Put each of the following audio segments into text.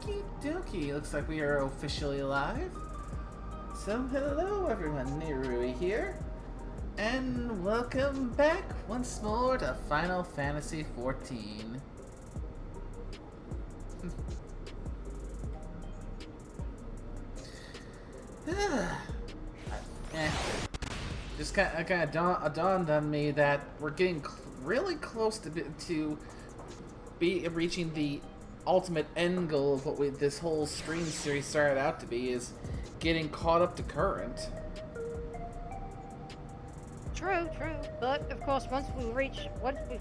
Okie dokie, looks like we are officially live. So hello everyone, Nerui here. And welcome back once more to Final Fantasy XIV. Just kind of dawned on me that we're getting really close to reaching the ultimate end goal of what this whole stream series started out to be, is getting caught up to current. True. But of course, once we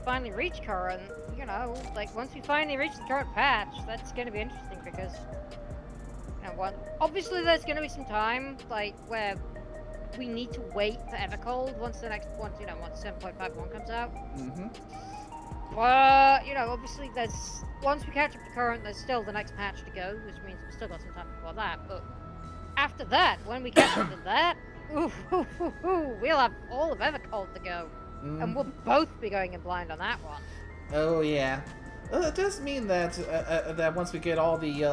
finally reach current, you know, like once we finally reach the current patch, that's going to be interesting because, you know, obviously there's going to be some time like where we need to wait for Evercold once 7.51 comes out. But you know, obviously once we catch up to current, there's still the next patch to go, which means we've still got some time before that. But after that, when we catch up to that, we'll have all of Evercold to go, and we'll both be going in blind on that one. Oh yeah. Well, it does mean that that once we get all the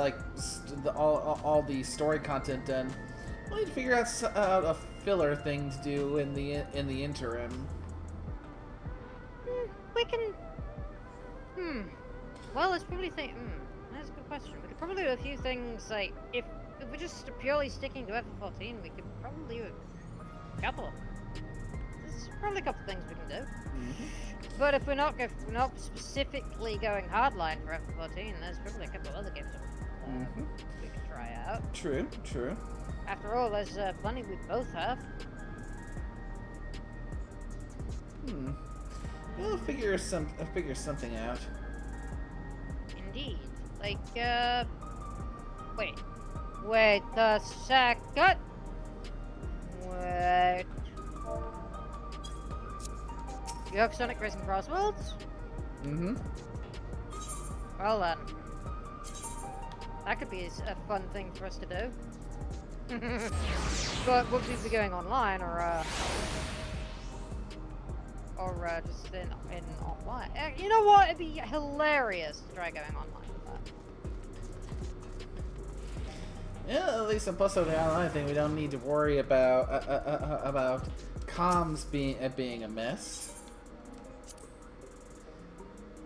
all the story content done, we'll need to figure out a filler thing to do in the interim. We can. Well, let's probably think. That's a good question. We could probably do a few things like if we're just purely sticking to FF14, we could probably do a couple. There's probably a couple things we can do. But if we're not specifically going hardline for FF14, there's probably a couple of other games we could try out. True. After all, there's plenty we both have. We'll figure something out. Indeed. Like, wait a second. Wait. You have Sonic Racing Crossworlds? Well then. That could be a fun thing for us to do. But would we be going online or just in offline? You know what? It'd be hilarious to try going online with that. Yeah, at least on plus of the online thing, we don't need to worry about comms being a mess.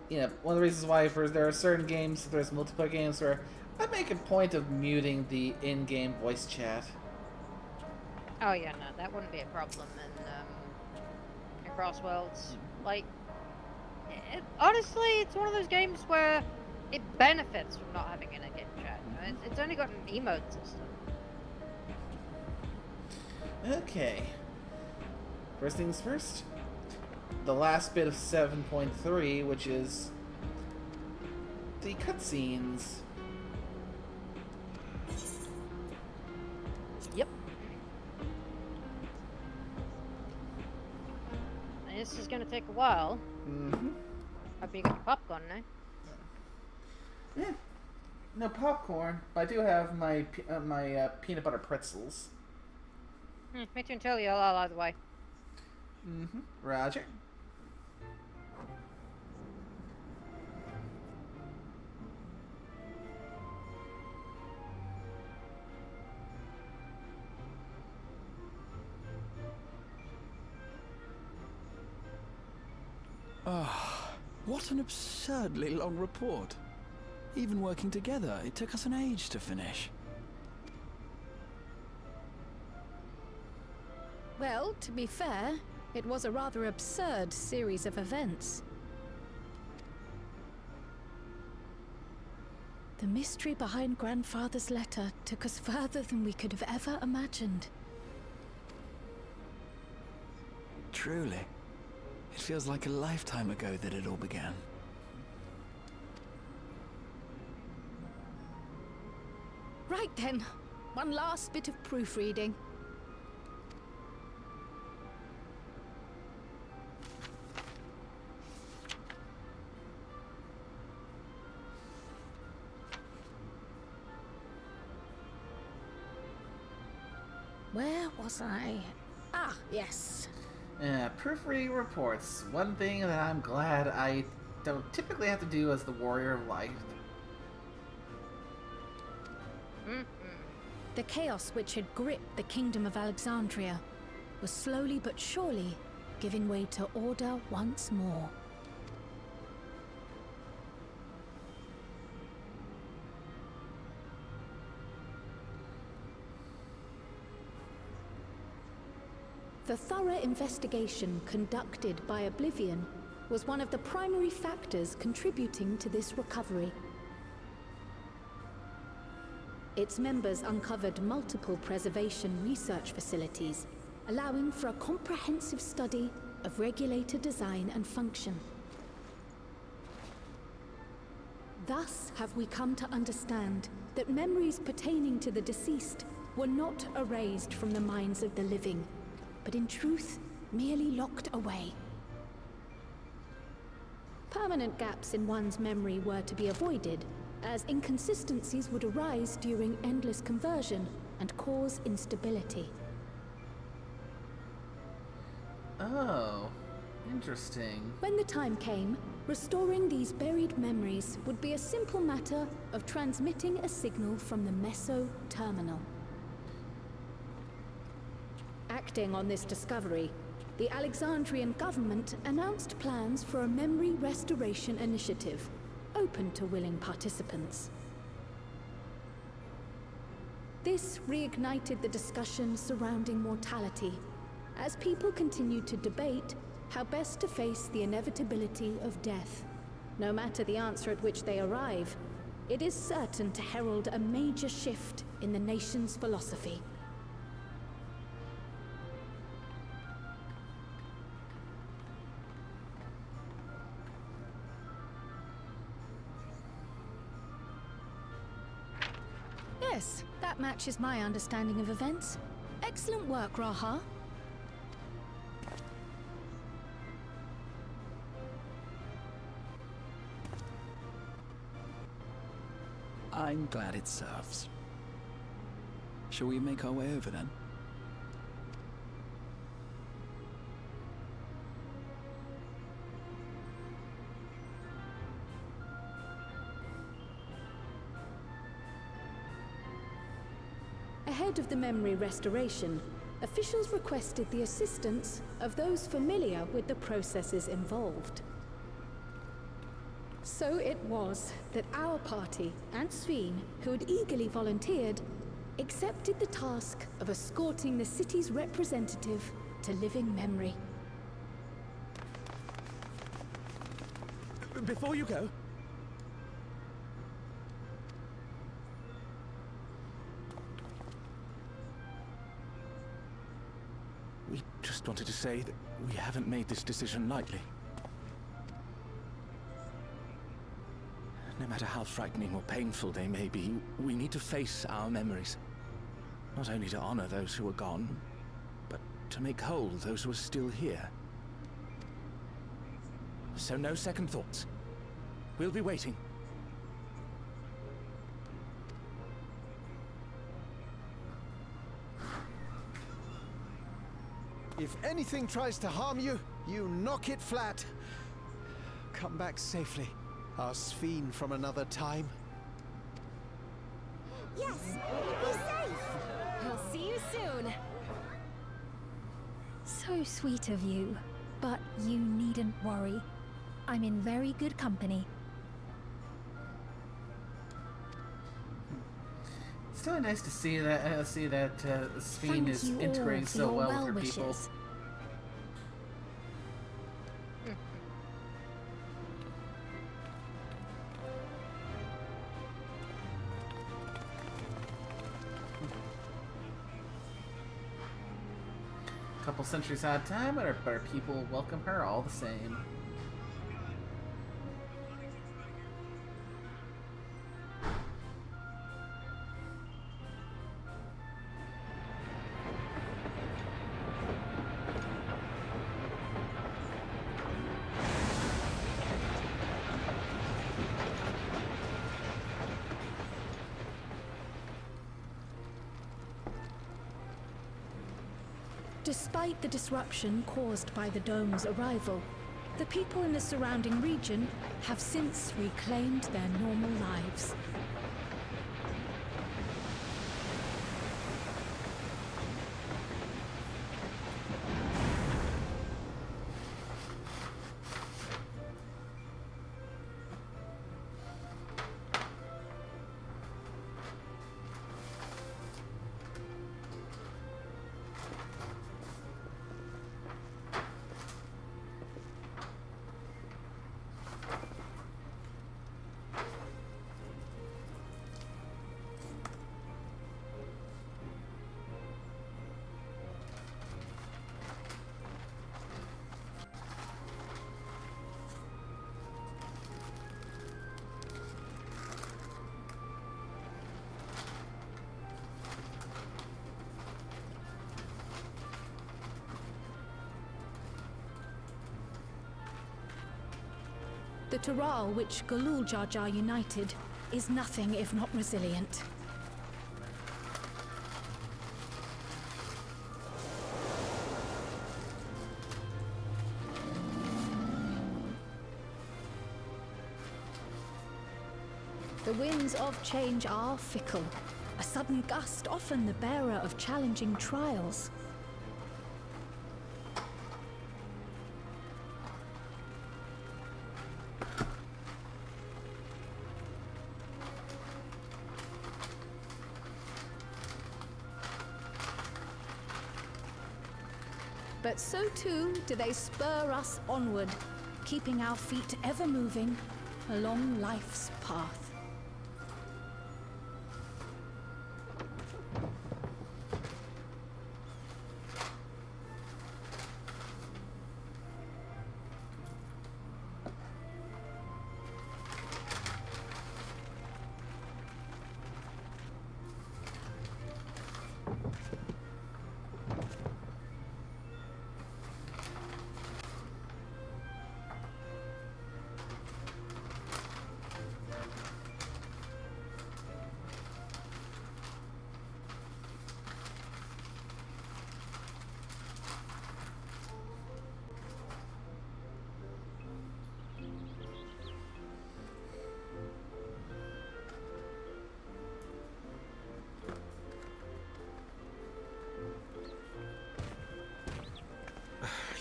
You know, one of the reasons why there are certain games, there's multiplayer games where I make a point of muting the in-game voice chat. Oh yeah, no, that wouldn't be a problem in Crossworlds. Like, honestly, it's one of those games where it benefits from not having an in-game chat. You know? It's only got an emote system. Okay. First things first. The last bit of 7.3, which is the cutscenes. Yep. This is gonna take a while. Hope you got your popcorn now. Yeah. No popcorn, but I do have my peanut butter pretzels. Me too, until you're all out of the way. Roger. What an absurdly long report. Even working together, it took us an age to finish. Well, to be fair, it was a rather absurd series of events. The mystery behind Grandfather's letter took us further than we could have ever imagined. Truly. It feels like a lifetime ago that it all began. Right then, one last bit of proofreading. Where was I? Ah, yes. Proofreading reports. One thing that I'm glad I don't typically have to do as the Warrior of Light. The chaos which had gripped the kingdom of Alexandria was slowly but surely giving way to order once more. The thorough investigation conducted by Oblivion was one of the primary factors contributing to this recovery. Its members uncovered multiple preservation research facilities, allowing for a comprehensive study of regulator design and function. Thus have we come to understand that memories pertaining to the deceased were not erased from the minds of the living, but in truth, merely locked away. Permanent gaps in one's memory were to be avoided, as inconsistencies would arise during endless conversion and cause instability. Oh, interesting. When the time came, restoring these buried memories would be a simple matter of transmitting a signal from the Meso Terminal. Acting on this discovery, the Alexandrian government announced plans for a memory restoration initiative, open to willing participants. This reignited the discussion surrounding mortality, as people continued to debate how best to face the inevitability of death. No matter the answer at which they arrive, it is certain to herald a major shift in the nation's philosophy. Yes, that matches my understanding of events. Excellent work, Raha. I'm glad it serves. Shall we make our way over then? Ahead of the memory restoration, officials requested the assistance of those familiar with the processes involved. So it was that our party and Sveen, who had eagerly volunteered, accepted the task of escorting the city's representative to living memory. Before you go, we just wanted to say that we haven't made this decision lightly. No matter how frightening or painful they may be, we need to face our memories. Not only to honor those who are gone, but to make whole those who are still here. So no second thoughts. We'll be waiting. If anything tries to harm you, you knock it flat. Come back safely, our Sveen from another time. Yes, be safe. I'll see you soon. So sweet of you, but you needn't worry. I'm in very good company. It's really nice to see that Sveen Thank is you all integrating for so your well with well her people. wishes. Couple centuries out of time, but our people welcome her all the same. Despite the disruption caused by the dome's arrival, the people in the surrounding region have since reclaimed their normal lives. The Tural which Galul Jar Jar united is nothing if not resilient. The winds of change are fickle. A sudden gust often the bearer of challenging trials. But so too do they spur us onward, keeping our feet ever moving along life's path.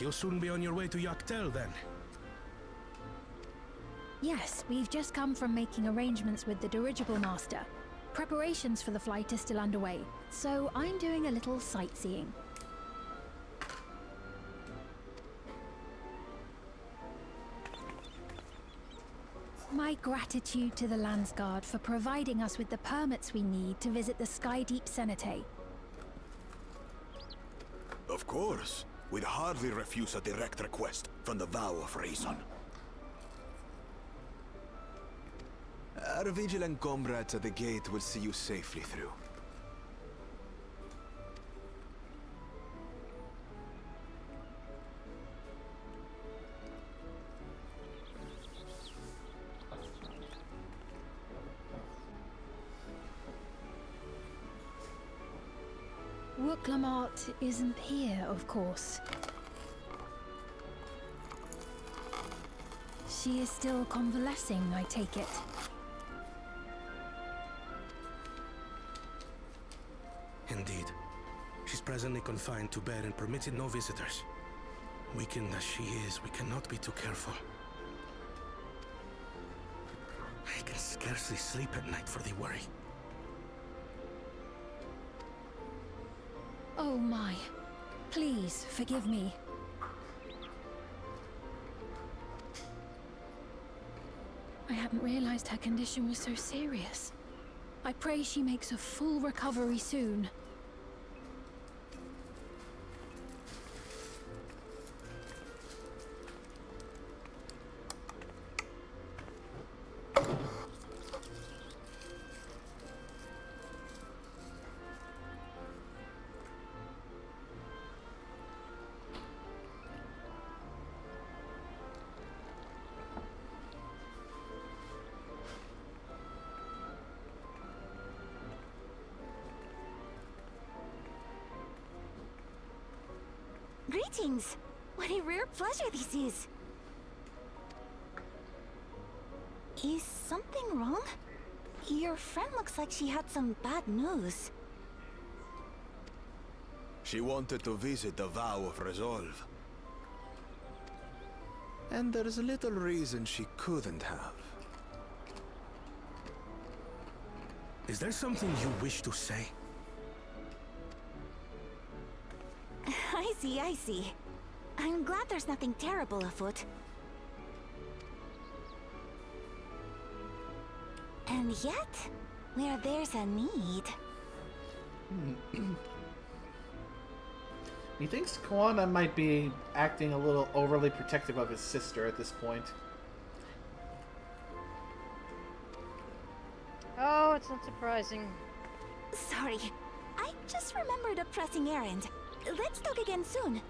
You'll soon be on your way to Yaktel, then. Yes, we've just come from making arrangements with the dirigible master. Preparations for the flight are still underway, so I'm doing a little sightseeing. My gratitude to the Landsguard for providing us with the permits we need to visit the Skydeep Cenotaph. Of course. We'd hardly refuse a direct request from the Vow of Reason. Our vigilant comrades at the gate will see you safely through. Wooklamart isn't here, of course. She is still convalescing, I take it. Indeed. She's presently confined to bed and permitted no visitors. Weakened as she is, we cannot be too careful. I can scarcely sleep at night for the worry. Oh my. Please, forgive me. I hadn't realized her condition was so serious. I pray she makes a full recovery soon. Greetings! What a rare pleasure this is! Is something wrong? Your friend looks like she had some bad news. She wanted to visit the Vow of Resolve. And there's little reason she couldn't have. Is there something you wish to say? I see. I'm glad there's nothing terrible afoot. And yet, where there's a need... He thinks Koana might be acting a little overly protective of his sister at this point. Oh, it's not surprising. Sorry, I just remembered a pressing errand. Let's talk again soon.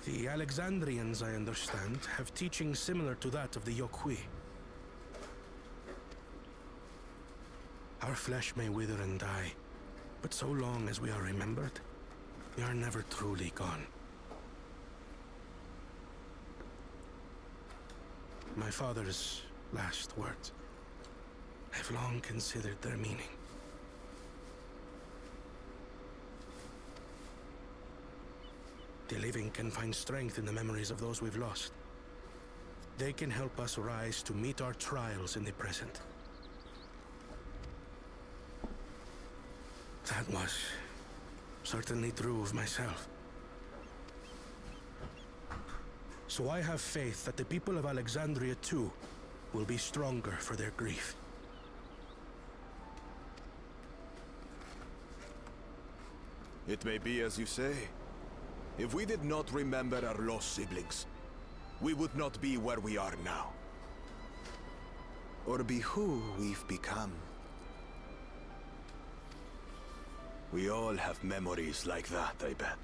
The Alexandrians, I understand, have teaching similar to that of the Yokui. Our flesh may wither and die, but so long as we are remembered, we are never truly gone. My father's last words. I've long considered their meaning. The living can find strength in the memories of those we've lost. They can help us rise to meet our trials in the present. That was certainly true of myself. So I have faith that the people of Alexandria too will be stronger for their grief. It may be as you say. If we did not remember our lost siblings, we would not be where we are now. Or be who we've become. We all have memories like that, I bet.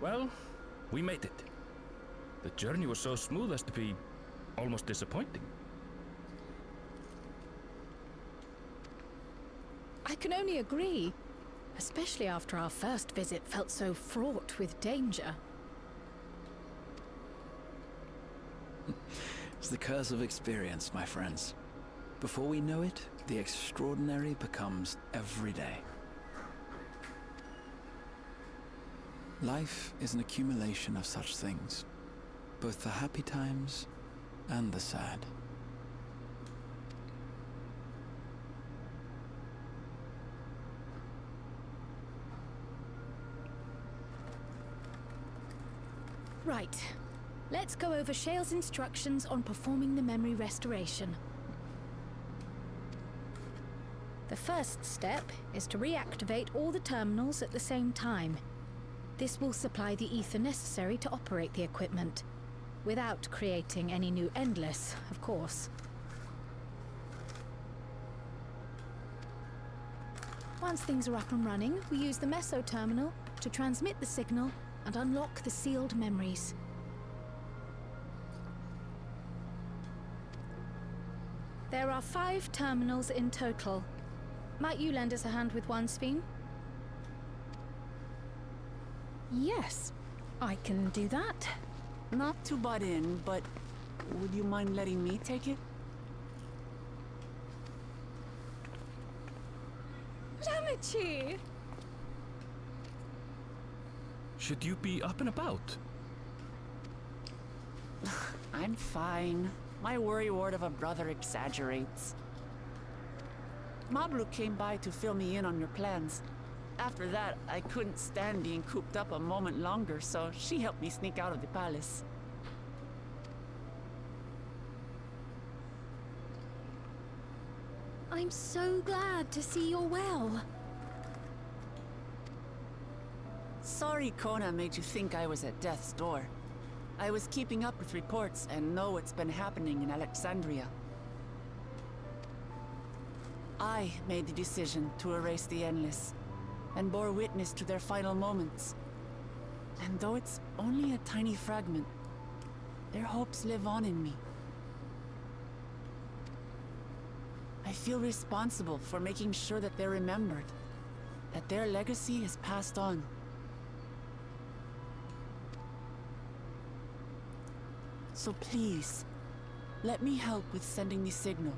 Well, we made it. The journey was so smooth as to be almost disappointing. I can only agree, especially after our first visit felt so fraught with danger. It's the curse of experience, my friends. Before we know it, the extraordinary becomes every day. Life is an accumulation of such things, both the happy times and the sad. Right. Let's go over Shale's instructions on performing the memory restoration. The first step is to reactivate all the terminals at the same time. This will supply the ether necessary to operate the equipment, without creating any new Endless, of course. Once things are up and running, we use the Meso terminal to transmit the signal and unlock the sealed memories. There are 5 terminals in total. Might you lend us a hand with one, Sphene? Yes, I can do that. not to butt in, but would you mind letting me take it? Lamichi! Should you be up and about? I'm fine. My worrywart of a brother exaggerates. Mablu came by to fill me in on your plans. After that, I couldn't stand being cooped up a moment longer, so she helped me sneak out of the palace. I'm so glad to see you're well. Sorry Kona made you think I was at death's door. I was keeping up with reports and know what's been happening in Alexandria. I made the decision to erase the Endless, and bore witness to their final moments. And though it's only a tiny fragment, their hopes live on in me. I feel responsible for making sure that they're remembered, that their legacy is passed on. So please, let me help with sending the signal.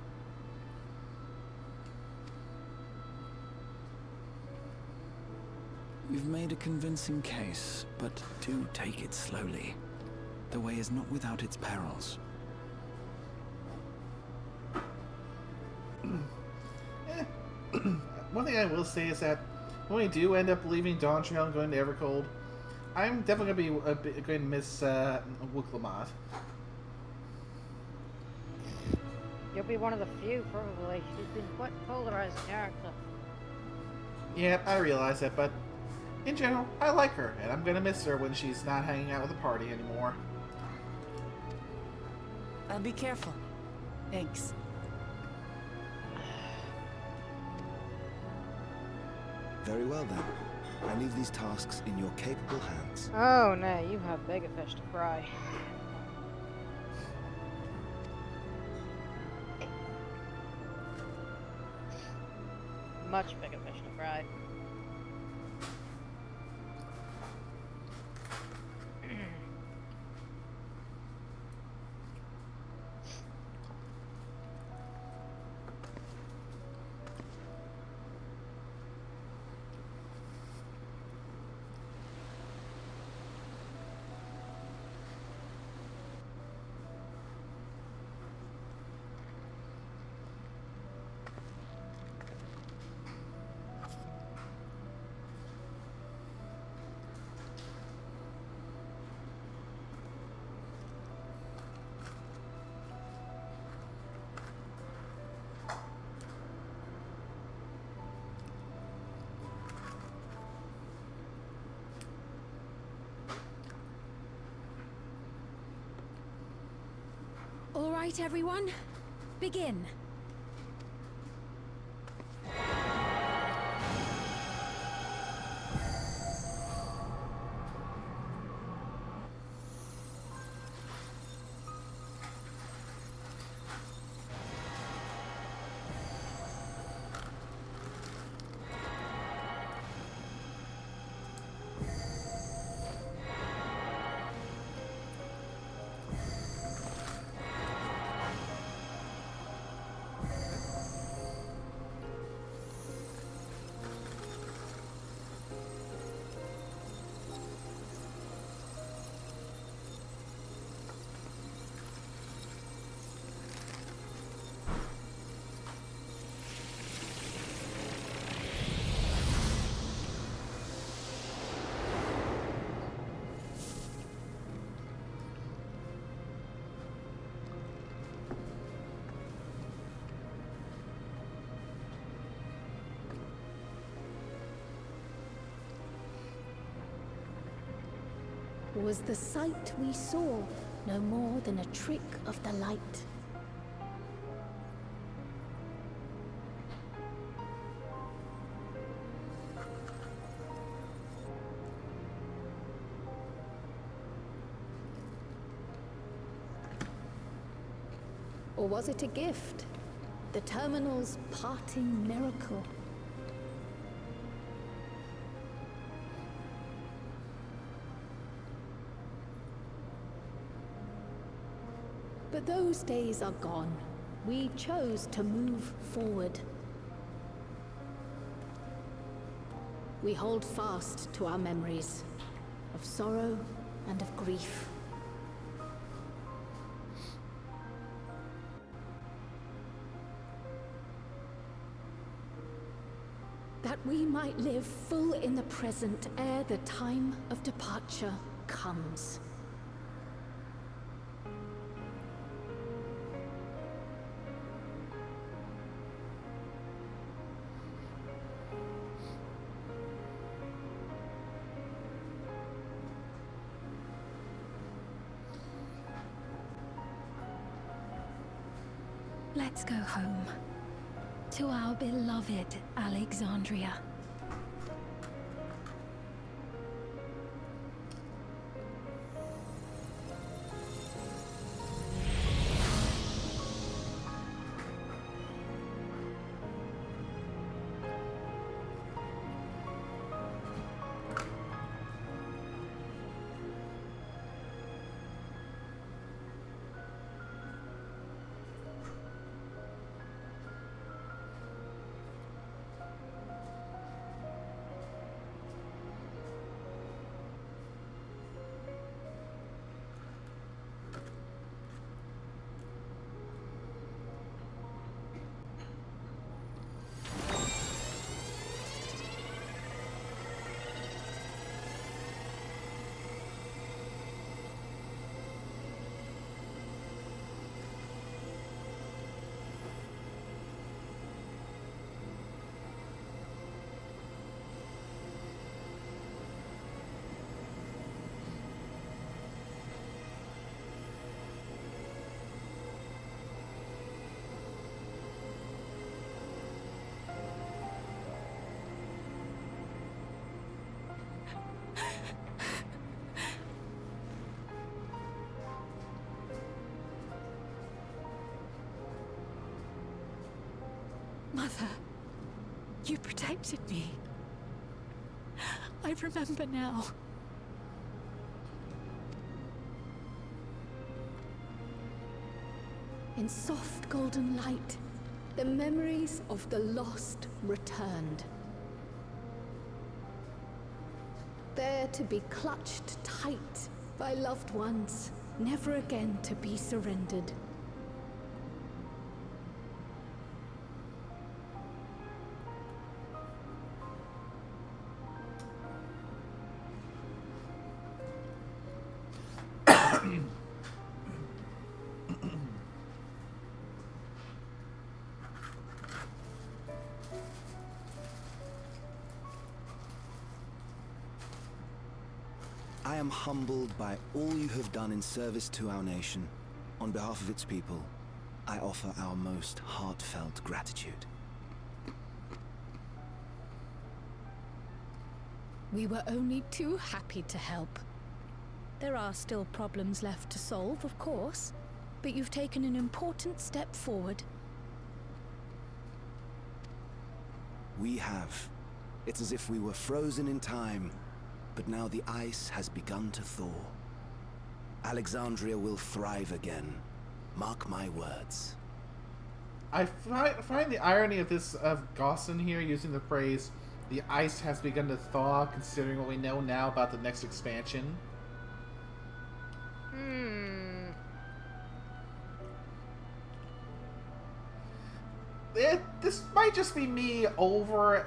You've made a convincing case, but do take it slowly. The way is not without its perils. One thing I will say is that when we do end up leaving Dawntrail and going to Evercold, I'm definitely going to miss Wuklamot. You'll be one of the few, probably. She's been quite a polarizing character. Yeah, I realize that, but in general, I like her, and I'm going to miss her when she's not hanging out with the party anymore. Be careful. Thanks. Very well then. I leave these tasks in your capable hands. Oh no, you have bigger fish to fry. Much bigger fish to fry. All right, everyone. Begin. Was the sight we saw no more than a trick of the light? Or was it a gift? The Terminal's parting miracle? But those days are gone. We chose to move forward. We hold fast to our memories of sorrow and of grief. That we might live full in the present ere the time of departure comes. Let's go home. To our beloved Alexandria. You protected me. I remember now. In soft golden light, the memories of the lost returned. There to be clutched tight by loved ones, never again to be surrendered. I am humbled by all you have done in service to our nation. On behalf of its people, I offer our most heartfelt gratitude. We were only too happy to help. There are still problems left to solve, of course, but you've taken an important step forward. We have. It's as if we were frozen in time, but now the ice has begun to thaw. Alexandria will thrive again. Mark my words. I find the irony of this, of Gaussen here using the phrase, the ice has begun to thaw, considering what we know now about the next expansion. This might just be me over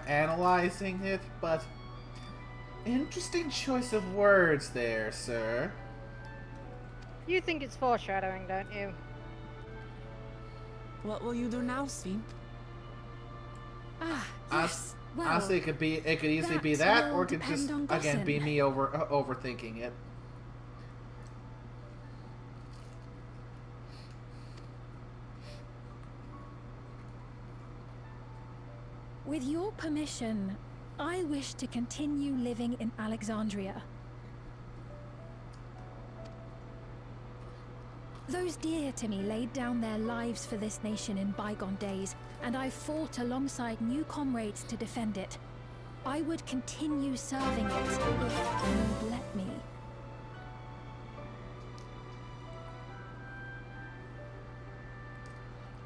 analyzing it, but interesting choice of words there, sir. You think it's foreshadowing, don't you? What will you do now, Sven? Yes. Well, honestly, it could easily be that, or it could just again be me overthinking it. With your permission, I wish to continue living in Alexandria. Those dear to me laid down their lives for this nation in bygone days, and I fought alongside new comrades to defend it. I would continue serving it if you'd let me.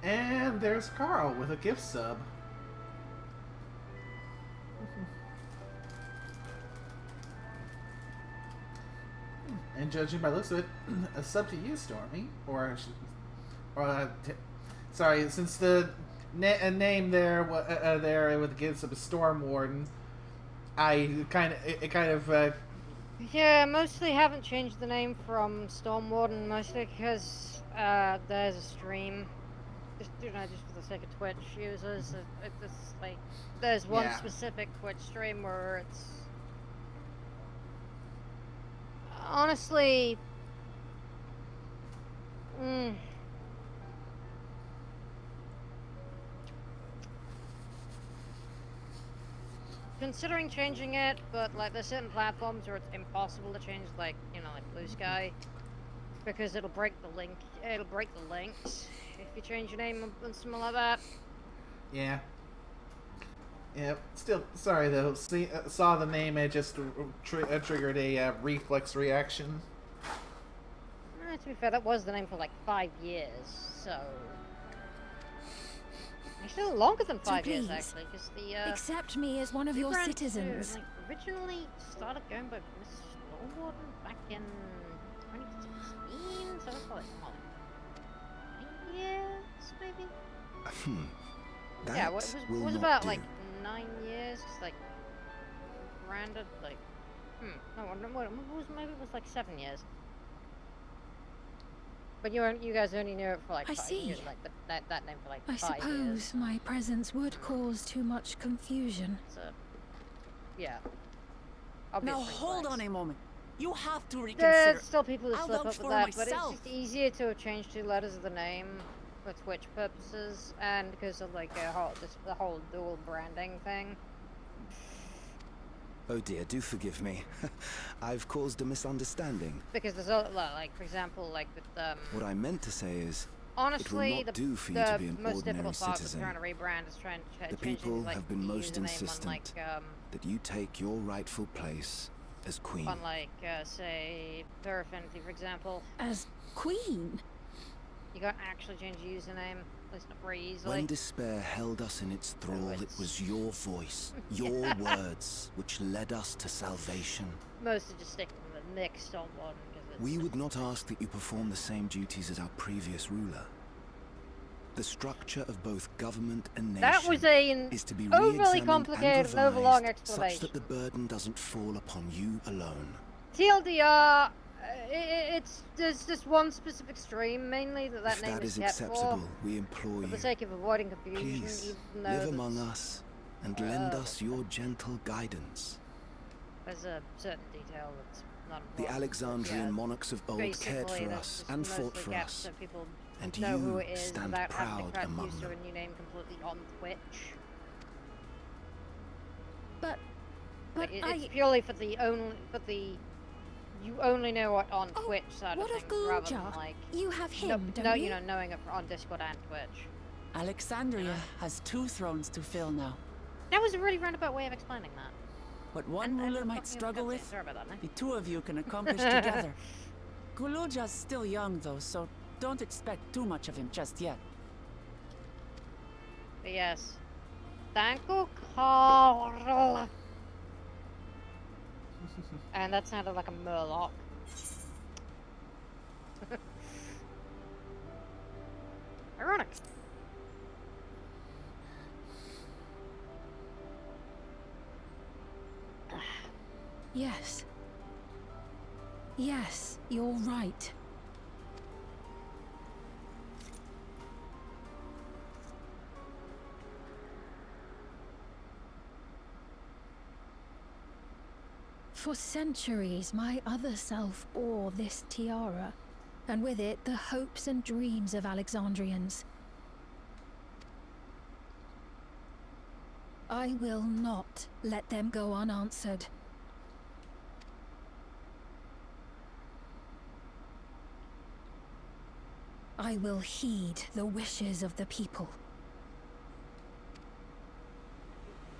And there's Carl with a gift sub. And judging by the looks of it, a sub to you, Stormy, sorry, since the name there with the gift sub is Storm Warden, Yeah, mostly haven't changed the name from Storm Warden, mostly because there's a stream. Just for the sake of Twitch users, there's one specific Twitch stream where it's honestly, considering changing it, but like there's certain platforms where it's impossible to change, like like Blue Sky, because it'll break the link. It'll break the links if you change your name and something like that. Yeah. Yeah. Still, sorry though. Saw the name, it just triggered a reflex reaction. To be fair, that was the name for like 5 years, so actually longer than 5 years actually, because the accept me as one of your citizens. Originally started going by Miss Stormwarden back in 2016, so that's probably more like 9 years, maybe. That yeah, it was about like 9 years, like branded like maybe it was like 7 years. But you guys only knew it for like 5 years, like that name for like 5 years. I suppose my presence would cause too much confusion. So, yeah. Now hold on a moment. You have to reconsider. There's still people who I'll slip up vouch with for that, myself. but it's just easier to change 2 letters of the name for Twitch purposes, and because of like the whole dual branding thing. Oh dear, do forgive me. I've caused a misunderstanding. Because there's a lot, like for example, like with What I meant to say is, Honestly, not do for you the to be an most ordinary difficult part with citizen. trying to rebrand is trying to The change people things like have been the most username on insistent that you take your rightful place as queen. on say Her Affinity, for example. As queen? You can't actually change the username, at least not very easily. When despair held us in its thrall, it was your voice, your words, which led us to salvation. Mostly just sticking with the mixed on one. We would not ask that you perform the same duties as our previous ruler. The structure of both government and nation That was is to be overly re-examined complicated and and overlong revised such explanation. that the burden doesn't fall upon you alone. TLDR, there's just one specific stream mainly that If name that is is kept acceptable, for. we implore For the you, sake of avoiding confusion, please even though live among us and lend us your gentle guidance. there's a certain detail that's not The important, Alexandrian yeah. monarchs of old cared Basically, for that's us just and fought mostly for gaps us, so people and know who you it is stand without having proud to crack among use them. of a new name completely on Twitch. But It's purely for you only know what on Twitch side what of of things rather than Galuja? like You have him, don't you? you know, knowing it on Discord and Twitch. Alexandria has 2 thrones to fill now. That was a really roundabout way of explaining that. What one ruler might struggle with, Sorry about that, the 2 of you can accomplish together. Guluja's still young though, so don't expect too much of him just yet. But yes. Thank you, Carl. And that sounded like a murloc. Ironic. Yes. Yes, you're right. For centuries, my other self bore this tiara, and with it the hopes and dreams of Alexandrians. I will not let them go unanswered. I will heed the wishes of the people.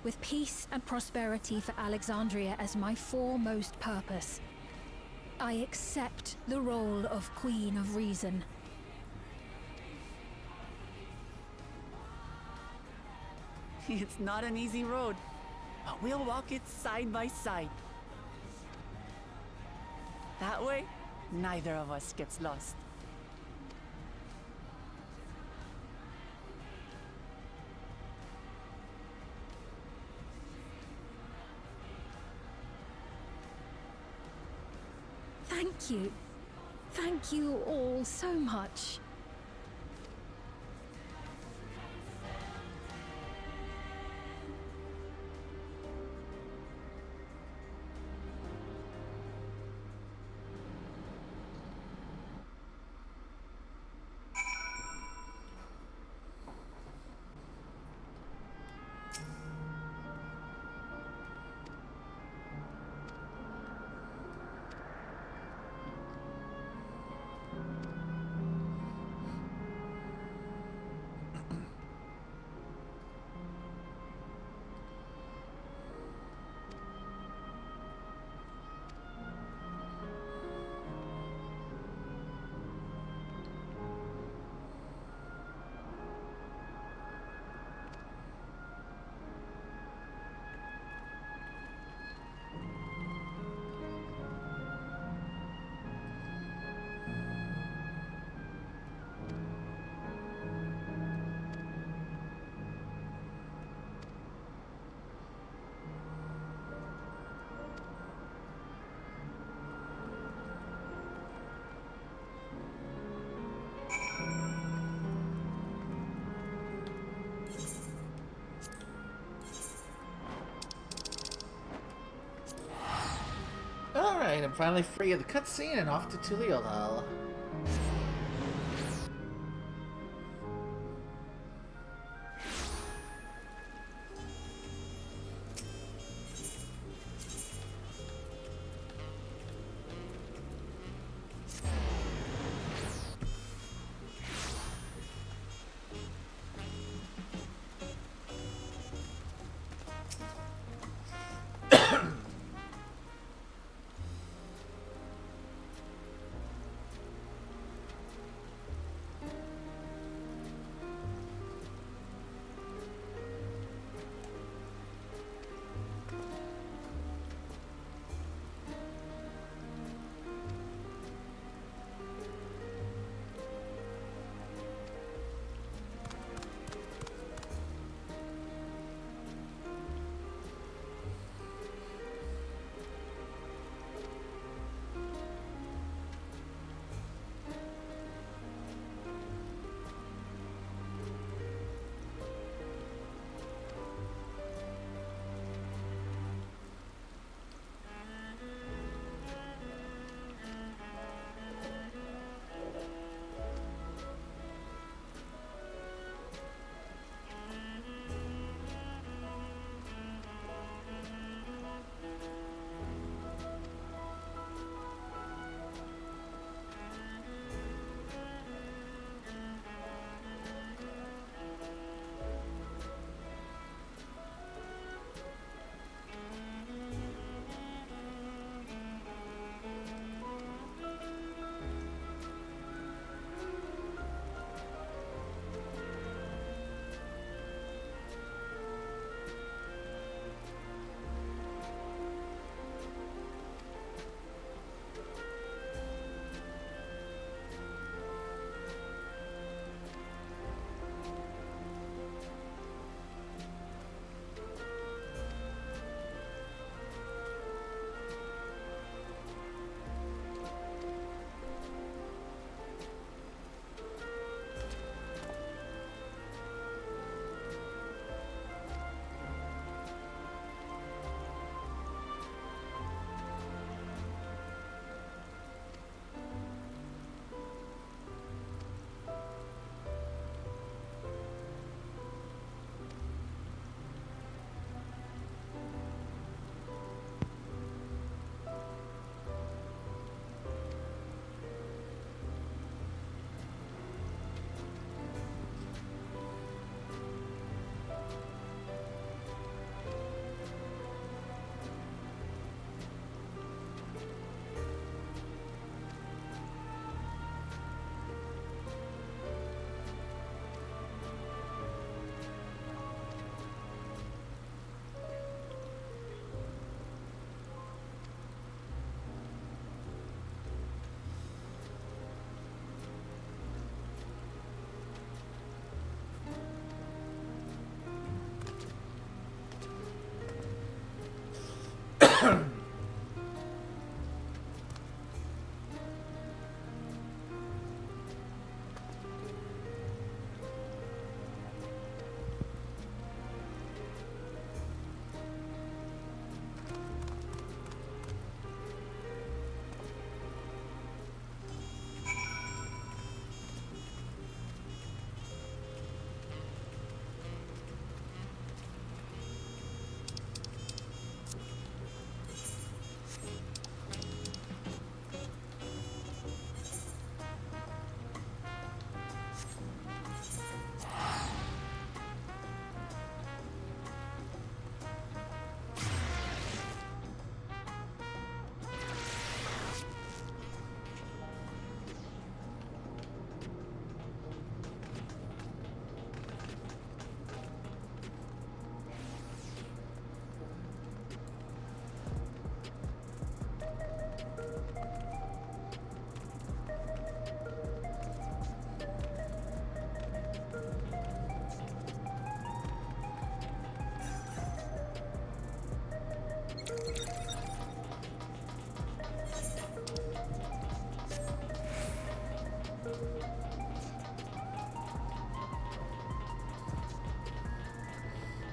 With peace and prosperity for Alexandria as my foremost purpose, I accept the role of Queen of Reason. It's not an easy road, but we'll walk it side by side. That way, neither of us gets lost. Thank you. Thank you all so much. Alright, I'm finally free of the cutscene and off to Tuliolal.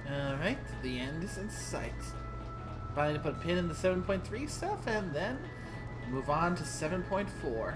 Alright, the end is in sight. Finally to put a pin in the 7.3 stuff and then move on to 7.4.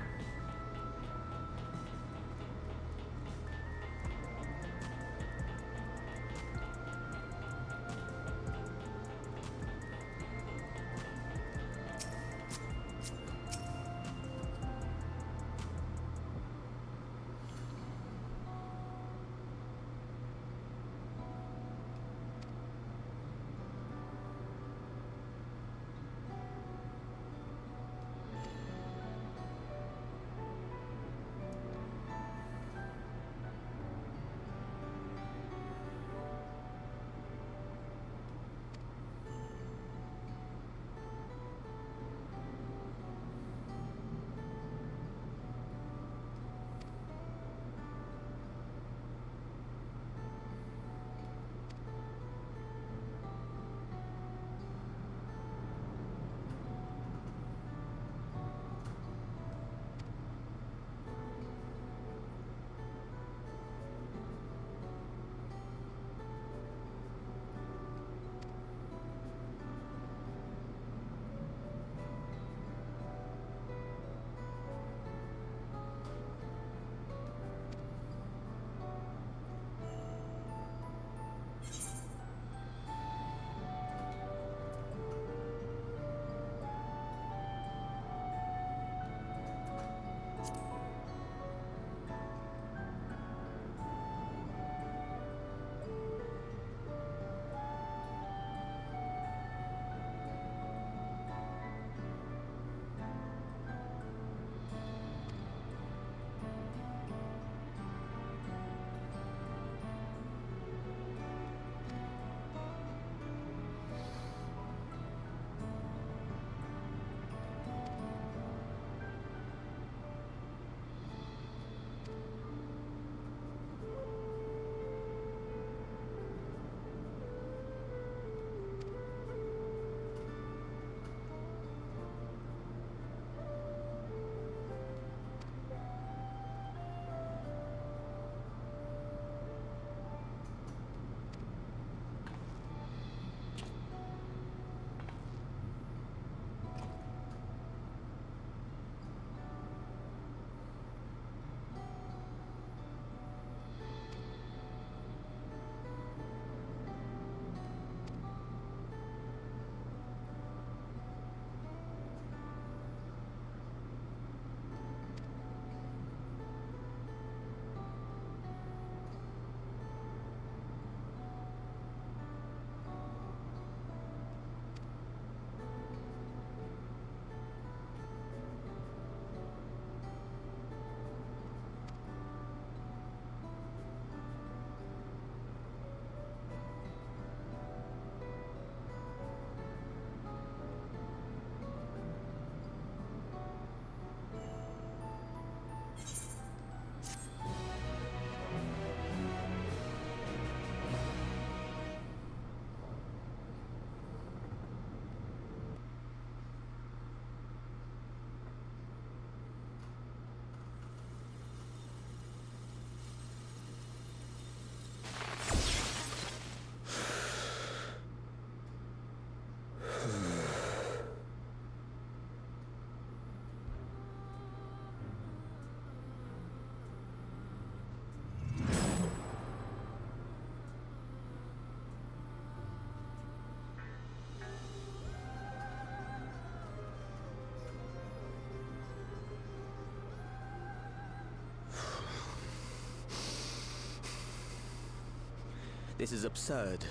This is absurd.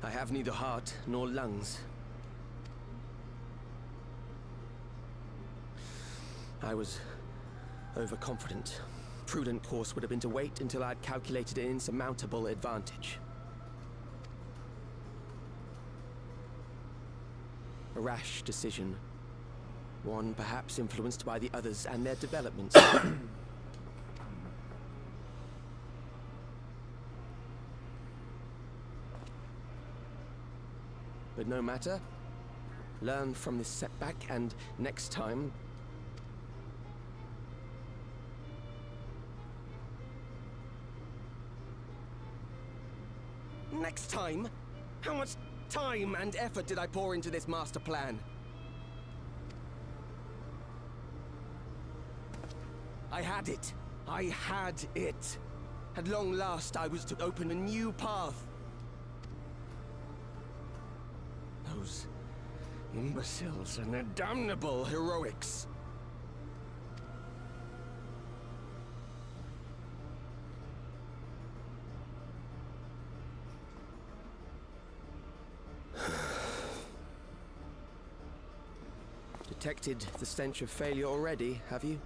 I have neither heart nor lungs. I was overconfident. Prudent course would have been to wait until I'd calculated an insurmountable advantage. A rash decision. One perhaps influenced by the others and their developments. But no matter. Learn from this setback, and next time... Next time? How much time and effort did I pour into this master plan? I had it. I had it. At long last, I was to open a new path. Those imbeciles and their damnable heroics. Detected the stench of failure already, have you?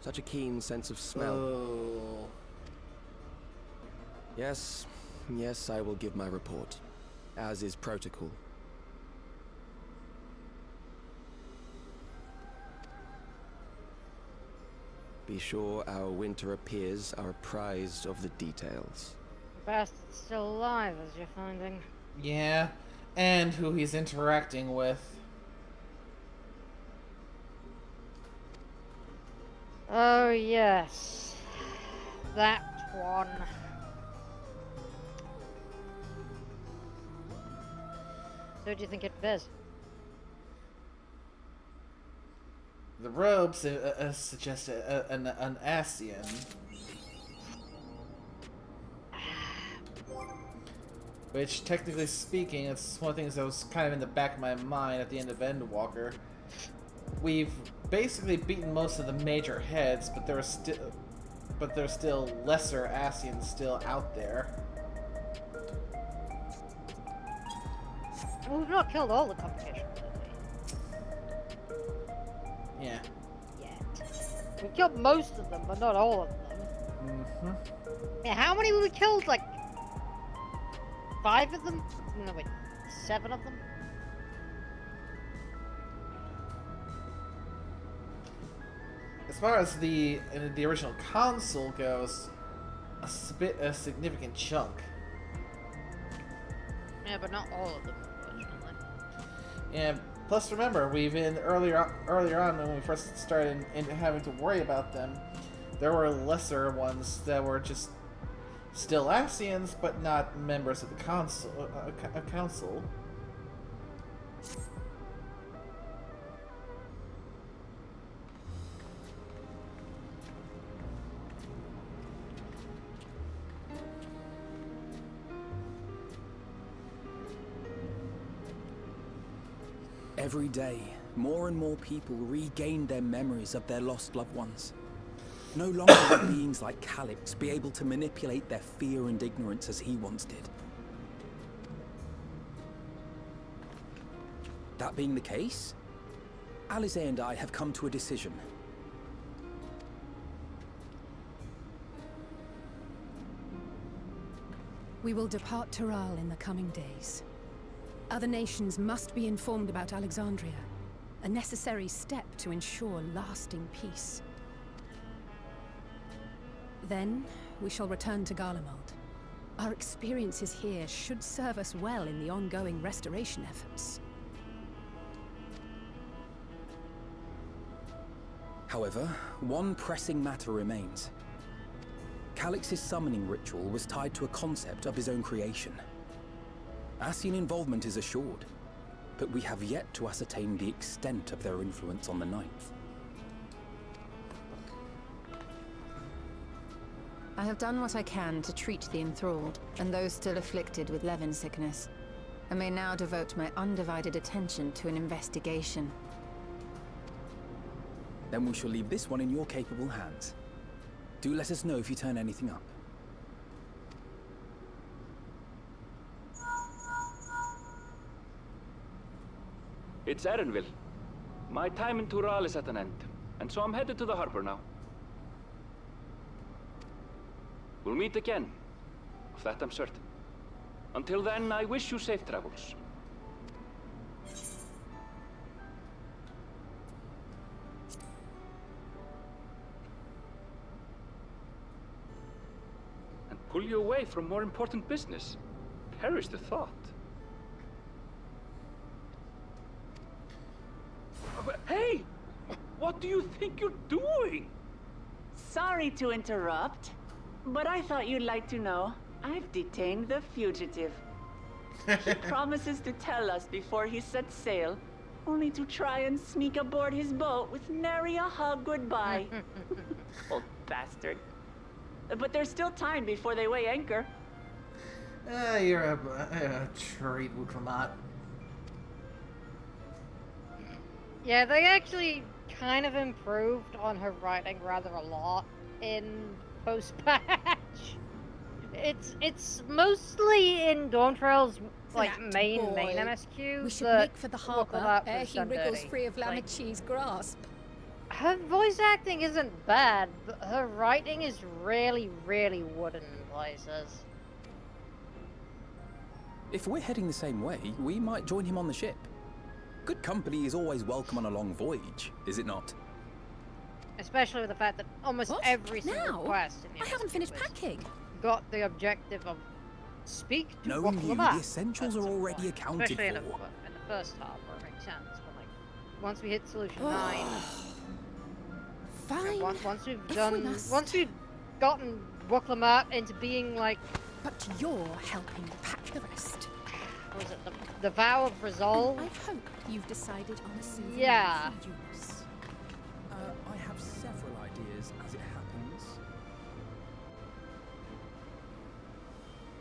Such a keen sense of smell. Oh. Yes, I will give my report, as is protocol. Be sure our winter peers are apprised of the details. The bastard's still alive, as you're finding. Yeah, and who he's interacting with. Oh, yes. That one. So what do you think it is? The robes suggest an Ascian. Which, technically speaking, it's one of the things that was kind of in the back of my mind at the end of Endwalker. We've basically beaten most of the major heads, but there's still lesser Ascians still out there. Well, we've not killed all the competition, have we? Yeah. Yet. We've killed most of them, but not all of them. Mm-hmm. Yeah, how many we killed? Like 5 of them? No, wait, 7 of them? As far as the original console goes, a significant chunk. Yeah, but not all of them, unfortunately. Yeah. Plus, remember, we've been earlier on when we first started having to worry about them. There were lesser ones that were just still Ascians, but not members of the council. Every day, more and more people regain their memories of their lost loved ones. No longer will beings like Calyx be able to manipulate their fear and ignorance as he once did. That being the case, Alice and I have come to a decision. We will depart Taral in the coming days. Other nations must be informed about Alexandria, a necessary step to ensure lasting peace. Then, we shall return to Garlemald. Our experiences here should serve us well in the ongoing restoration efforts. However, one pressing matter remains. Calyx's summoning ritual was tied to a concept of his own creation. Ascian involvement is assured, but we have yet to ascertain the extent of their influence on the Ninth. I have done what I can to treat the enthralled, and those still afflicted with Levin sickness. I may now devote my undivided attention to an investigation. Then we shall leave this one in your capable hands. Do let us know if you turn anything up. It's Erenville. My time in Tural is at an end, and so I'm headed to the harbor now. We'll meet again. Of that I'm certain. Until then, I wish you safe travels. And pull you away from more important business. Perish the thought. Hey! What do you think you're doing? Sorry to interrupt, but I thought you'd like to know. I've detained the fugitive. He promises to tell us before he sets sail, only to try and sneak aboard his boat with nary a hug goodbye. Old bastard. But there's still time before they weigh anchor. You're a treat, Wutramat. Yeah, they actually kind of improved on her writing rather a lot in post-patch. It's mostly in Dawntrail's like main MSQ. We should make for the harbour ere he wriggles free of Lamachi's grasp. Her voice acting isn't bad, but her writing is really, really wooden in places. If we're heading the same way, we might join him on the ship. Good company is always welcome on a long voyage, is it not? Especially with the fact that almost every single quest in the I haven't finished packing. got the objective of speak to Knowing you, Woklamat. the essentials are already accounted Especially for. in the first half, where it makes sense. But like, once we hit solution 9, fine. Once we've gotten Woklamat into being like. But you're helping pack the rest. Was it the vow of resolve? I hope you've decided on a souvenir Yeah. for use. I have several ideas as it happens.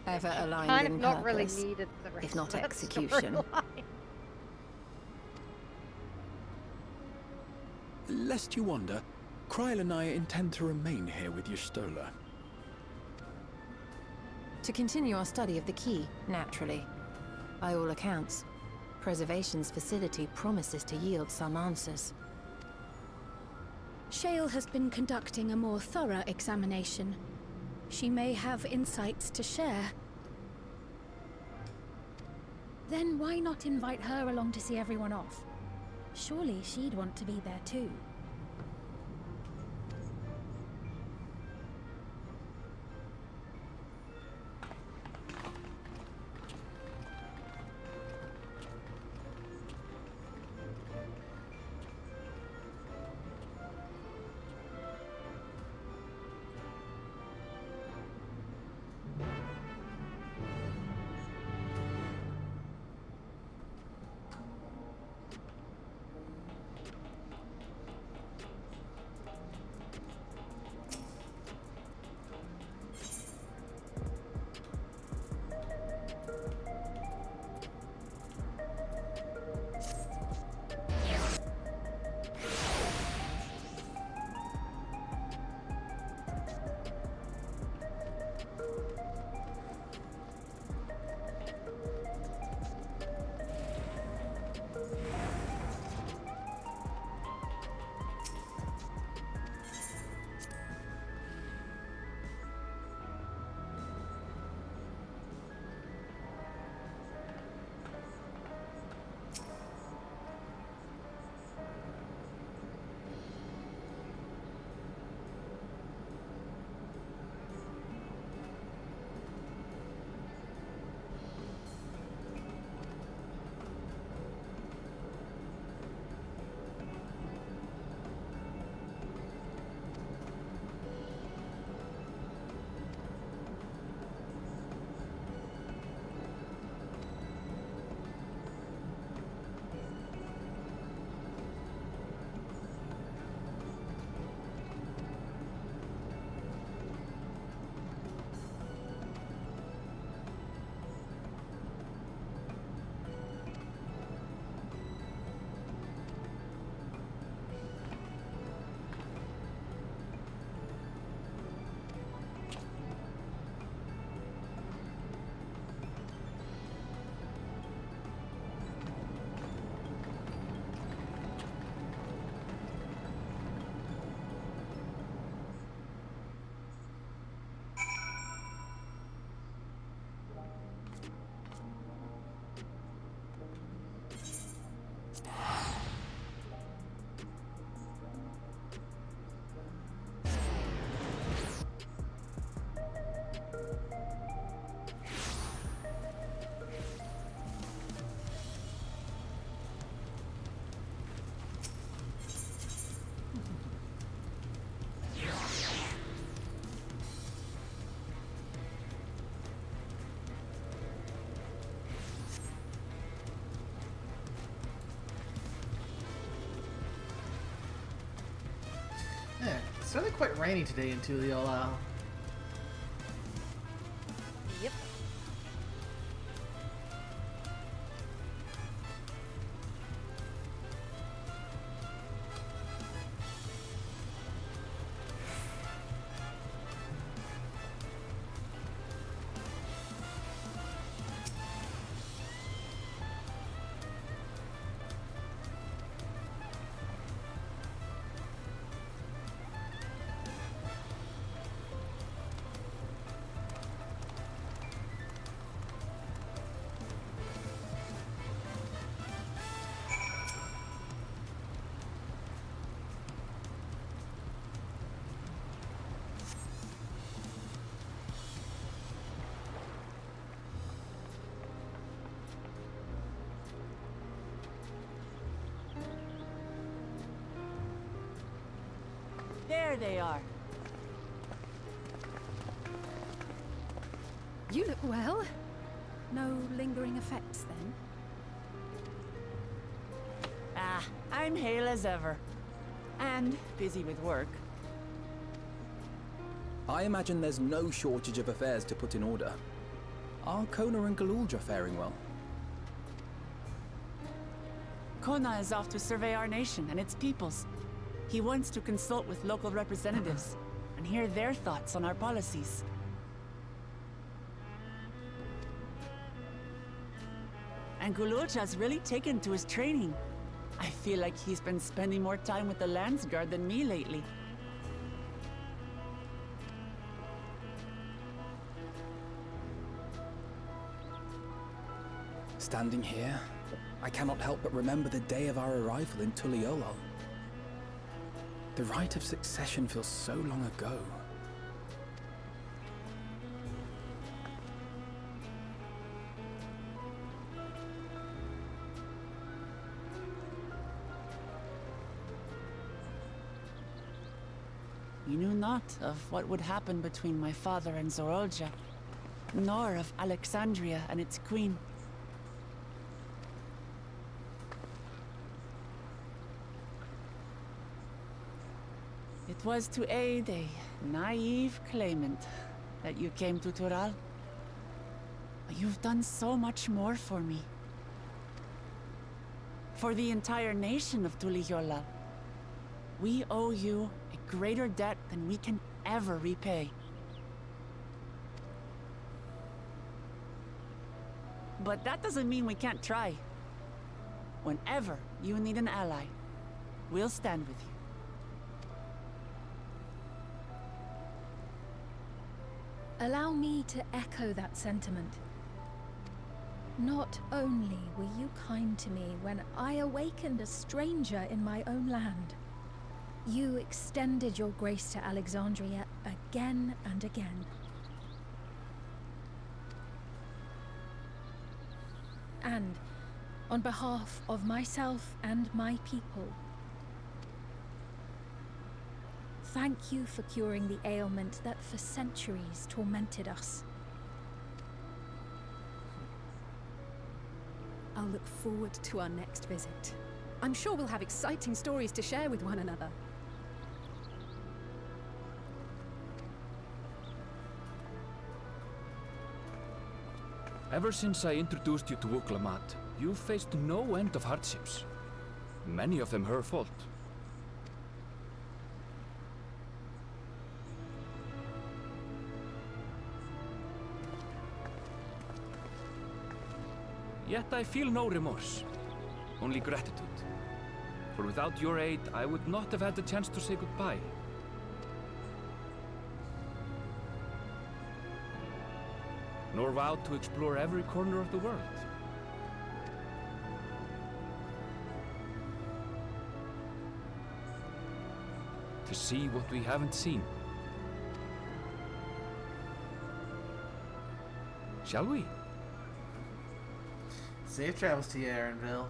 Ever aligned Kind in of not really purpose, needed the rest if not of that execution. storyline. Lest you wonder, Kryl and I intend to remain here with Y'shtola. To continue our study of the key, naturally. By all accounts, Preservation's facility promises to yield some answers. Shale has been conducting a more thorough examination. She may have insights to share. Then why not invite her along to see everyone off? Surely she'd want to be there too. It's really quite rainy today in Tuliolal. Yep. There they are. You look well. No lingering effects, then? Ah, I'm hale as ever. And busy with work. I imagine there's no shortage of affairs to put in order. Are Kona and Galulja faring well? Kona is off to survey our nation and its peoples. He wants to consult with local representatives and hear their thoughts on our policies. And Galulja's really taken to his training. I feel like he's been spending more time with the Landsguard than me lately. Standing here, I cannot help but remember the day of our arrival in Tuliolal. The rite of succession feels so long ago. You knew not of what would happen between my father and Zorolja, nor of Alexandria and its queen. It was to aid a naive claimant that you came to Tural. You've done so much more for me. For the entire nation of Tuliyollal. We owe you a greater debt than we can ever repay. But that doesn't mean we can't try. Whenever you need an ally, we'll stand with you. Allow me to echo that sentiment. Not only were you kind to me when I awakened a stranger in my own land, you extended your grace to Alexandria again and again. And on behalf of myself and my people, thank you for curing the ailment that for centuries tormented us. I'll look forward to our next visit. I'm sure we'll have exciting stories to share with one another. Ever since I introduced you to Wuklamat, you've faced no end of hardships. Many of them her fault. Yet I feel no remorse, only gratitude. For without your aid, I would not have had the chance to say goodbye. Nor vowed to explore every corner of the world. To see what we haven't seen. Shall we? Safe travels to you, Aaronville.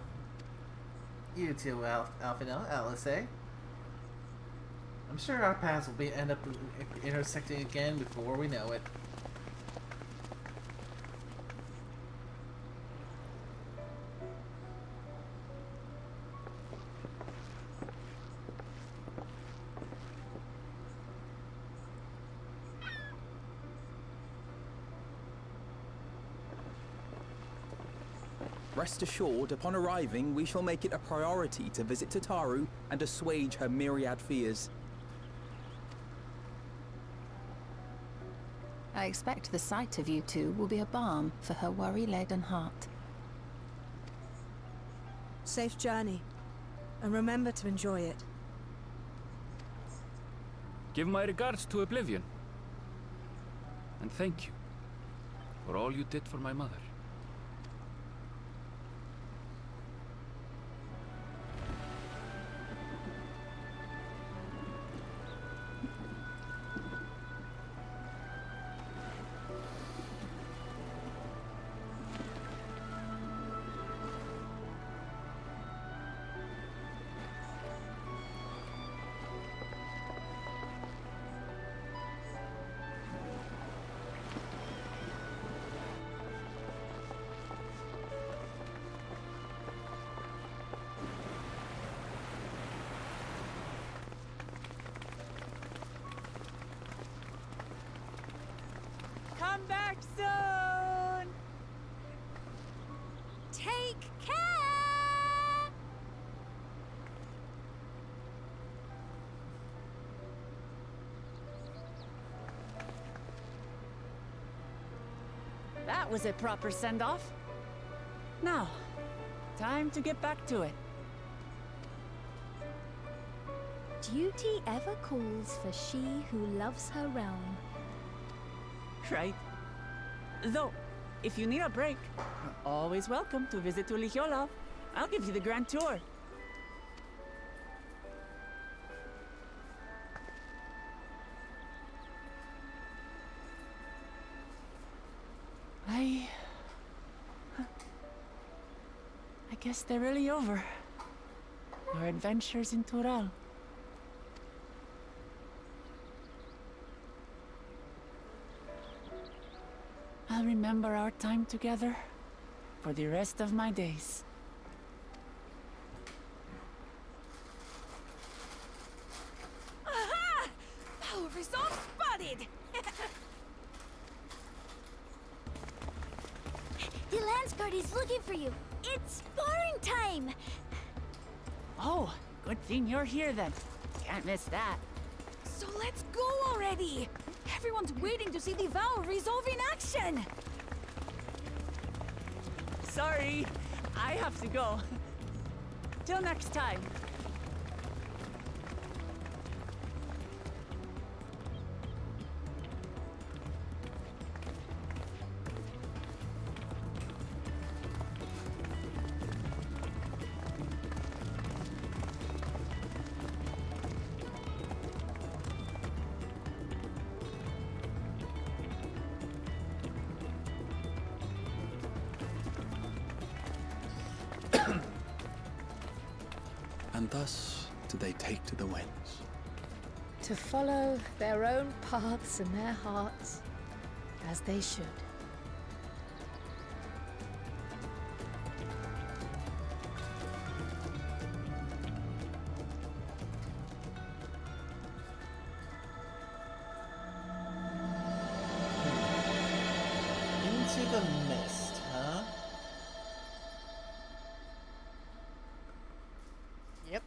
You too, Alphino, Alice, eh? I'm sure our paths will end up intersecting again before we know it. Rest assured, upon arriving, we shall make it a priority to visit Tataru and assuage her myriad fears. I expect the sight of you two will be a balm for her worry-laden heart. Safe journey. And remember to enjoy it. Give my regards to Oblivion. And thank you for all you did for my mother. Come back soon! Take care! That was a proper send-off. Now, time to get back to it. Duty ever calls for she who loves her realm. Right. Though, if you need a break, you're always welcome to visit Ulihiolov. I'll give you the grand tour. I guess they're really over. Our adventures in Tural. I'll remember our time together for the rest of my days. Aha! Power resolve spotted! The Landsguard is looking for you. It's sparring time! Oh, good thing you're here then. Can't miss that. So let's go already! Everyone's waiting to see the vow resolve in action! Sorry, I have to go. Till next time. And thus do they take to the winds. To follow their own paths and their hearts, as they should. Into the mist, huh? Yep.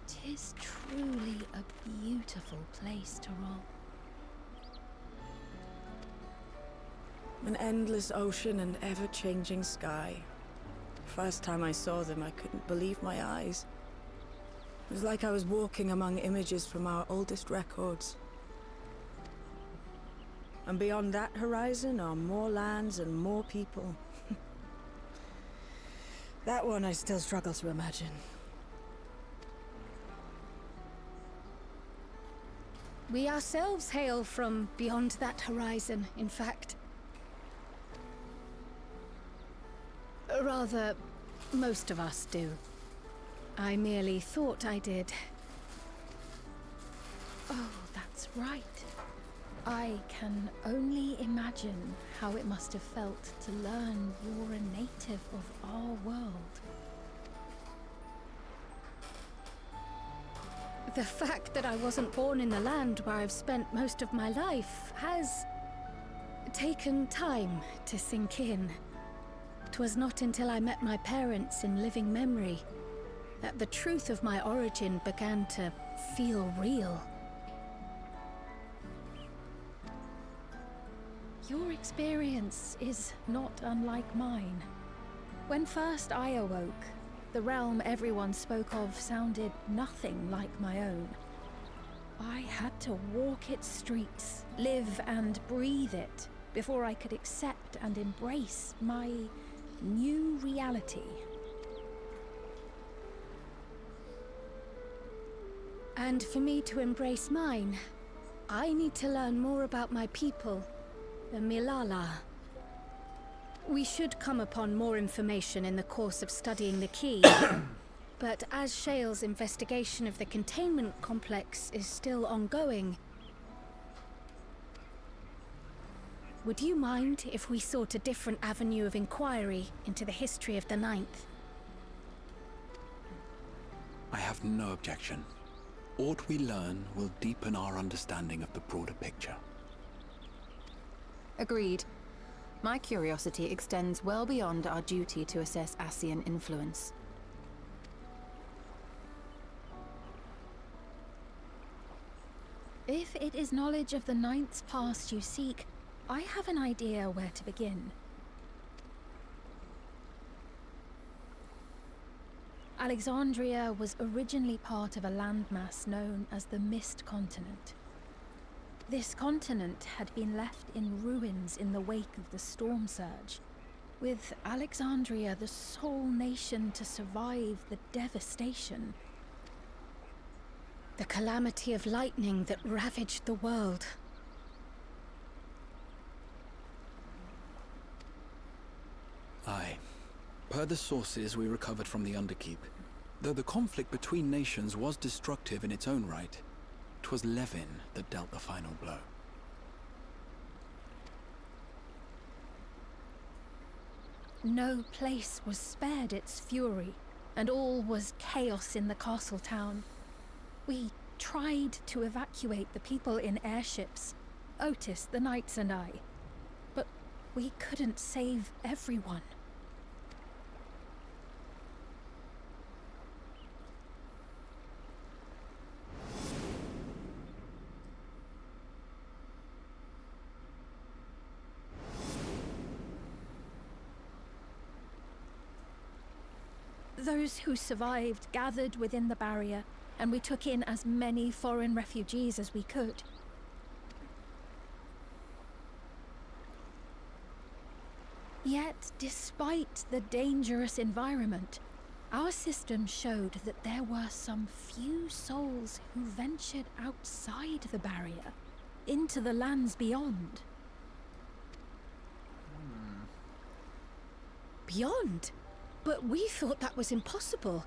Tis truly a beautiful place to roll. An endless ocean and ever-changing sky. First time I saw them, I couldn't believe my eyes. It was like I was walking among images from our oldest records. And beyond that horizon are more lands and more people. That one I still struggle to imagine. We ourselves hail from beyond that horizon, in fact. Rather, most of us do. I merely thought I did. Oh, that's right. I can only imagine how it must have felt to learn you're a native of our world. The fact that I wasn't born in the land where I've spent most of my life has taken time to sink in. 'Twas not until I met my parents in living memory that the truth of my origin began to feel real. Your experience is not unlike mine. When first I awoke, the realm everyone spoke of sounded nothing like my own. I had to walk its streets, live and breathe it, before I could accept and embrace my new reality. And for me to embrace mine, I need to learn more about my people, the Milala. We should come upon more information in the course of studying the key. But as Shale's investigation of the containment complex is still ongoing, would you mind if we sought a different avenue of inquiry into the history of the Ninth? I have no objection. Aught we learn will deepen our understanding of the broader picture. Agreed. My curiosity extends well beyond our duty to assess Ascian influence. If it is knowledge of the Ninth's past you seek, I have an idea where to begin. Alexandria was originally part of a landmass known as the Mist Continent. This continent had been left in ruins in the wake of the storm surge, with Alexandria the sole nation to survive the devastation. The calamity of lightning that ravaged the world. Aye. Per the sources we recovered from the Underkeep, though the conflict between nations was destructive in its own right, 'twas Levin that dealt the final blow. No place was spared its fury, and all was chaos in the castle town. We tried to evacuate the people in airships, Otis, the knights and I, but we couldn't save everyone. Those who survived gathered within the barrier, and we took in as many foreign refugees as we could. Yet, despite the dangerous environment, our system showed that there were some few souls who ventured outside the barrier, into the lands beyond. Beyond? But we thought that was impossible.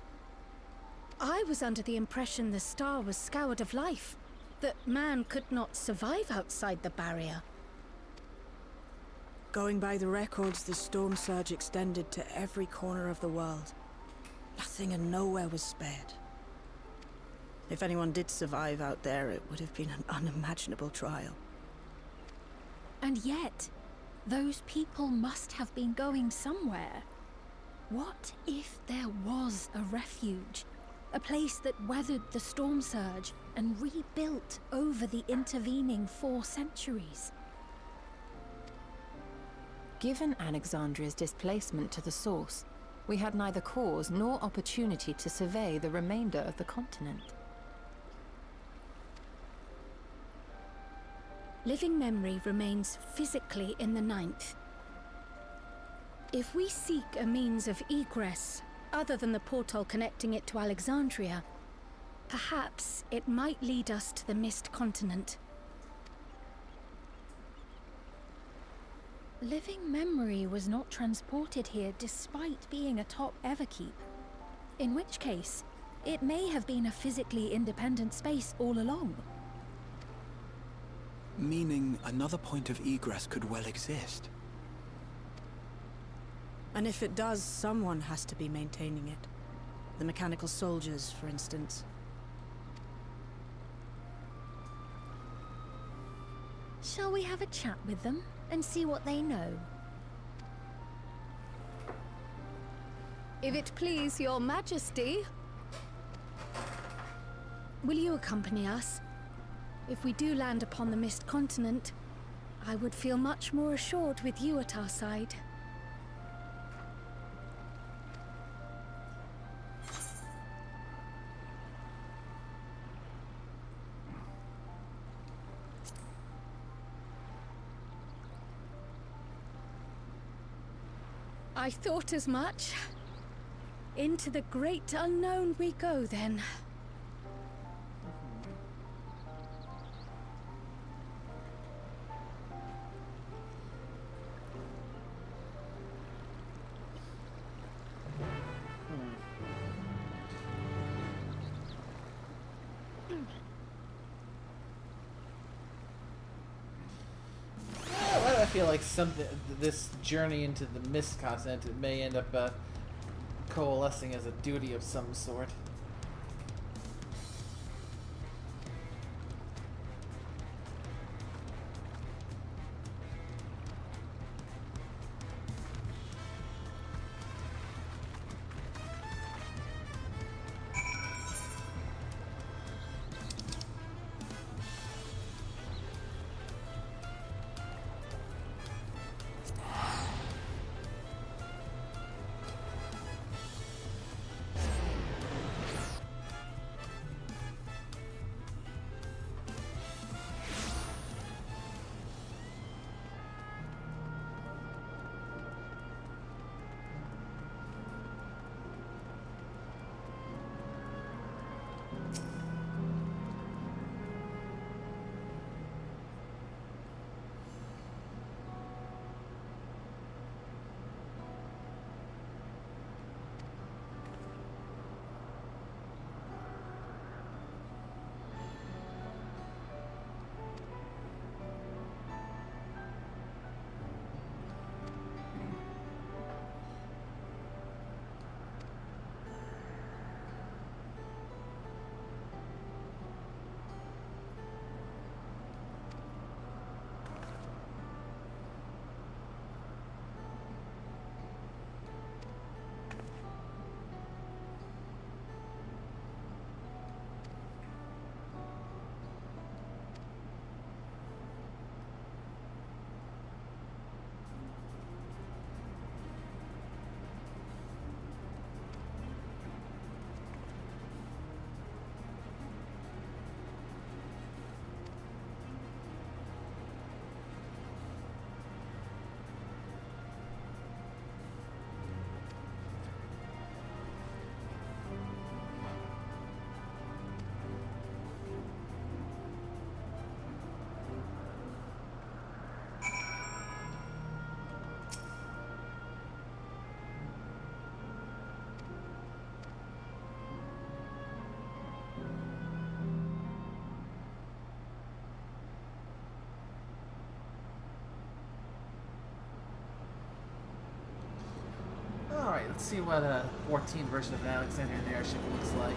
I was under the impression the star was scoured of life, that man could not survive outside the barrier. Going by the records, the storm surge extended to every corner of the world. Nothing and nowhere was spared. If anyone did survive out there, it would have been an unimaginable trial. And yet, those people must have been going somewhere. What if there was a refuge? A place that weathered the storm surge and rebuilt over the intervening 4 centuries? Given Alexandria's displacement to the source, we had neither cause nor opportunity to survey the remainder of the continent. Living memory remains physically in the Ninth. If we seek a means of egress other than the portal connecting it to Alexandria, perhaps it might lead us to the Mist Continent. Living memory was not transported here despite being atop Everkeep. In which case, it may have been a physically independent space all along. Meaning another point of egress could well exist. And if it does, someone has to be maintaining it. The mechanical soldiers, for instance. Shall we have a chat with them and see what they know? If it please your majesty. Will you accompany us? If we do land upon the Mist Continent, I would feel much more assured with you at our side. I thought as much. Into the great unknown we go, then. I feel like this journey into the Mist Continent, it may end up coalescing as a duty of some sort. Alright, let's see what a 14 version of an Alexandrian airship looks like.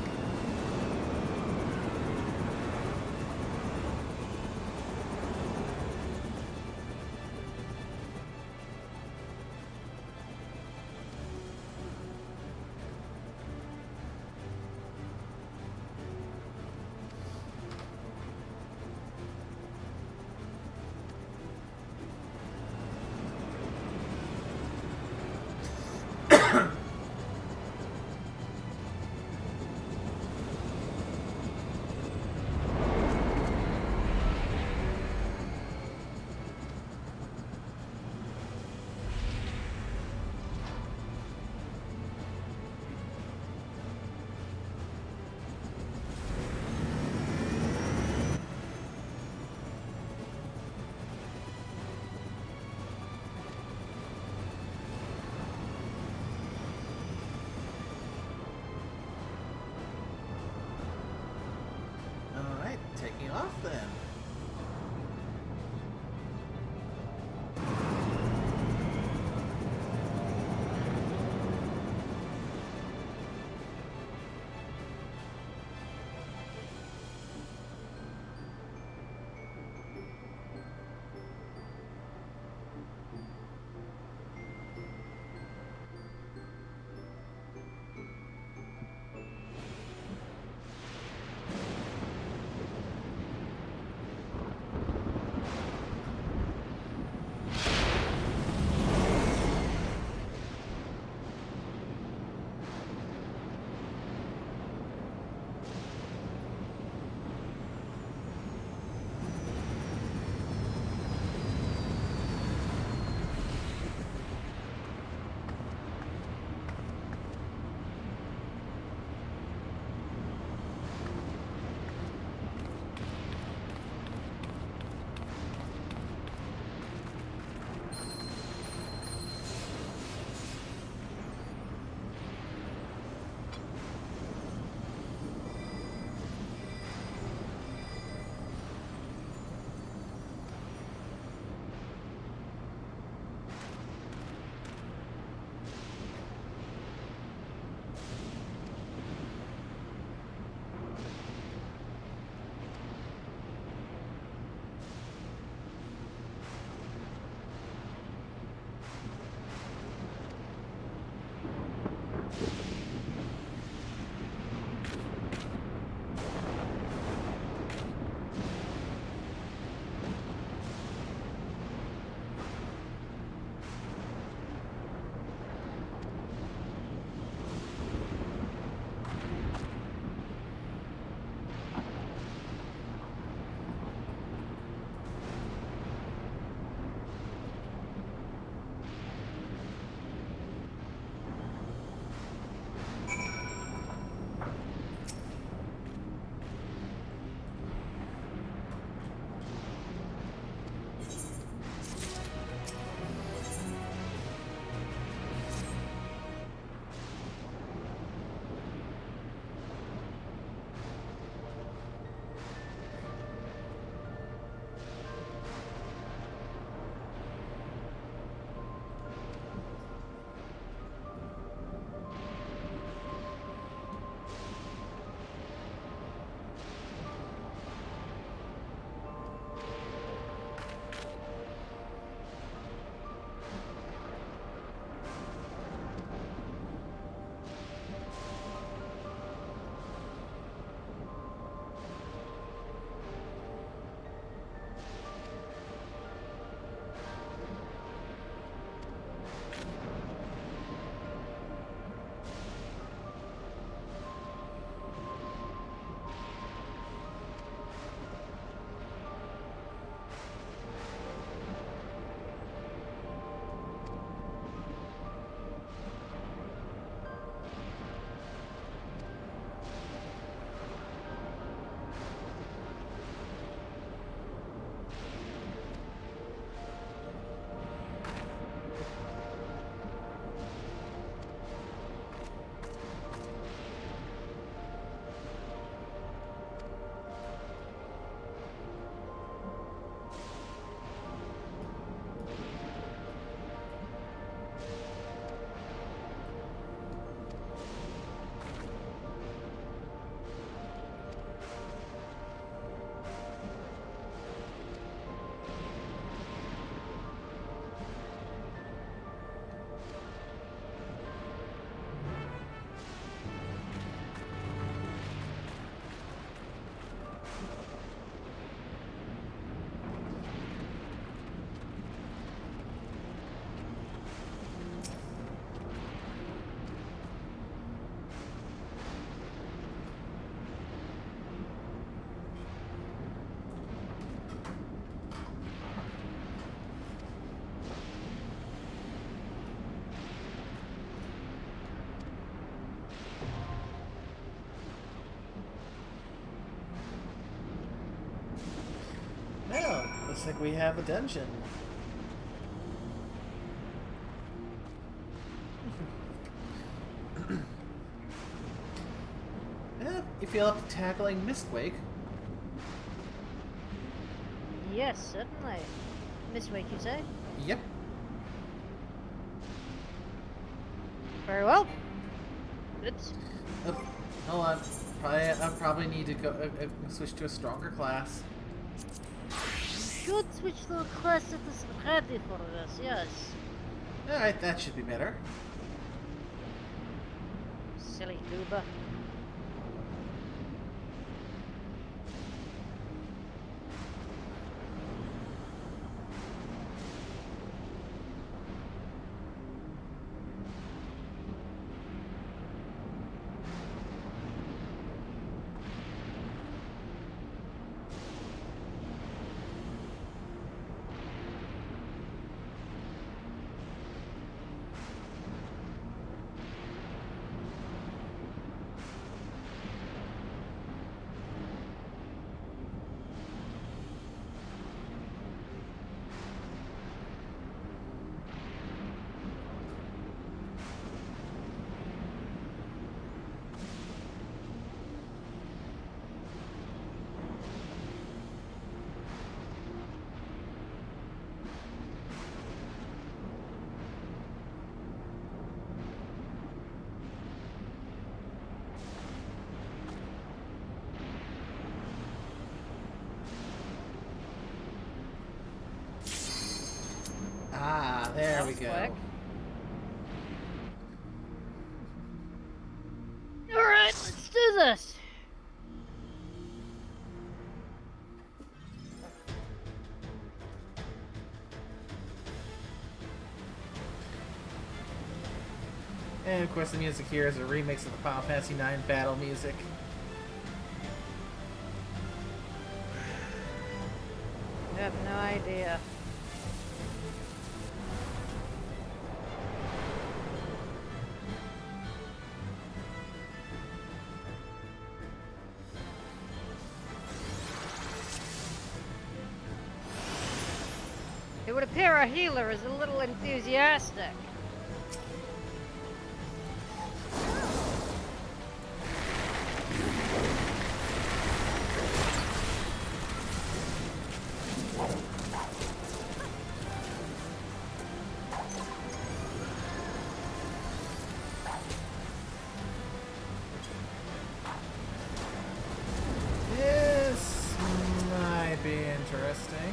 Alright, taking off then. Looks like we have a dungeon. Yeah, you feel up to tackling Mistwake? Yes, certainly. Mistwake, you say? Yep. Very well. Oops. Oh, hold on. I probably need to go switch to a stronger class. Should switch to a class that is ready for this, yes. Alright, that should be better. Silly goober. Ah, there we go. Alright, let's do this! And of course the music here is a remix of the Final Fantasy IX battle music. I have no idea. It would appear our healer is a little enthusiastic. This might be interesting.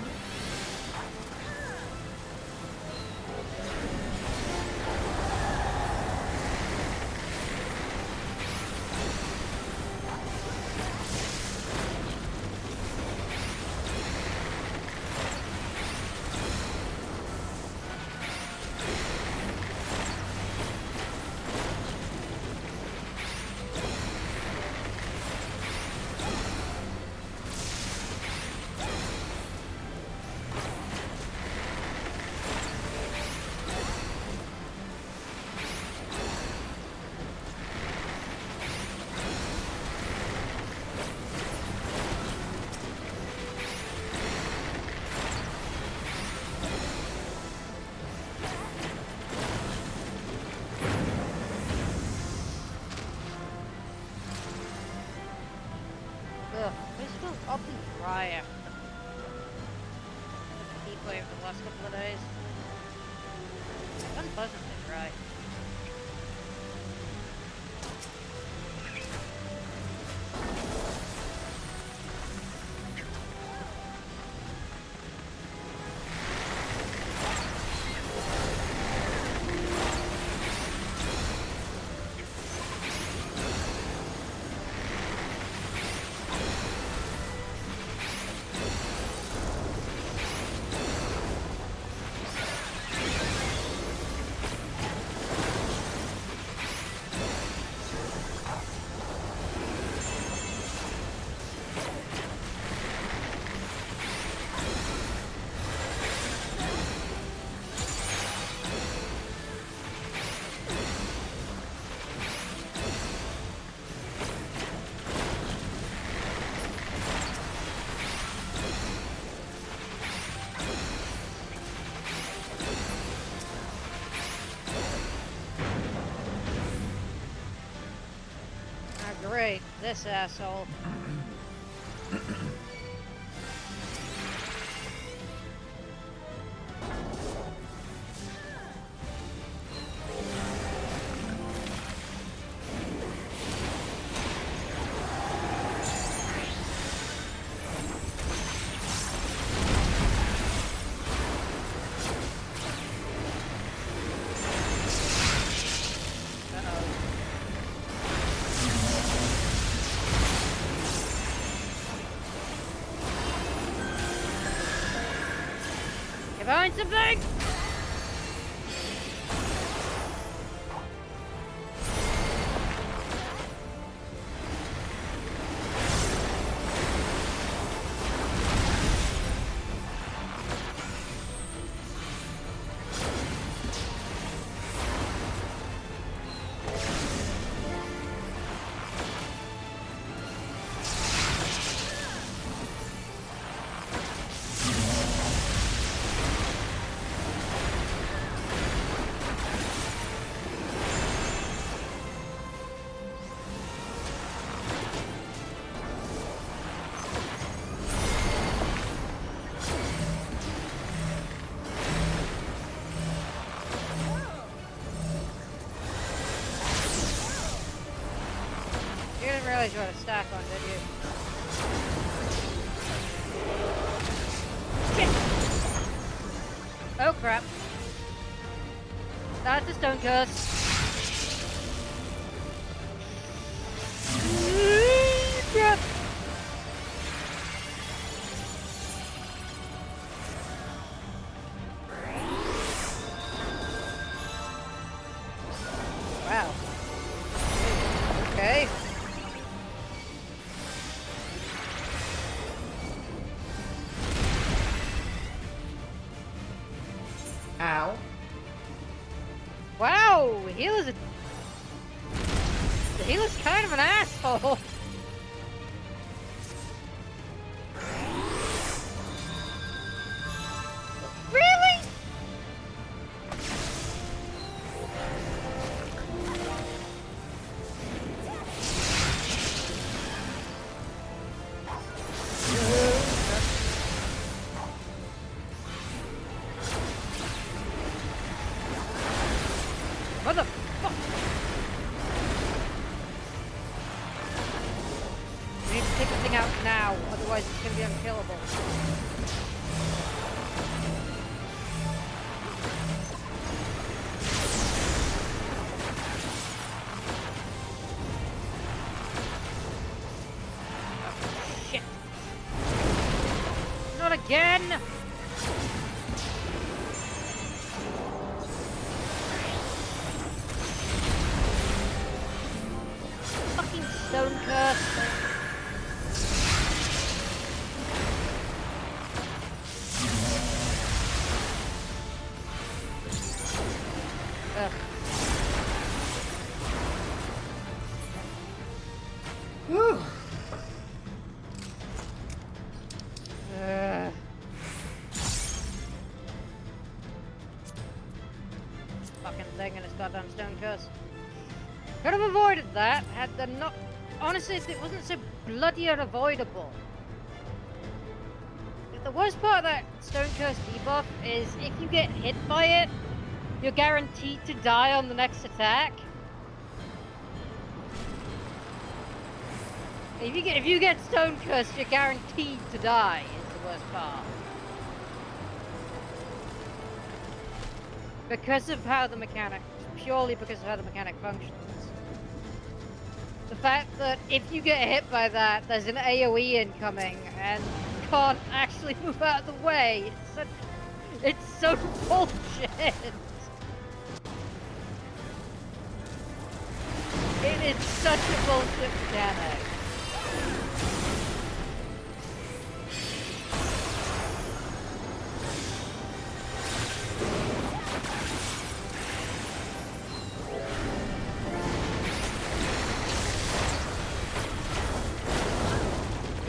Ugh, this feels awfully dry after the heat wave for the last couple of days. Unpleasantly dry. great. This asshole. Find something! You didn't realize you had a stack on, did you? Shit! Oh crap. That's a stone curse. Crap! Wow. Okay. Ow. Wow, the healer's kind of an asshole. Really? Motherfucker! We need to take the thing out now, otherwise it's gonna be unkillable. Oh, shit! Not again! Fucking stone curse. Ugh. Whew. Fucking thing and its goddamn stone curse. Could have avoided that had there not. Honestly, if it wasn't so bloody unavoidable. The worst part of that stone curse debuff is if you get hit by it, you're guaranteed to die on the next attack. If you get stone cursed, you're guaranteed to die. Is the worst part. Because of how the mechanic, purely because of how the mechanic functions. The fact that if you get hit by that, there's an AoE incoming and you can't actually move out of the way. It's so bullshit. It is such a bullshit mechanic.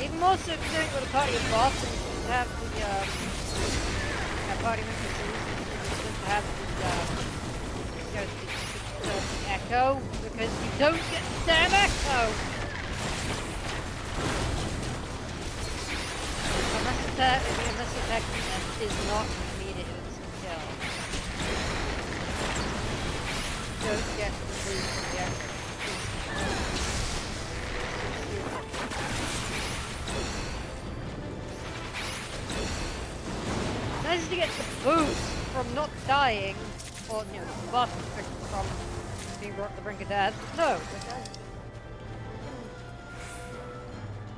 Even more so considering with a party of boss and to have the party members to have the echo, because you don't get the damn echo! effectiveness is not immediate instant kill. Don't get the boost from the extra. Nice to get the boost from not dying, or you know, the buff from being brought to the brink of death. No,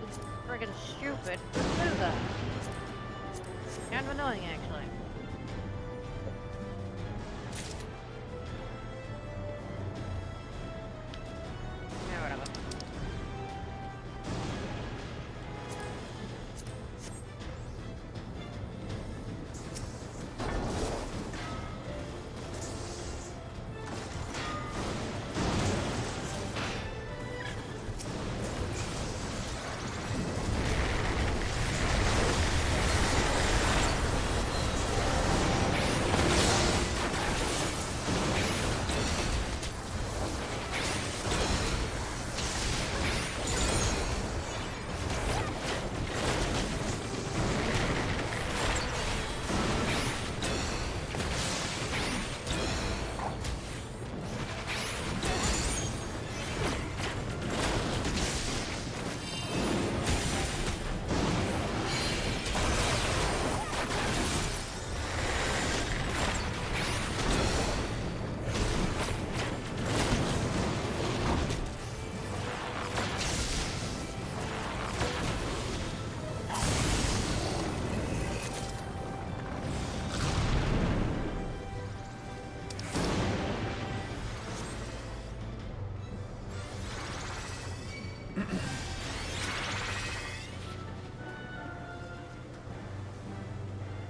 it's friggin' stupid to do that. Kind of annoying, actually. Yeah, whatever.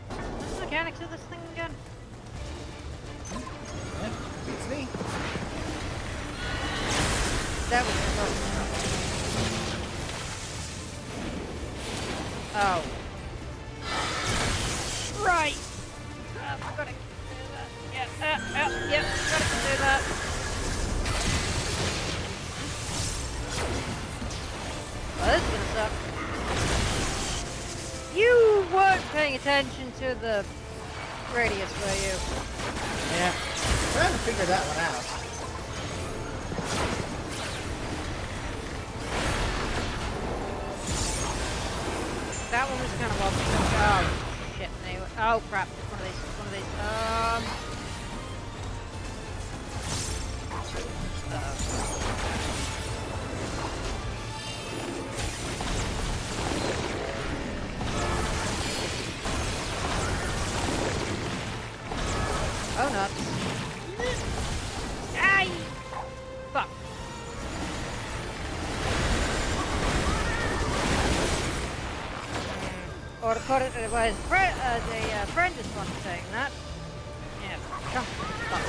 What's the mechanics of this thing again? Yeah, beats me. That was close. Oh. Right! Gotta do that. Yeah, yep, gotta do that. Oh, this is gonna suck. You weren't paying attention to the radius, were you? Yeah. I'm trying to figure that one out. That one was kind of obvious. Oh, shit. Anyway. Oh, crap. One of these. Oh, nuts. Aye! Fuck. Or to put it, the friend is one saying that. Yeah, come. Fuck.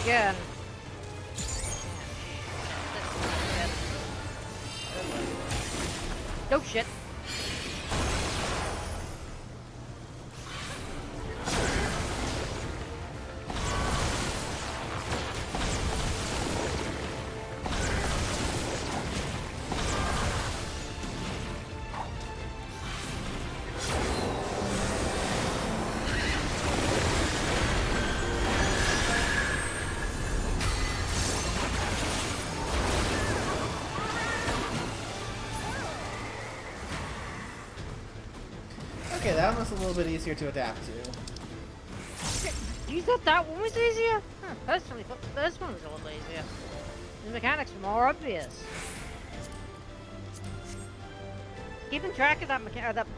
Again. No shit. Okay, that one was a little bit easier to adapt to. You thought that one was easier? Huh, personally thought the first one was a little easier. The mechanics were more obvious. Keeping track of that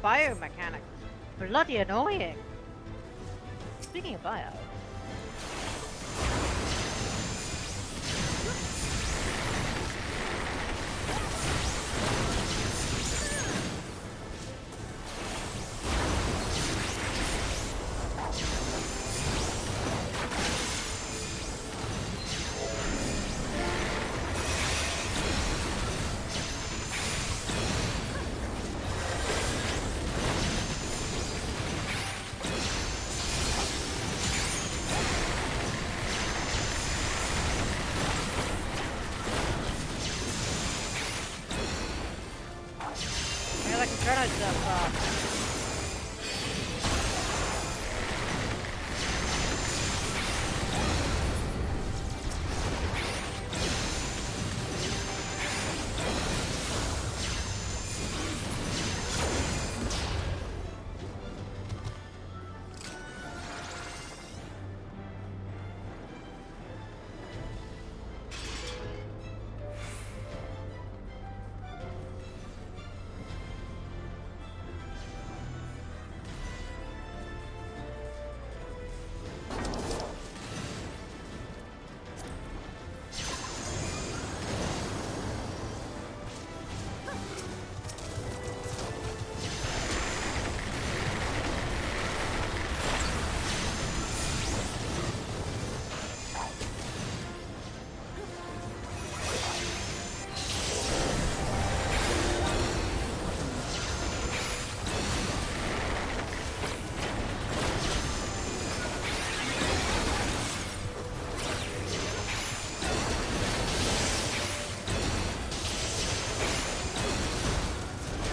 biomechanic is bloody annoying. Speaking of bio.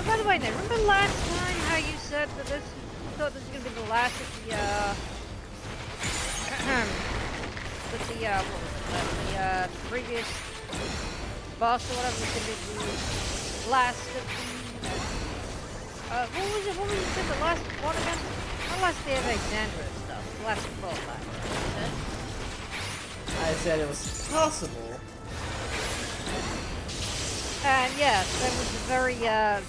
By the way, remember last time how you said that you thought this was gonna be the last of the the previous boss or whatever was gonna be the last of the what was it the last one again? Not last day of Alexandria stuff, the last of both I said it was possible. And yes, that was a very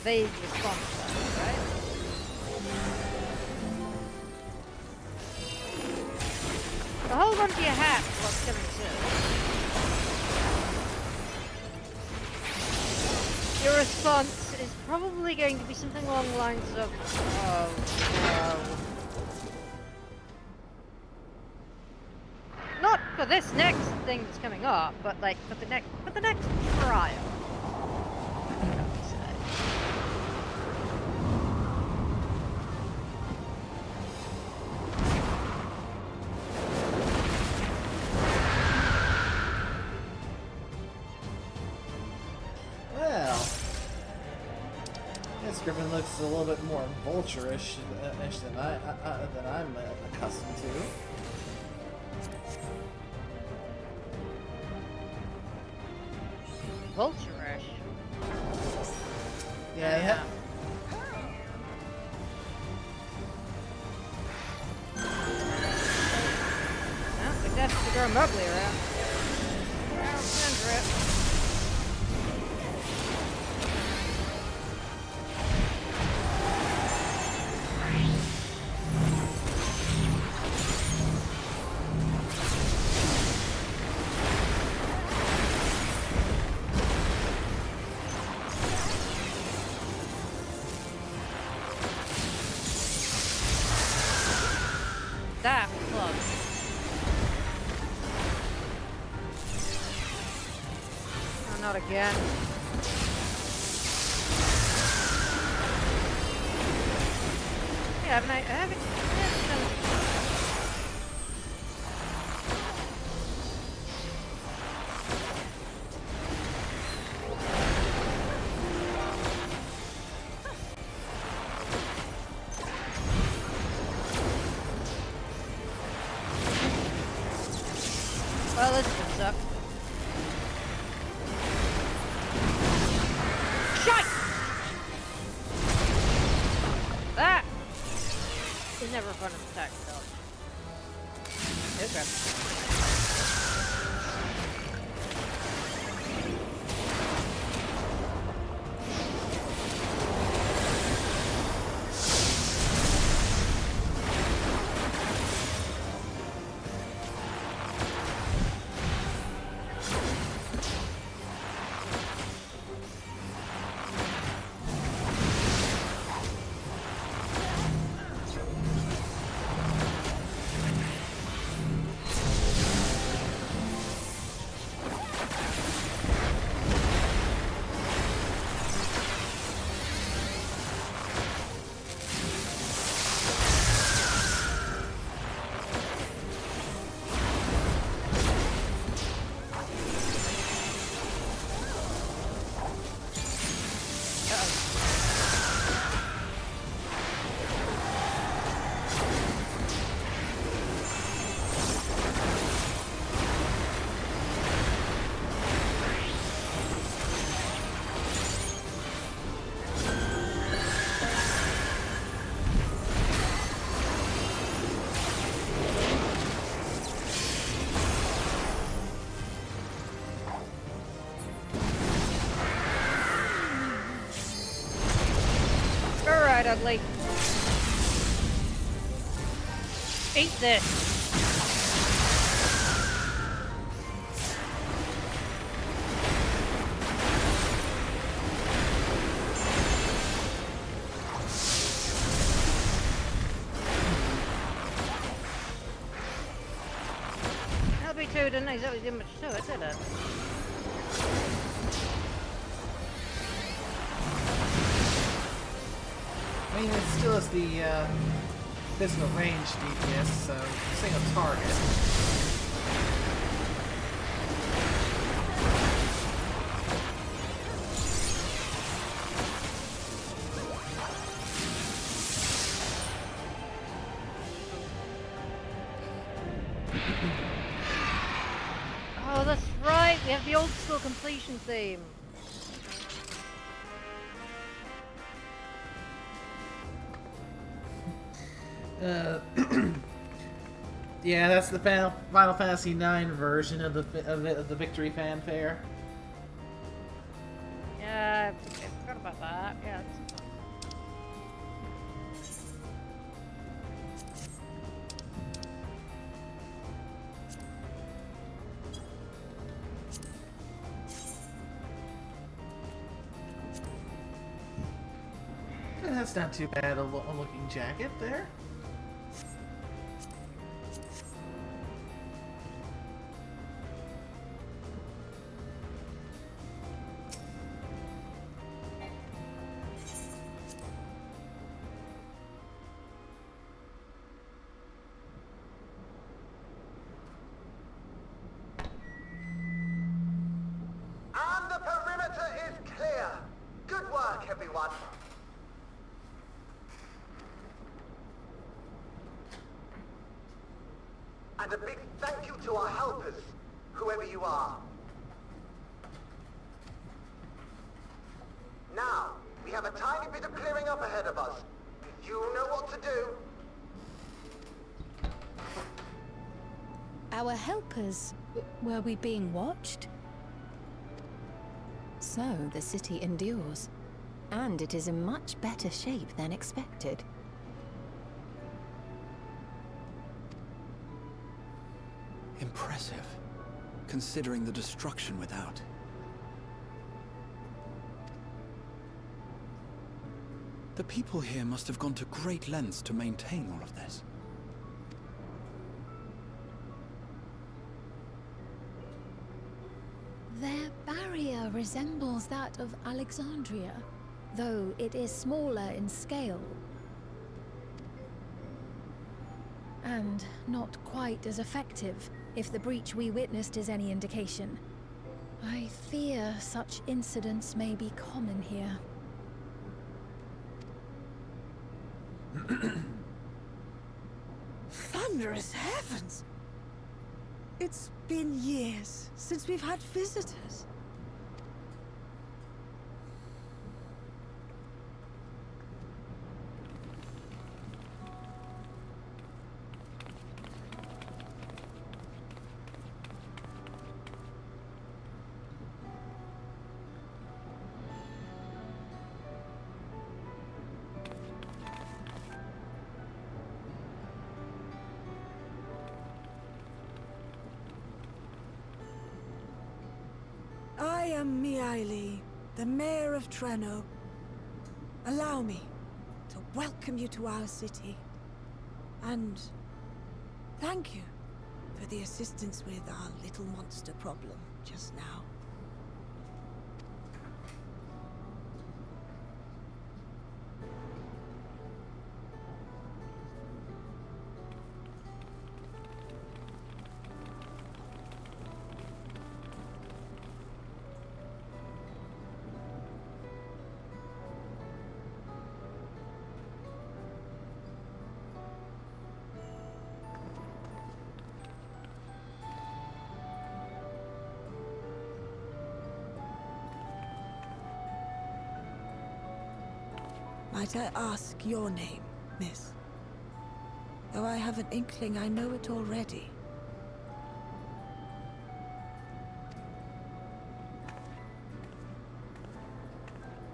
vague response to that, right? So hold on to your hat for what's coming soon. Your response is probably going to be something along the lines of, not for this next thing that's coming up, but like for the next trial. Griffin looks a little bit more vulture-ish than I'm accustomed to. Vulture-ish? Yeah. Well, we definitely to grow Mowgli around. That was close. Oh, not again. Yeah, haven't I? Well, this comes up. Shite! That is never fun to attack, though. Okay. ugly. Eat this. LB2 didn't exactly do much to it, did it? I mean, it still has the physical range DPS, so single target. Oh, that's right. We have the old school completion theme. Yeah, that's the Final Fantasy IX version of the victory fanfare. Yeah, I forgot about that. Yeah. That's not too bad a looking jacket there. And the perimeter is clear. Good work, everyone. And a big thank you to our helpers, whoever you are. Now, we have a tiny bit of clearing up ahead of us. You know what to do. Our helpers? Were we being watched? So, the city endures. And it is in much better shape than expected. Impressive, considering the destruction without. The people here must have gone to great lengths to maintain all of this. Their barrier resembles that of Alexandria, though it is smaller in scale. And not quite as effective, if the breach we witnessed is any indication. I fear such incidents may be common here. Thunderous heavens! It's been years since we've had visitors. I am Miaili, the Mayor of Treno. Allow me to welcome you to our city. And thank you for the assistance with our little monster problem just now. Might I ask your name, miss? Though I have an inkling I know it already.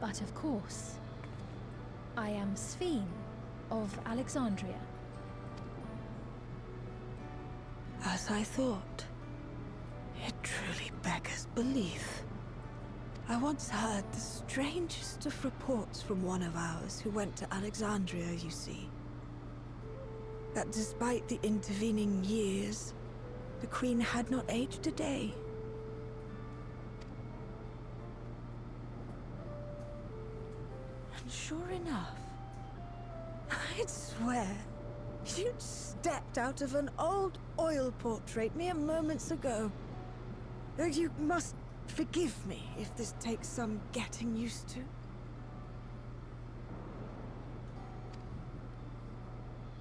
But of course. I am Sphene of Alexandria. As I thought. It truly beggars belief. I once heard the strangest of reports from one of ours who went to Alexandria, you see. That despite the intervening years, the Queen had not aged a day. And sure enough, I'd swear, you'd stepped out of an old oil portrait mere moments ago. You must forgive me if this takes some getting used to.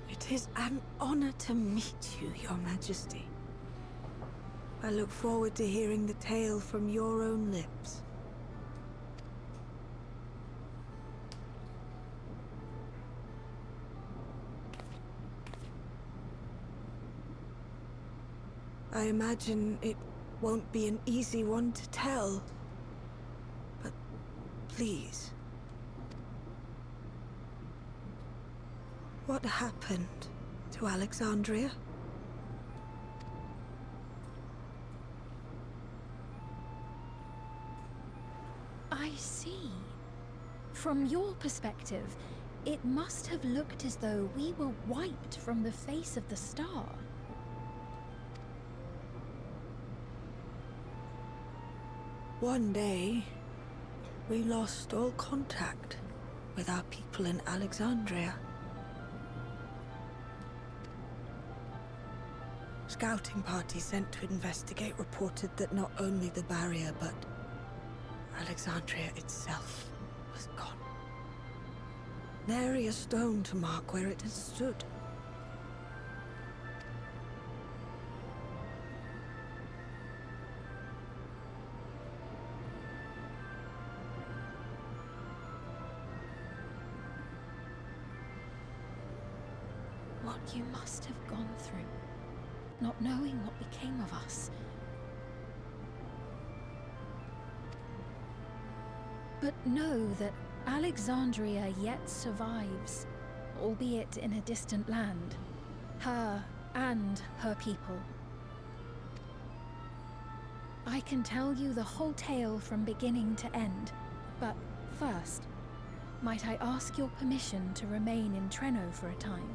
It is an honor to meet you, Your Majesty. I look forward to hearing the tale from your own lips. I imagine it won't be an easy one to tell. But please. What happened to Alexandria? I see. From your perspective, it must have looked as though we were wiped from the face of the star. One day, we lost all contact with our people in Alexandria. Scouting party sent to investigate reported that not only the barrier, but Alexandria itself was gone. Nary a stone to mark where it had stood. What you must have gone through, not knowing what became of us. But know that Alexandria yet survives, albeit in a distant land. Her and her people. I can tell you the whole tale from beginning to end, but first, might I ask your permission to remain in Treno for a time?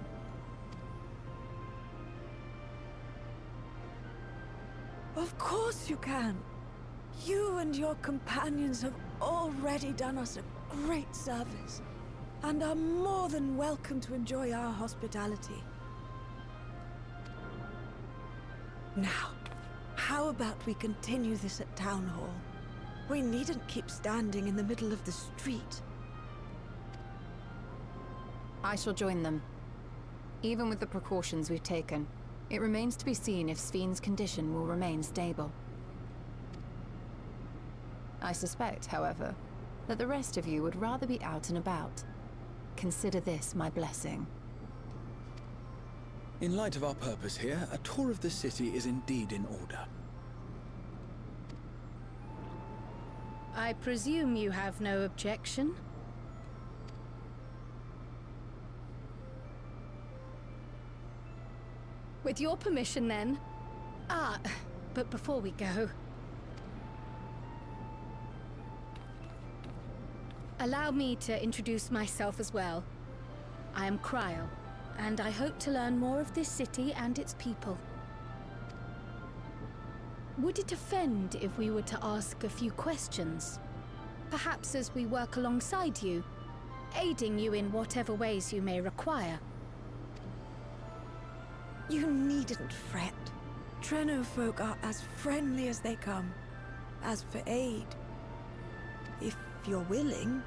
Of course you can. You and your companions have already done us a great service, and are more than welcome to enjoy our hospitality. Now, how about we continue this at Town Hall? We needn't keep standing in the middle of the street. I shall join them. Even with the precautions we've taken, it remains to be seen if Sphene's condition will remain stable. I suspect, however, that the rest of you would rather be out and about. Consider this my blessing. In light of our purpose here, a tour of the city is indeed in order. I presume you have no objection? With your permission, then. But before we go, allow me to introduce myself as well. I am Cryo, and I hope to learn more of this city and its people. Would it offend if we were to ask a few questions? Perhaps as we work alongside you, aiding you in whatever ways you may require. You needn't fret. Treno folk are as friendly as they come. As for aid, if you're willing,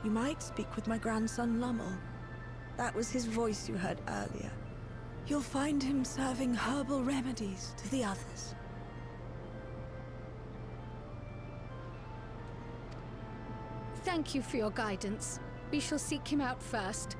you might speak with my grandson Lummel. That was his voice you heard earlier. You'll find him serving herbal remedies to the others. Thank you for your guidance. We shall seek him out first.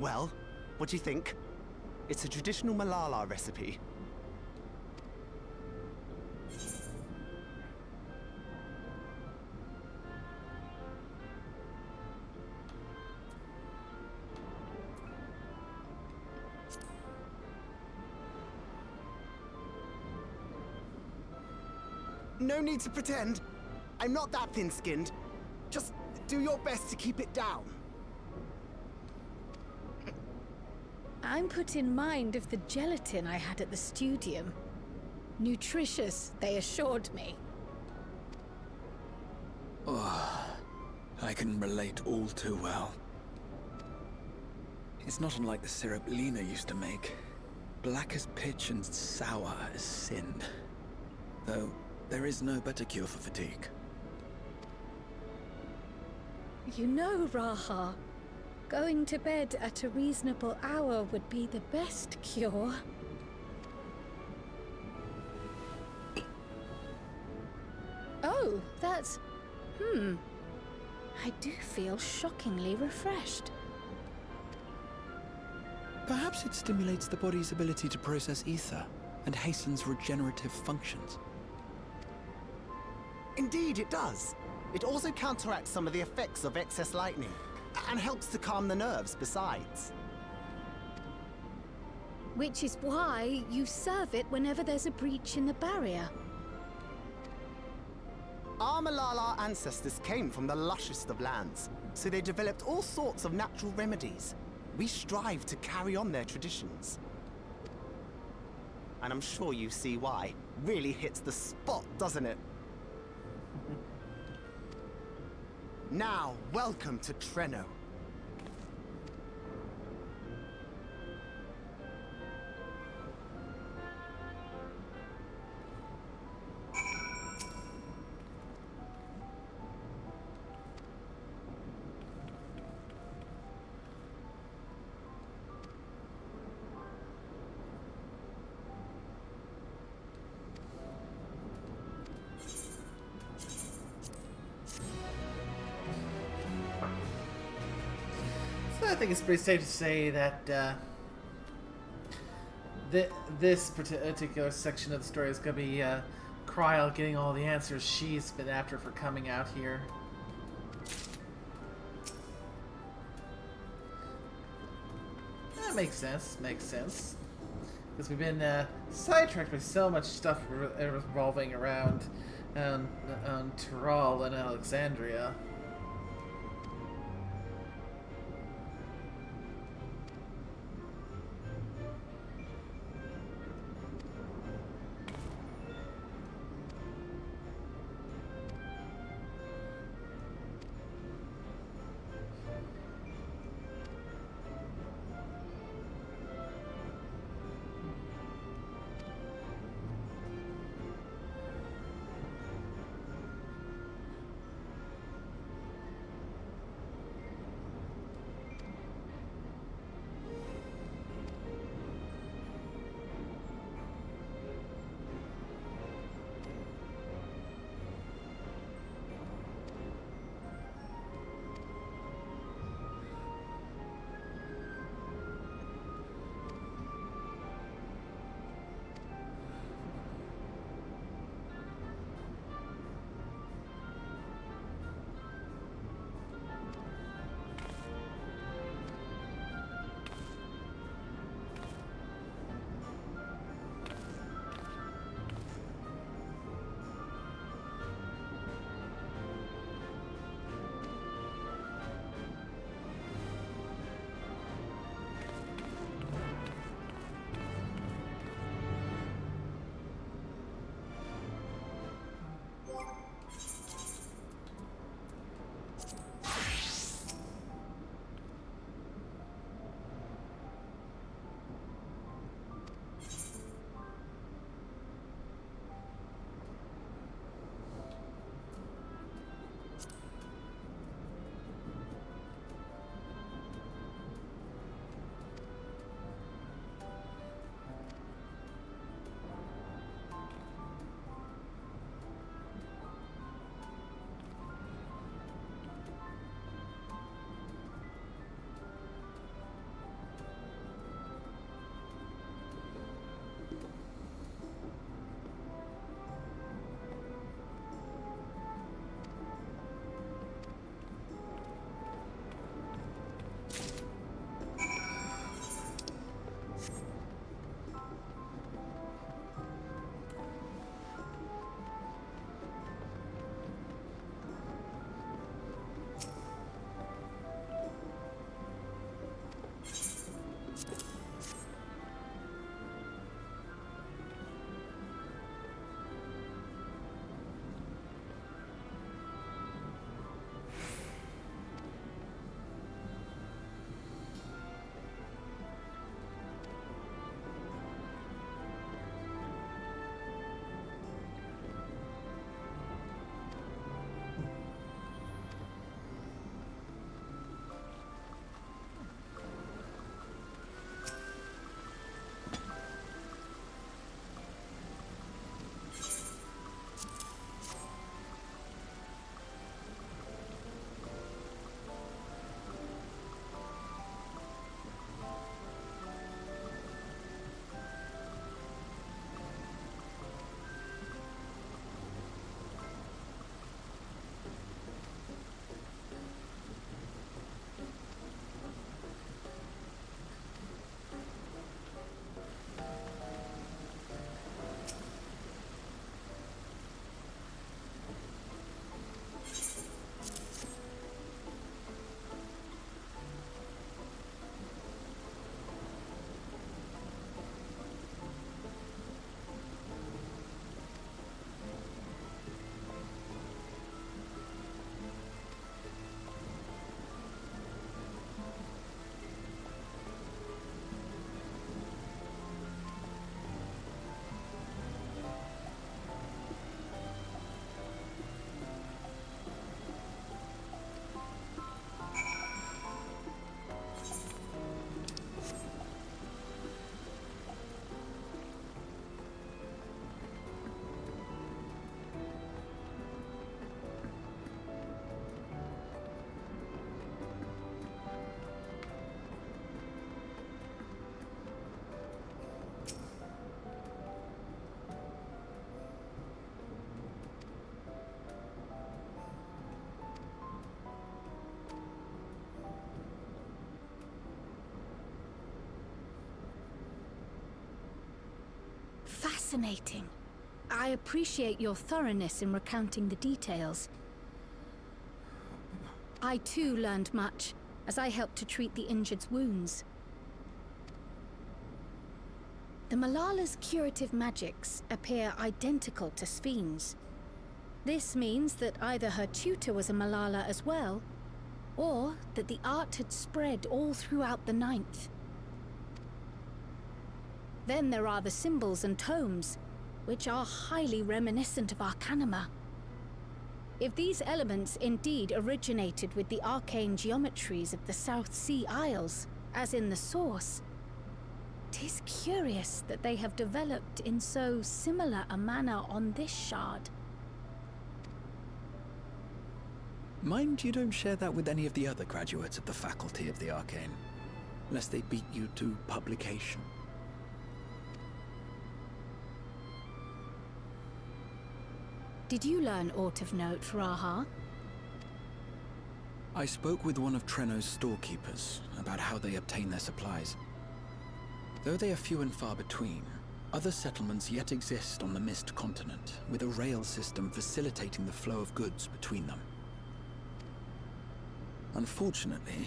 Well, what do you think? It's a traditional Malala recipe. No need to pretend. I'm not that thin-skinned. Just do your best to keep it down. I'm put in mind of the gelatin I had at the studium. Nutritious, they assured me. Oh, I can relate all too well. It's not unlike the syrup Lena used to make. Black as pitch and sour as sin. Though, there is no better cure for fatigue. You know, Raha, going to bed at a reasonable hour would be the best cure. Oh, that's... I do feel shockingly refreshed. Perhaps it stimulates the body's ability to process ether and hastens regenerative functions. Indeed, it does. It also counteracts some of the effects of excess lightning, and helps to calm the nerves besides. Which is why you serve it whenever there's a breach in the barrier. Our Malala ancestors came from the lushest of lands, so they developed all sorts of natural remedies. We strive to carry on their traditions. And I'm sure you see why. Really hits the spot, doesn't it? Now, welcome to Treno. I think it's pretty safe to say that this particular section of the story is going to be Kryl getting all the answers she's been after for coming out here. That makes sense. Makes sense. Because we've been sidetracked by so much stuff revolving around Tyrol and Alexandria. fascinating. I appreciate your thoroughness in recounting the details. I too learned much, as I helped to treat the injured's wounds. The Malala's curative magics appear identical to Spheen's. This means that either her tutor was a Malala as well, or that the art had spread all throughout the Ninth. Then there are the symbols and tomes, which are highly reminiscent of Arcanima. If these elements indeed originated with the arcane geometries of the South Sea Isles, as in the source, 'tis curious that they have developed in so similar a manner on this shard. Mind you don't share that with any of the other graduates of the Faculty of the Arcane, lest they beat you to publication. Did you learn aught of note, Raha? I spoke with one of Treno's storekeepers about how they obtain their supplies. Though they are few and far between, other settlements yet exist on the Mist Continent, with a rail system facilitating the flow of goods between them. Unfortunately,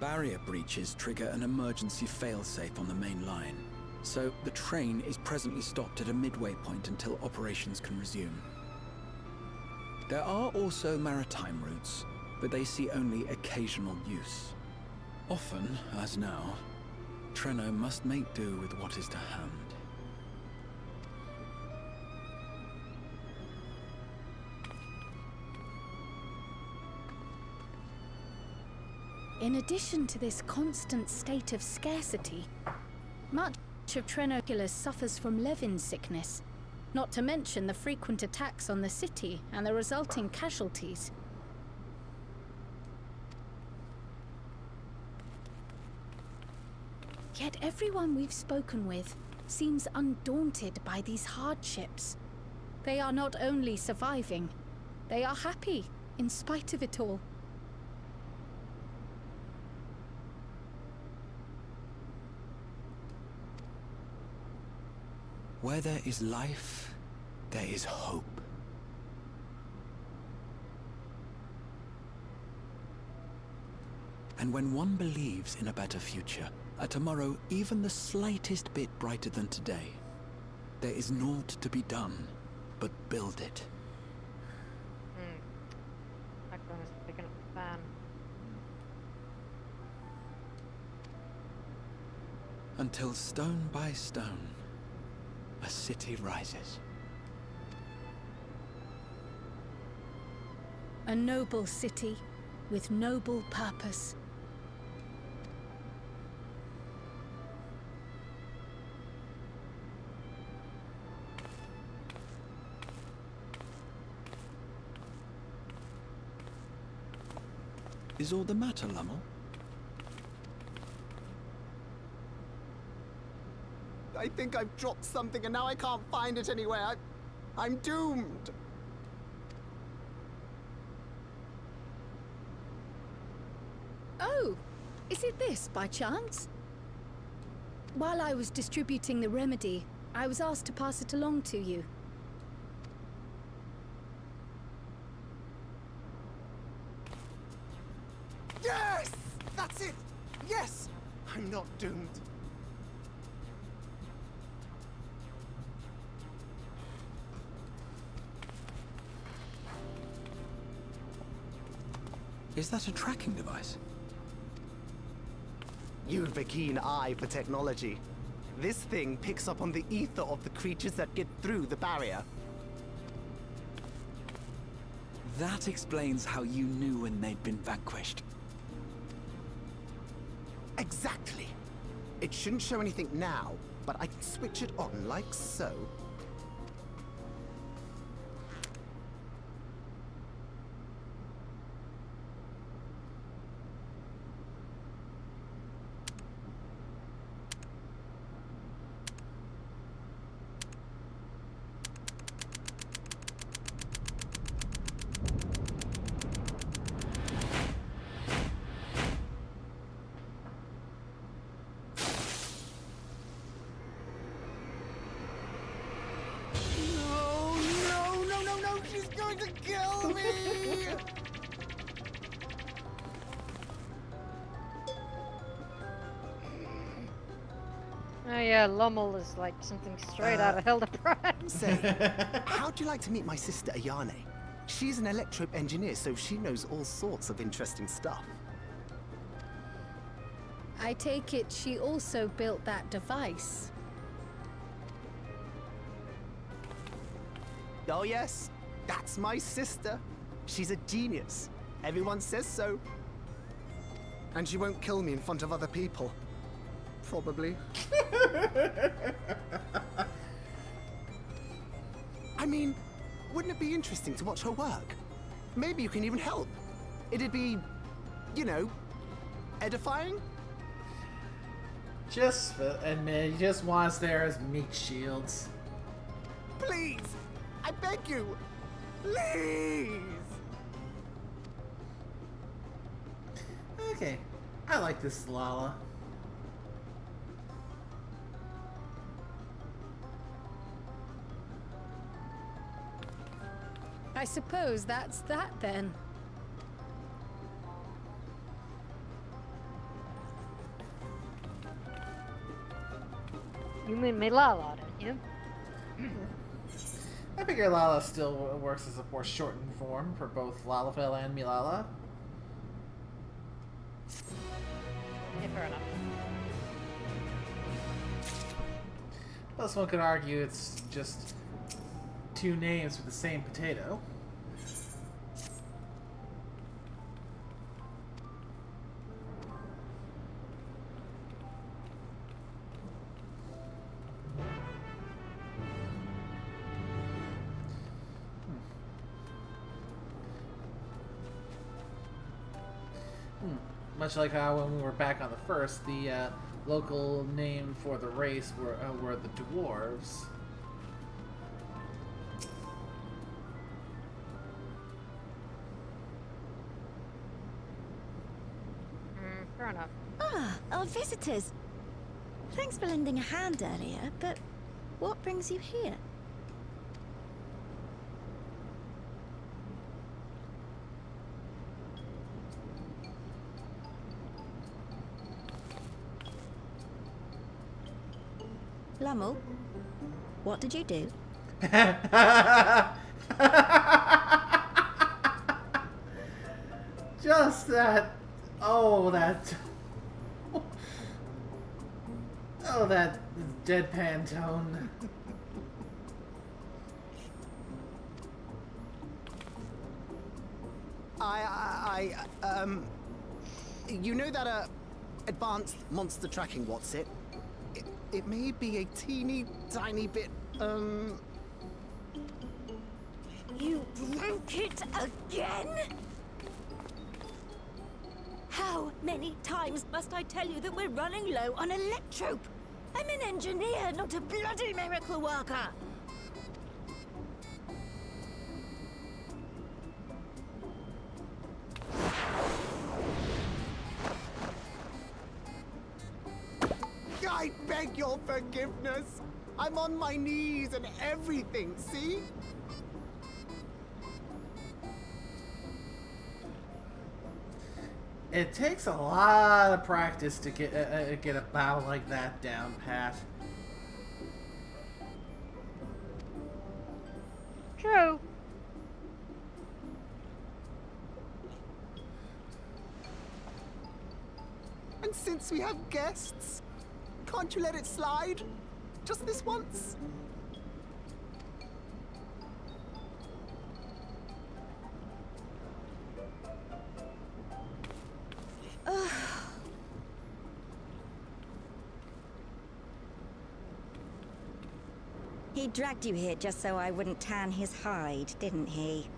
barrier breaches trigger an emergency failsafe on the main line, so the train is presently stopped at a midway point until operations can resume. There are also maritime routes, but they see only occasional use. Often, as now, Treno must make do with what is to hand. In addition to this constant state of scarcity, much of Trenoculus suffers from Levin sickness, not to mention the frequent attacks on the city and the resulting casualties. Yet everyone we've spoken with seems undaunted by these hardships. They are not only surviving, they are happy in spite of it all. Where there is life, there is hope. And when one believes in a better future, a tomorrow even the slightest bit brighter than today, there is naught to be done but build it. That one is picking up the fan. Until stone by stone, a city rises. A noble city with noble purpose. Is all the matter, Lummel? I think I've dropped something and now I can't find it anywhere. I'm doomed. Oh, is it this by chance? While I was distributing the remedy, I was asked to pass it along to you. Yes! That's it! Yes! I'm not doomed. Is that a tracking device? You've a keen eye for technology. This thing picks up on the ether of the creatures that get through the barrier. That explains how you knew when they'd been vanquished. Exactly. It shouldn't show anything now, but I can switch it on like so. trying to kill me! Oh yeah, Lommel is like something straight out of Hildebrand. Say, how'd you like to meet my sister Ayane? She's an electro engineer, so she knows all sorts of interesting stuff. I take it she also built that device. Oh yes, that's my sister. She's a genius. Everyone says so. And she won't kill me in front of other people. Probably. I mean, wouldn't it be interesting to watch her work? Maybe you can even help. It'd be, you know, edifying? Just admit, he just wants there as meat shields. Please! I beg you! Please! Okay, I like this Lala. I suppose that's that then. You mean Milala, don't you? I figure Lala still works as a more shortened form for both Lalafell and Milala. Yeah, fair enough. Plus, one could argue it's just two names for the same potato. Much like how when we were back on the first, the local name for the race were the dwarves. Fair enough. Ah, our visitors. Thanks for lending a hand earlier, but what brings you here? Lummel, what did you do? Just that. Oh, that. Oh, that deadpan tone. You know that, advanced monster tracking, what's it? It may be a teeny tiny bit, You broke it again? How many times must I tell you that we're running low on electrope? I'm an engineer, not a bloody miracle worker. I beg your forgiveness. I'm on my knees and everything, see? It takes a lot of practice to get a bow like that down, Pat. True. And since we have guests, can't you let it slide? Just this once? He dragged you here just so I wouldn't tan his hide, didn't he?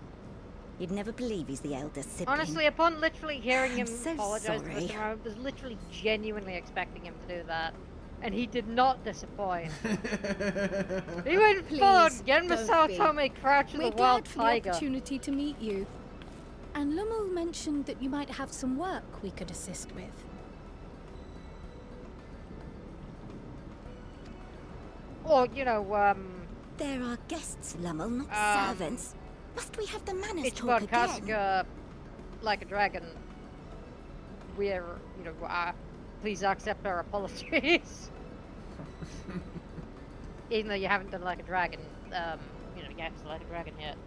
You'd never believe he's the elder sibling. Honestly, upon literally hearing him so apologize for sorry. this, I was literally genuinely expecting him to do that. And he did not disappoint. He went full on Genma Tome Crouch of We're the Wild glad for the Tiger. opportunity to meet you. And Lummel mentioned that you might have some work we could assist with. Or, you know, There are guests, Lummel, not servants. Must we have the manners Each talk podcast again? like a dragon. We're, you know, please accept our apologies. Even though you haven't done like a dragon, you know, you haven't done like a dragon yet.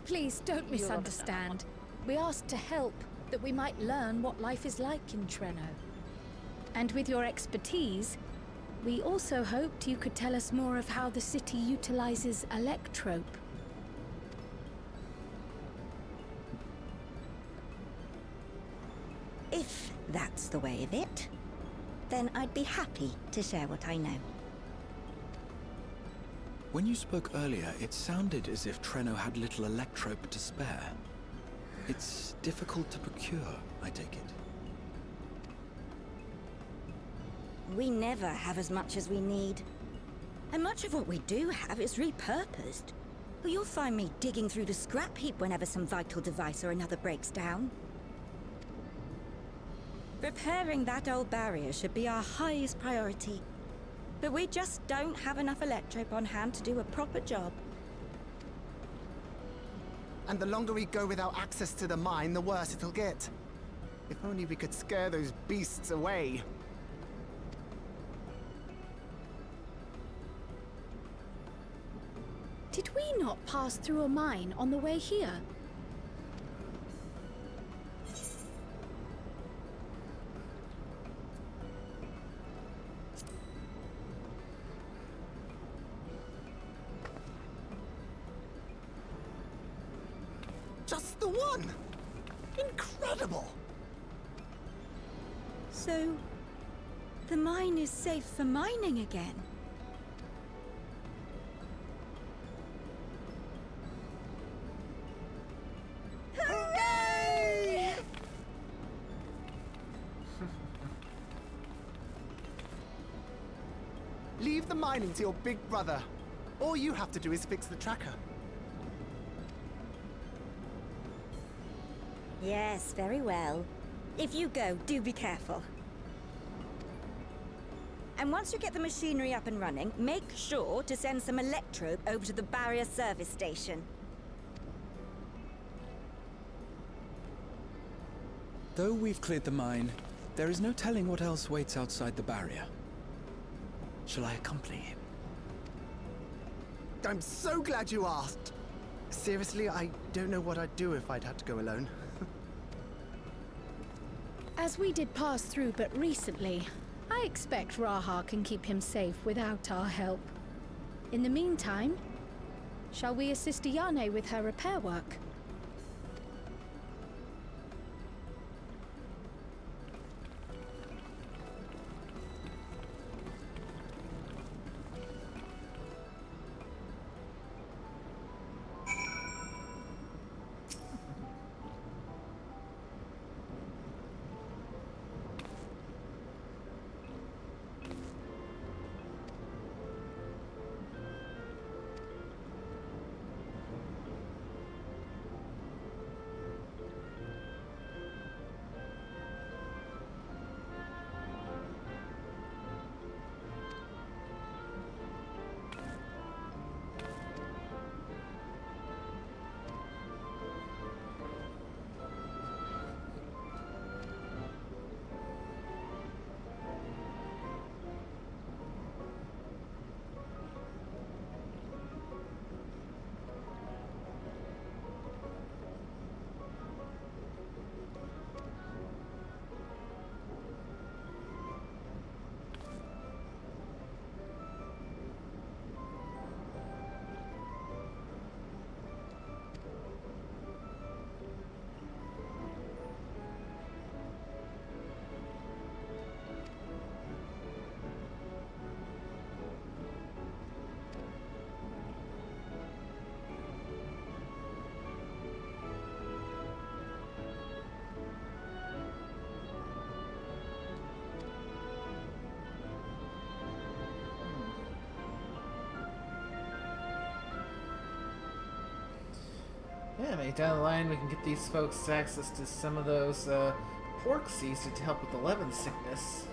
Please don't you'll misunderstand. We asked to help, that we might learn what life is like in Treno. And with your expertise, we also hoped you could tell us more of how the city utilizes Electrope. If that's the way of it, then I'd be happy to share what I know. When you spoke earlier, it sounded as if Treno had little Electrope to spare. It's difficult to procure, I take it. We never have as much as we need. And much of what we do have is repurposed. You'll find me digging through the scrap heap whenever some vital device or another breaks down. Repairing that old barrier should be our highest priority. But we just don't have enough Electrope on hand to do a proper job. And the longer we go without access to the mine, the worse it'll get. If only we could scare those beasts away. Did we not pass through a mine on the way here? Just the one! Incredible! So, the mine is safe for mining again? Hooray! Leave the mining to your big brother. All you have to do is fix the tracker. Yes, very well. If you go, do be careful. And once you get the machinery up and running, make sure to send some Electrope over to the barrier service station. Though we've cleared the mine, there is no telling what else waits outside the barrier. Shall I accompany him? I'm so glad you asked. Seriously, I don't know what I'd do if I'd had to go alone. As we did pass through but recently, I expect Raha can keep him safe without our help. In the meantime, shall we assist Ayane with her repair work? Yeah, maybe down the line we can get these folks access to some of those pork seeds to help with the leaven sickness.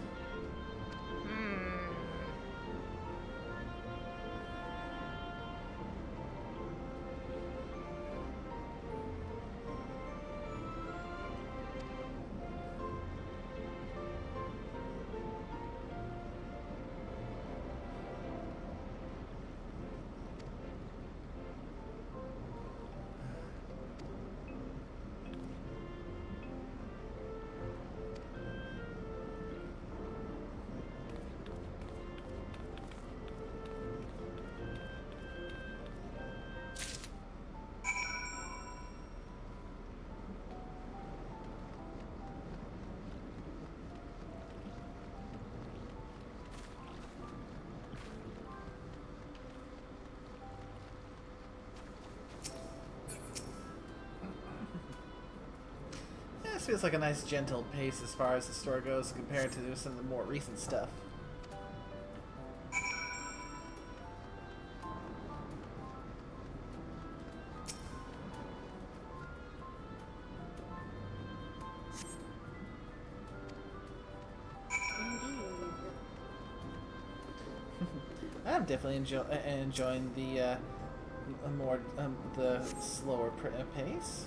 feels like a nice gentle pace as far as the story goes compared to some of the more recent stuff. I'm definitely enjoying the the slower pace.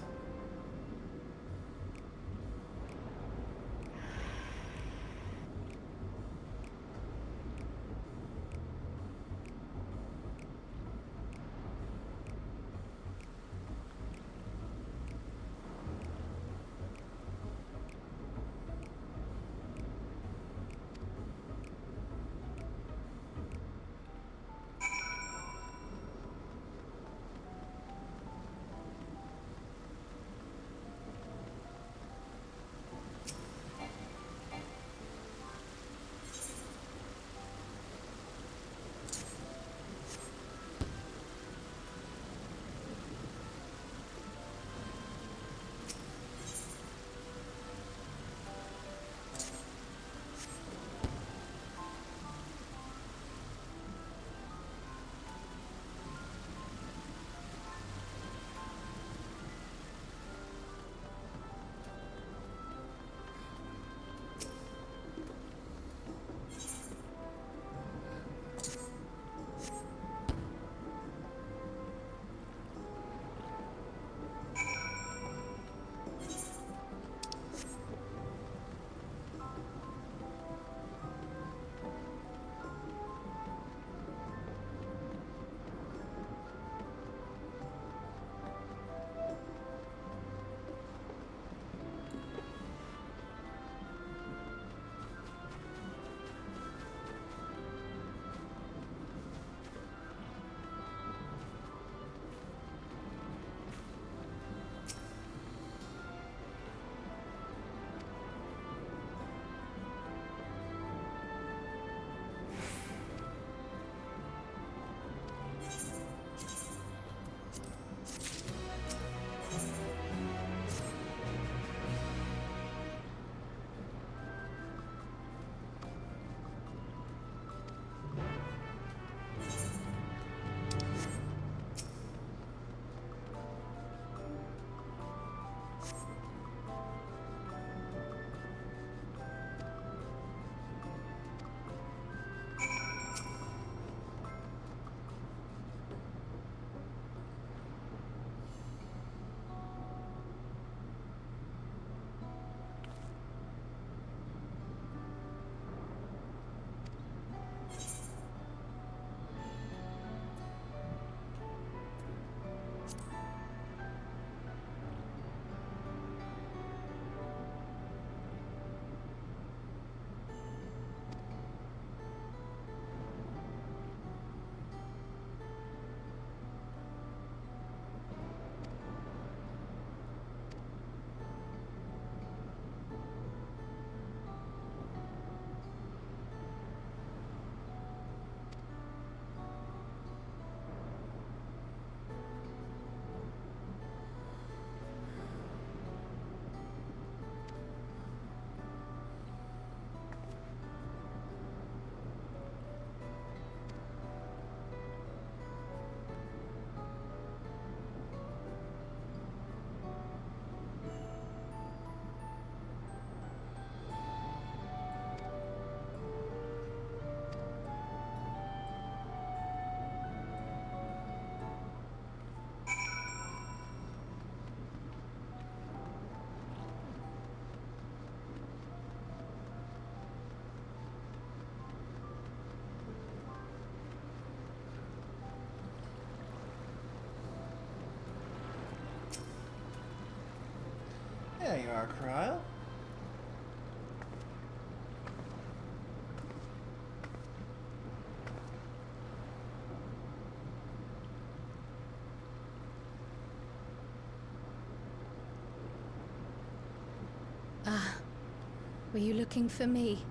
There you are, Cryle. Ah, were you looking for me?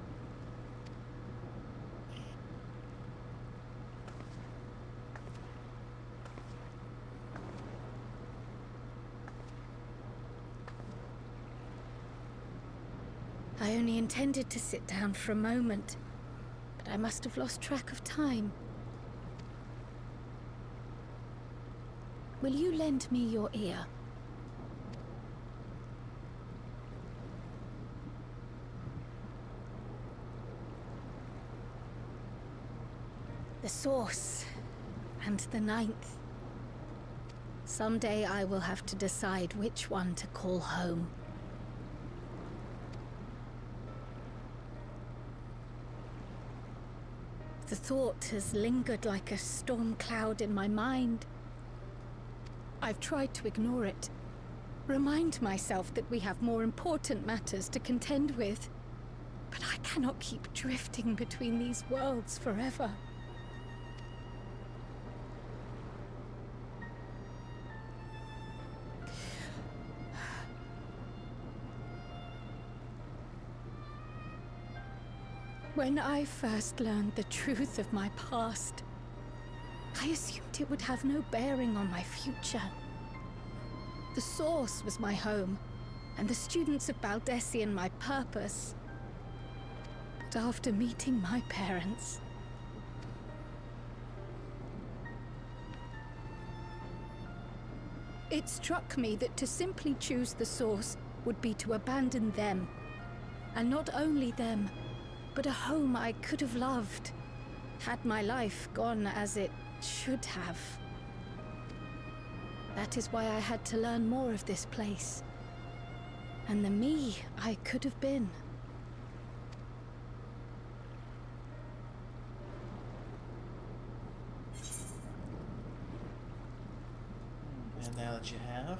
I only intended to sit down for a moment, but I must have lost track of time. Will you lend me your ear? The Source and the Ninth. Someday I will have to decide which one to call home. The thought has lingered like a storm cloud in my mind. I've tried to ignore it, remind myself that we have more important matters to contend with, but I cannot keep drifting between these worlds forever. When I first learned the truth of my past, I assumed it would have no bearing on my future. The Source was my home, and the students of Baldessian my purpose. But after meeting my parents, it struck me that to simply choose the Source would be to abandon them. And not only them, but a home I could have loved, had my life gone as it should have. That is why I had to learn more of this place, and the me I could have been. And now that you have...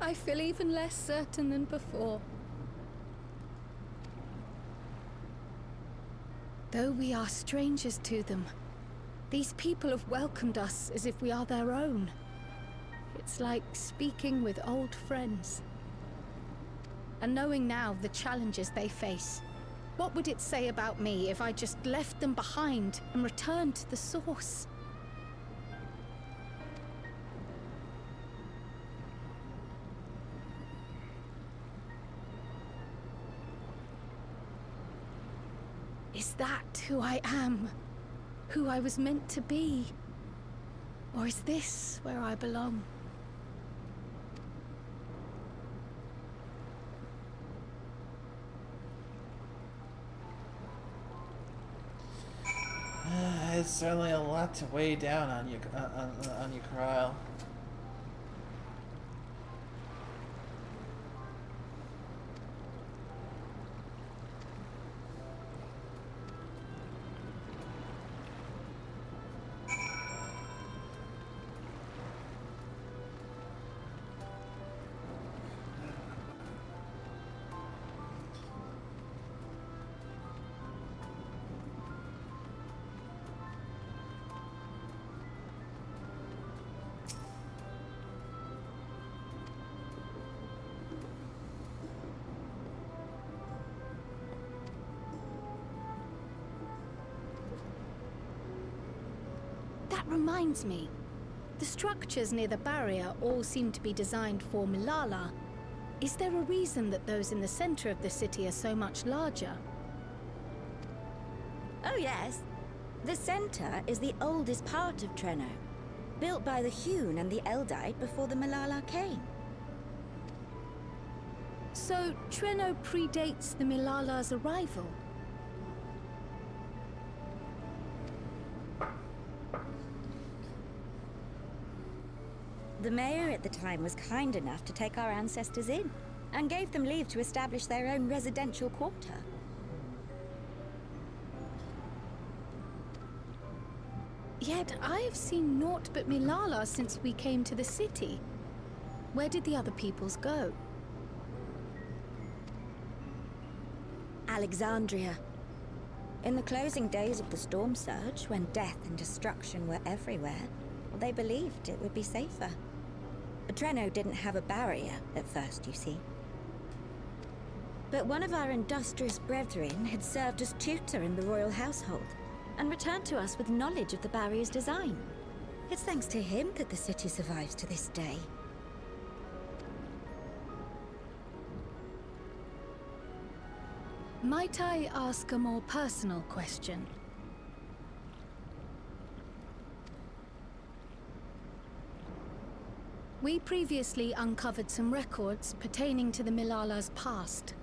I feel even less certain than before. Though we are strangers to them, these people have welcomed us as if we are their own. It's like speaking with old friends. And knowing now the challenges they face, what would it say about me if I just left them behind and returned to the Source? Is that who I am? Who I was meant to be? Or is this where I belong? It's certainly a lot to weigh down on you, on you, Krile. That reminds me. The structures near the barrier all seem to be designed for Milala. Is there a reason that those in the center of the city are so much larger? Oh yes. The center is the oldest part of Treno, built by the Hewn and the Eldite before the Milala came. So Treno predates the Milala's arrival? The mayor at the time was kind enough to take our ancestors in, and gave them leave to establish their own residential quarter. Yet I have seen naught but Milala since we came to the city. Where did the other peoples go? Alexandria. In the closing days of the Storm Surge, when death and destruction were everywhere, they believed it would be safer. Treno didn't have a barrier at first, you see. But one of our industrious brethren had served as tutor in the royal household, and returned to us with knowledge of the barrier's design. It's thanks to him that the city survives to this day. Might I ask a more personal question? We previously uncovered some records pertaining to the Milala's past.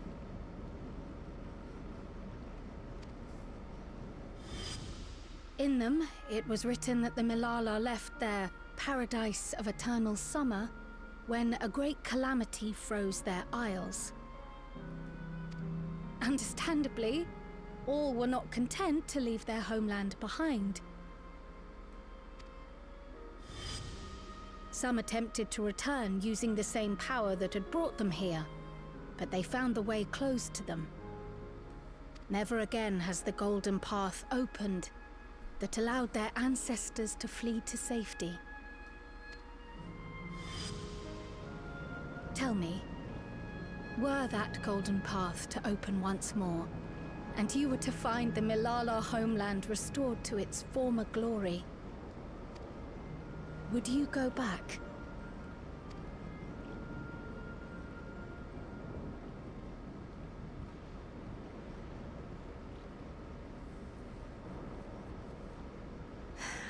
In them, it was written that the Milala left their paradise of eternal summer when a great calamity froze their isles. Understandably, all were not content to leave their homeland behind. Some attempted to return using the same power that had brought them here, but they found the way closed to them. Never again has the golden path opened that allowed their ancestors to flee to safety. Tell me, were that golden path to open once more, and you were to find the Milala homeland restored to its former glory, would you go back?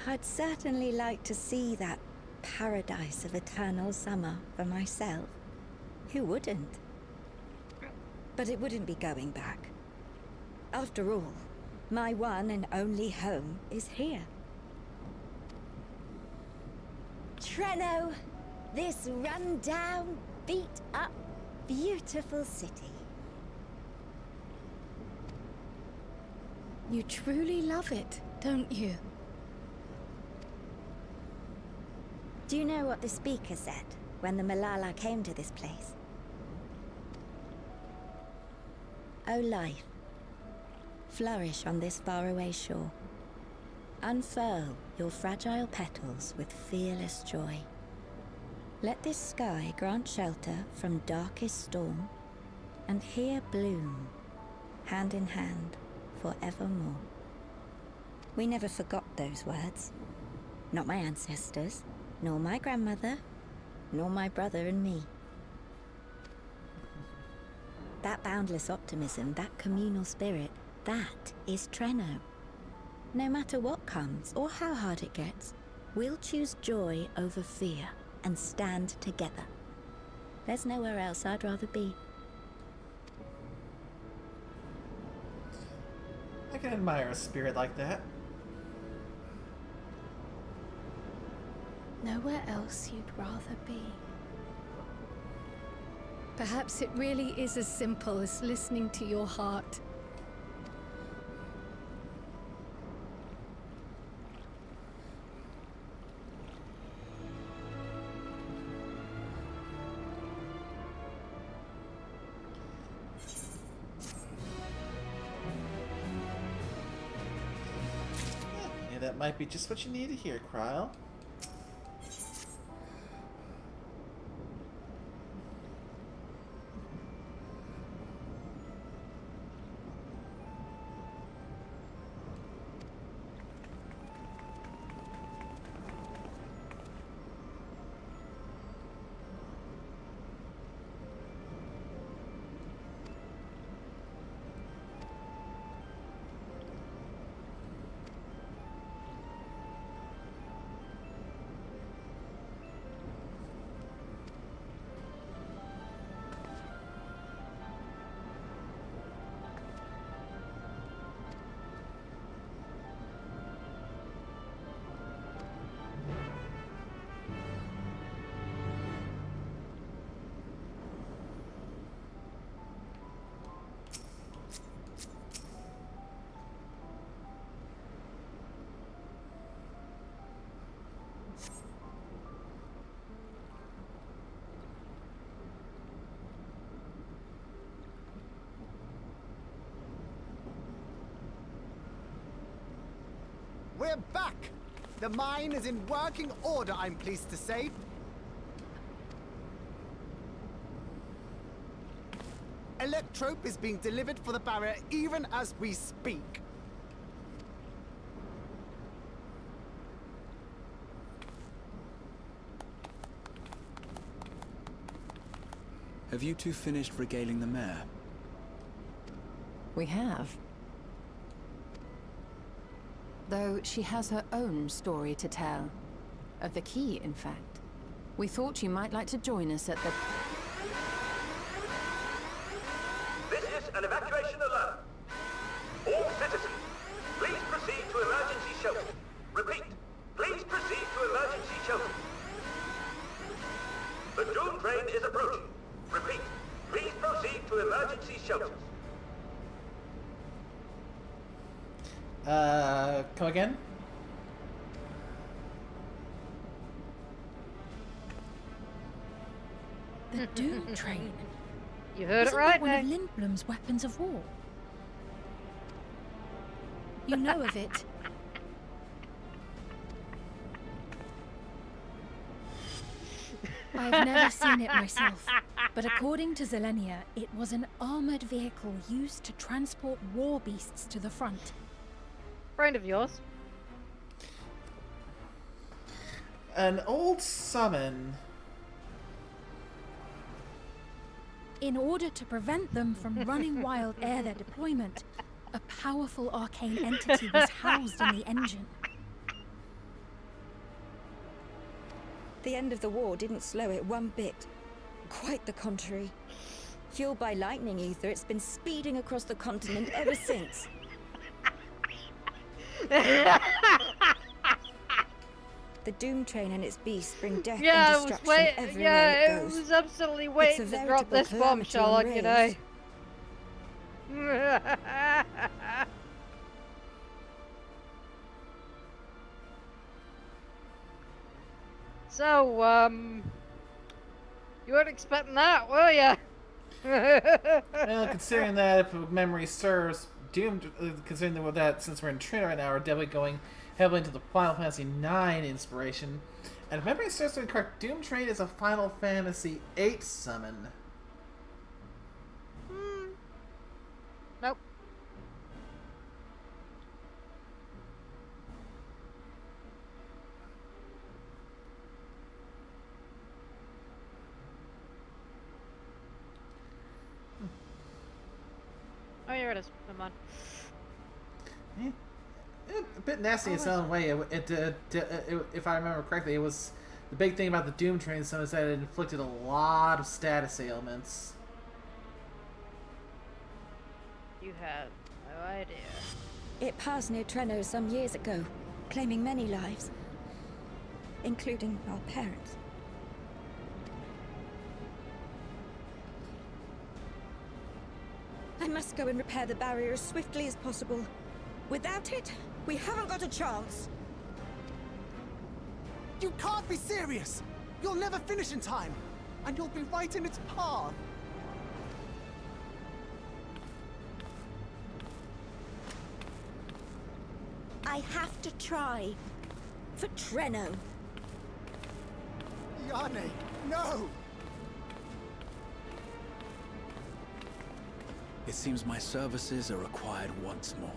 I'd certainly like to see that paradise of eternal summer for myself. Who wouldn't? But it wouldn't be going back. After all, my one and only home is here. Treno, this run-down, beat-up, beautiful city. You truly love it, don't you? Do you know what the speaker said when the Milala came to this place? O life, flourish on this faraway shore. Unfurl your fragile petals with fearless joy. Let this sky grant shelter from darkest storm, and here bloom, hand in hand, forevermore. We never forgot those words. Not my ancestors, nor my grandmother, nor my brother and me. That boundless optimism, that communal spirit, that is Treno. No matter what comes, or how hard it gets, we'll choose joy over fear and stand together. There's nowhere else I'd rather be. I can admire a spirit like that. Nowhere else you'd rather be. Perhaps it really is as simple as listening to your heart. Yeah, that might be just what you need to hear, Kryl. We're back! The mine is in working order, I'm pleased to say. Electrope is being delivered for the barrier even as we speak. Have you two finished regaling the mayor? We have. Though she has her own story to tell. Of the key, in fact. We thought you might like to join us at the... This is an evacuation alert. All citizens, please proceed to emergency shelter. Repeat, please proceed to emergency shelter. The Doom train is approaching. Repeat, please proceed to emergency shelters. Come again? The Doom train. You heard Isn't it right, that one of Nick. Lindblom's weapons of war? You know of it. I've never seen it myself, but according to Zelenia, it was an armored vehicle used to transport war beasts to the front. Friend of yours. An old summon. In order to prevent them from running wild ere their deployment, a powerful arcane entity was housed in the engine. The end of the war didn't slow it one bit. Quite the contrary. Fueled by lightning ether, it's been speeding across the continent ever since. The Doom train and its beasts bring death Yeah, and destruction everywhere it goes. was absolutely waiting It's a to drop this veritable bombshell on you calamity know. So, you weren't expecting that, were you? Well, considering that, if memory serves, considering that since we're in Trinity right now, we're definitely going heavily into the Final Fantasy IX inspiration. And if memory serves me correct, Doom Train is a Final Fantasy VIII summon. Nope. Oh, here it is. Come on. Yeah. A bit nasty in its own way. If I remember correctly, it was the big thing about the Doom Train summon is that it inflicted a lot of status ailments. You have no idea. It passed near Treno some years ago, claiming many lives, including our parents. I must go and repair the barrier as swiftly as possible. Without it, we haven't got a chance. You can't be serious! You'll never finish in time, and you'll be right in its path. I have to try. For Treno. Yane, no! It seems my services are required once more.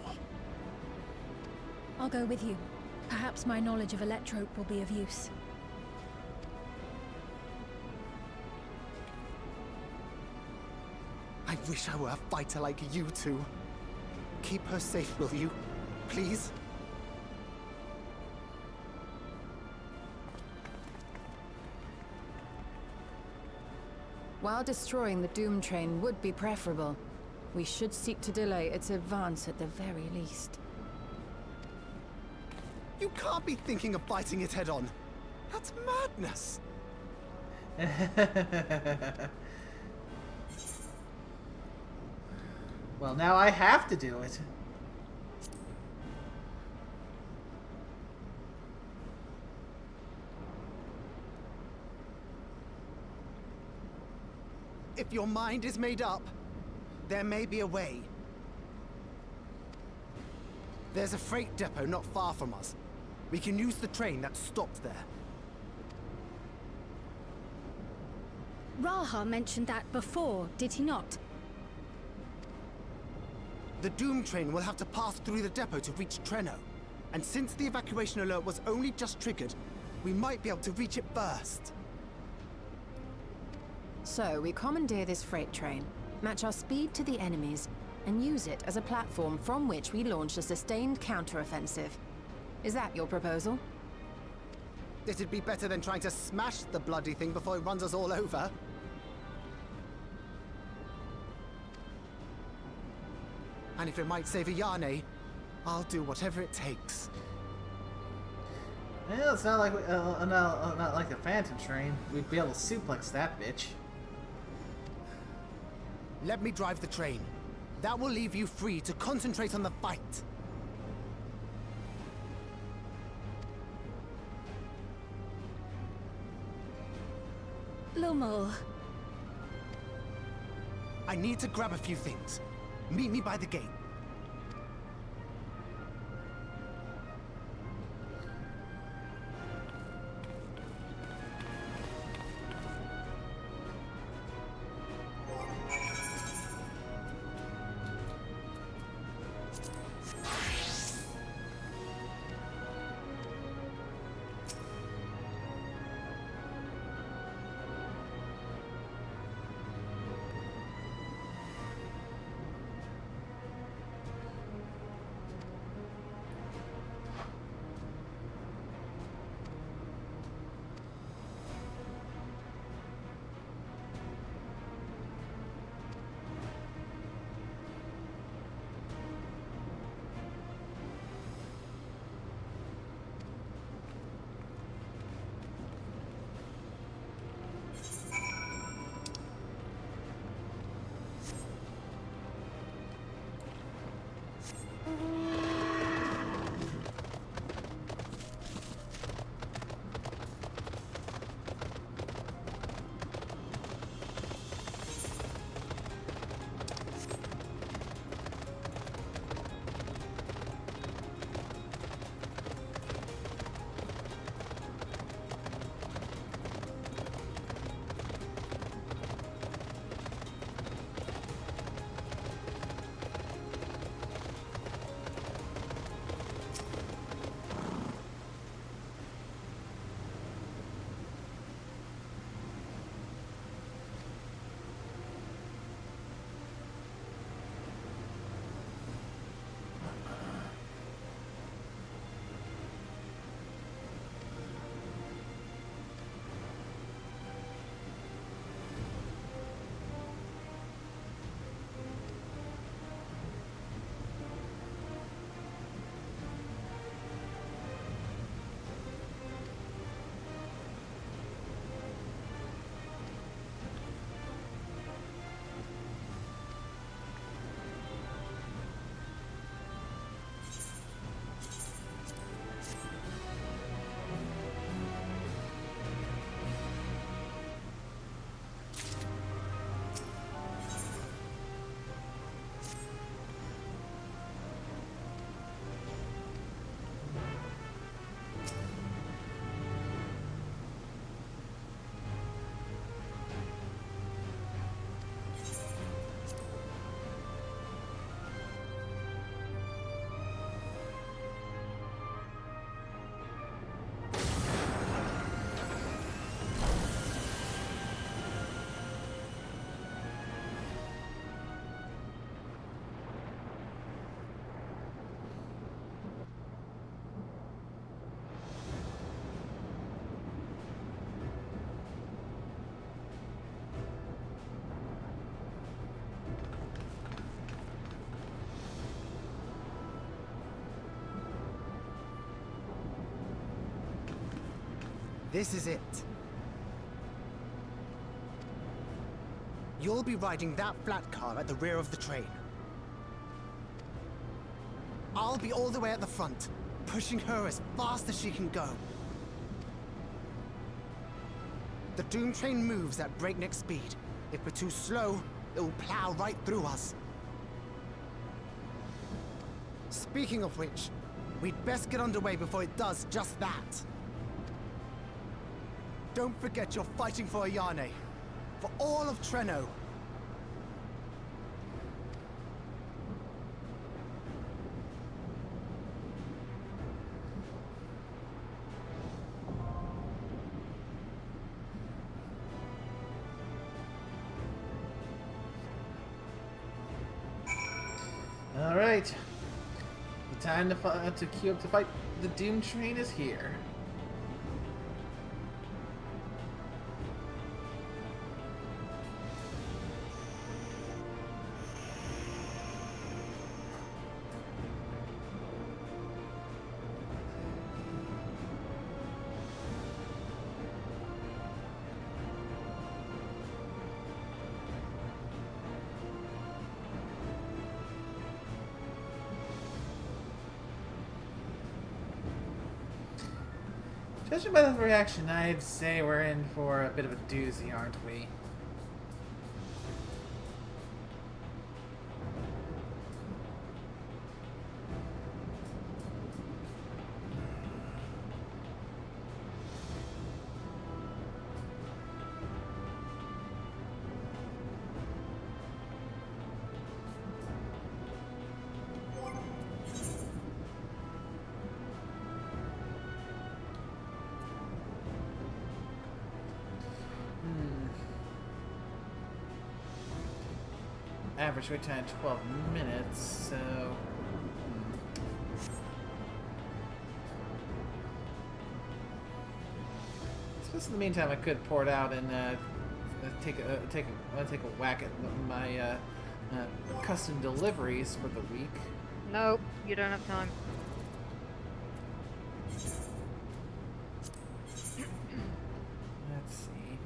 I'll go with you. Perhaps my knowledge of Electrope will be of use. I wish I were a fighter like you two. Keep her safe, will you? Please? While destroying the Doom train would be preferable, we should seek to delay its advance at the very least. You can't be thinking of fighting it head-on. That's madness. Well, now I have to do it. If your mind is made up, there may be a way. There's a freight depot not far from us. We can use the train that stopped there. Raha mentioned that before, did he not? The Doom train will have to pass through the depot to reach Treno. And since the evacuation alert was only just triggered, we might be able to reach it first. So, we commandeer this freight train, match our speed to the enemy's, and use it as a platform from which we launch a sustained counteroffensive. Is that your proposal? It'd be better than trying to smash the bloody thing before it runs us all over. And if it might save Ayane, I'll do whatever it takes. Well, it's not like not like a phantom train. We'd be able to suplex that bitch. Let me drive the train. That will leave you free to concentrate on the fight. Lomo. I need to grab a few things. Meet me by the gate. This is it. You'll be riding that flat car at the rear of the train. I'll be all the way at the front, pushing her as fast as she can go. The Doom train moves at breakneck speed. If we're too slow, it'll plow right through us. Speaking of which, we'd best get underway before it does just that. Don't forget you're fighting for Ayane. For all of Treno. All right. The time to queue up to fight. The Doom train is here. Judging by the reaction, I'd say we're in for a bit of a doozy, aren't we? Average wait time 12 minutes, so... I suppose in the meantime I could pour it out and take a whack at my custom deliveries for the week. Nope, you don't have time. Let's see.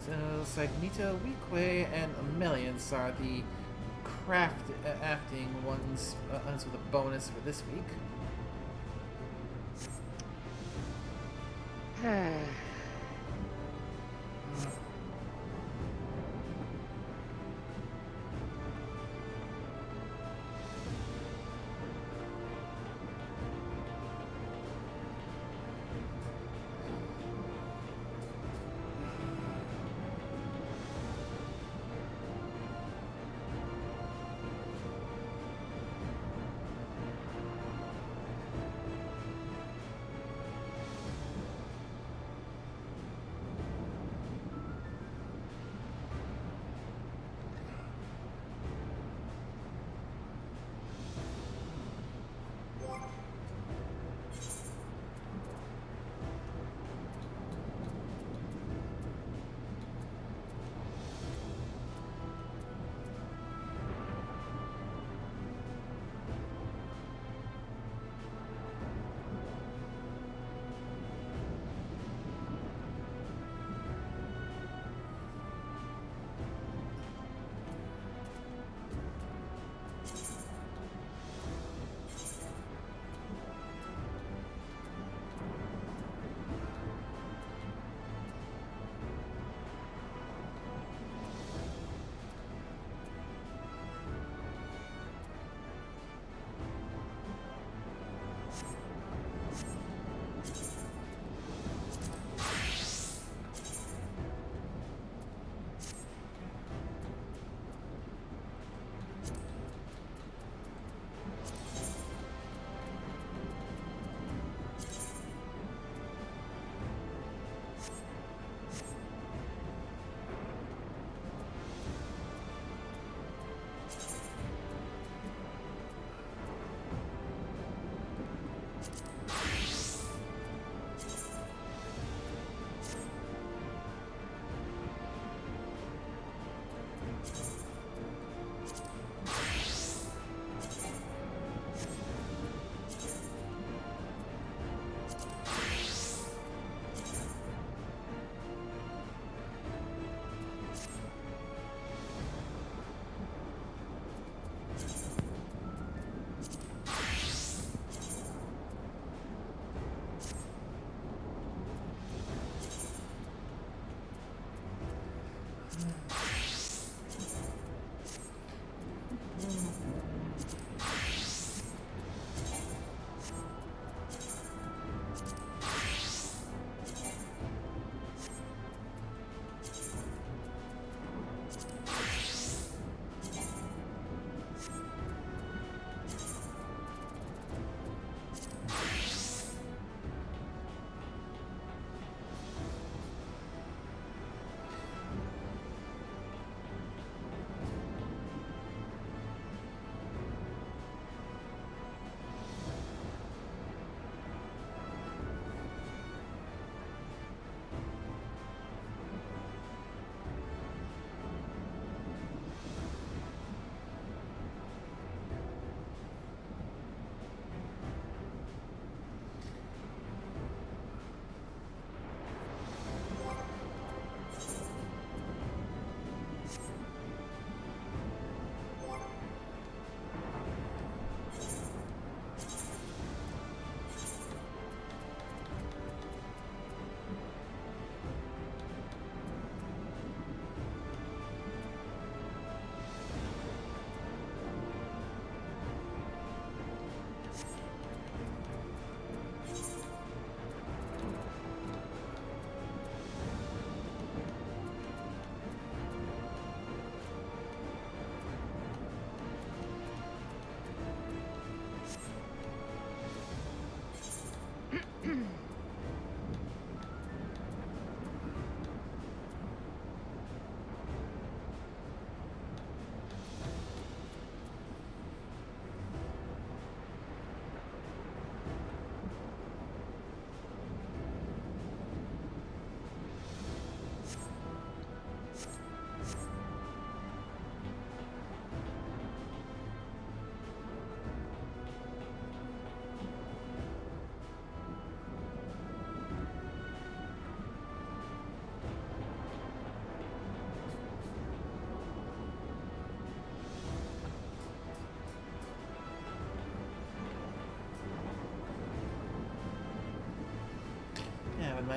So, Sagnito, Weequay, and Millions are the crafting ones with a bonus for this week.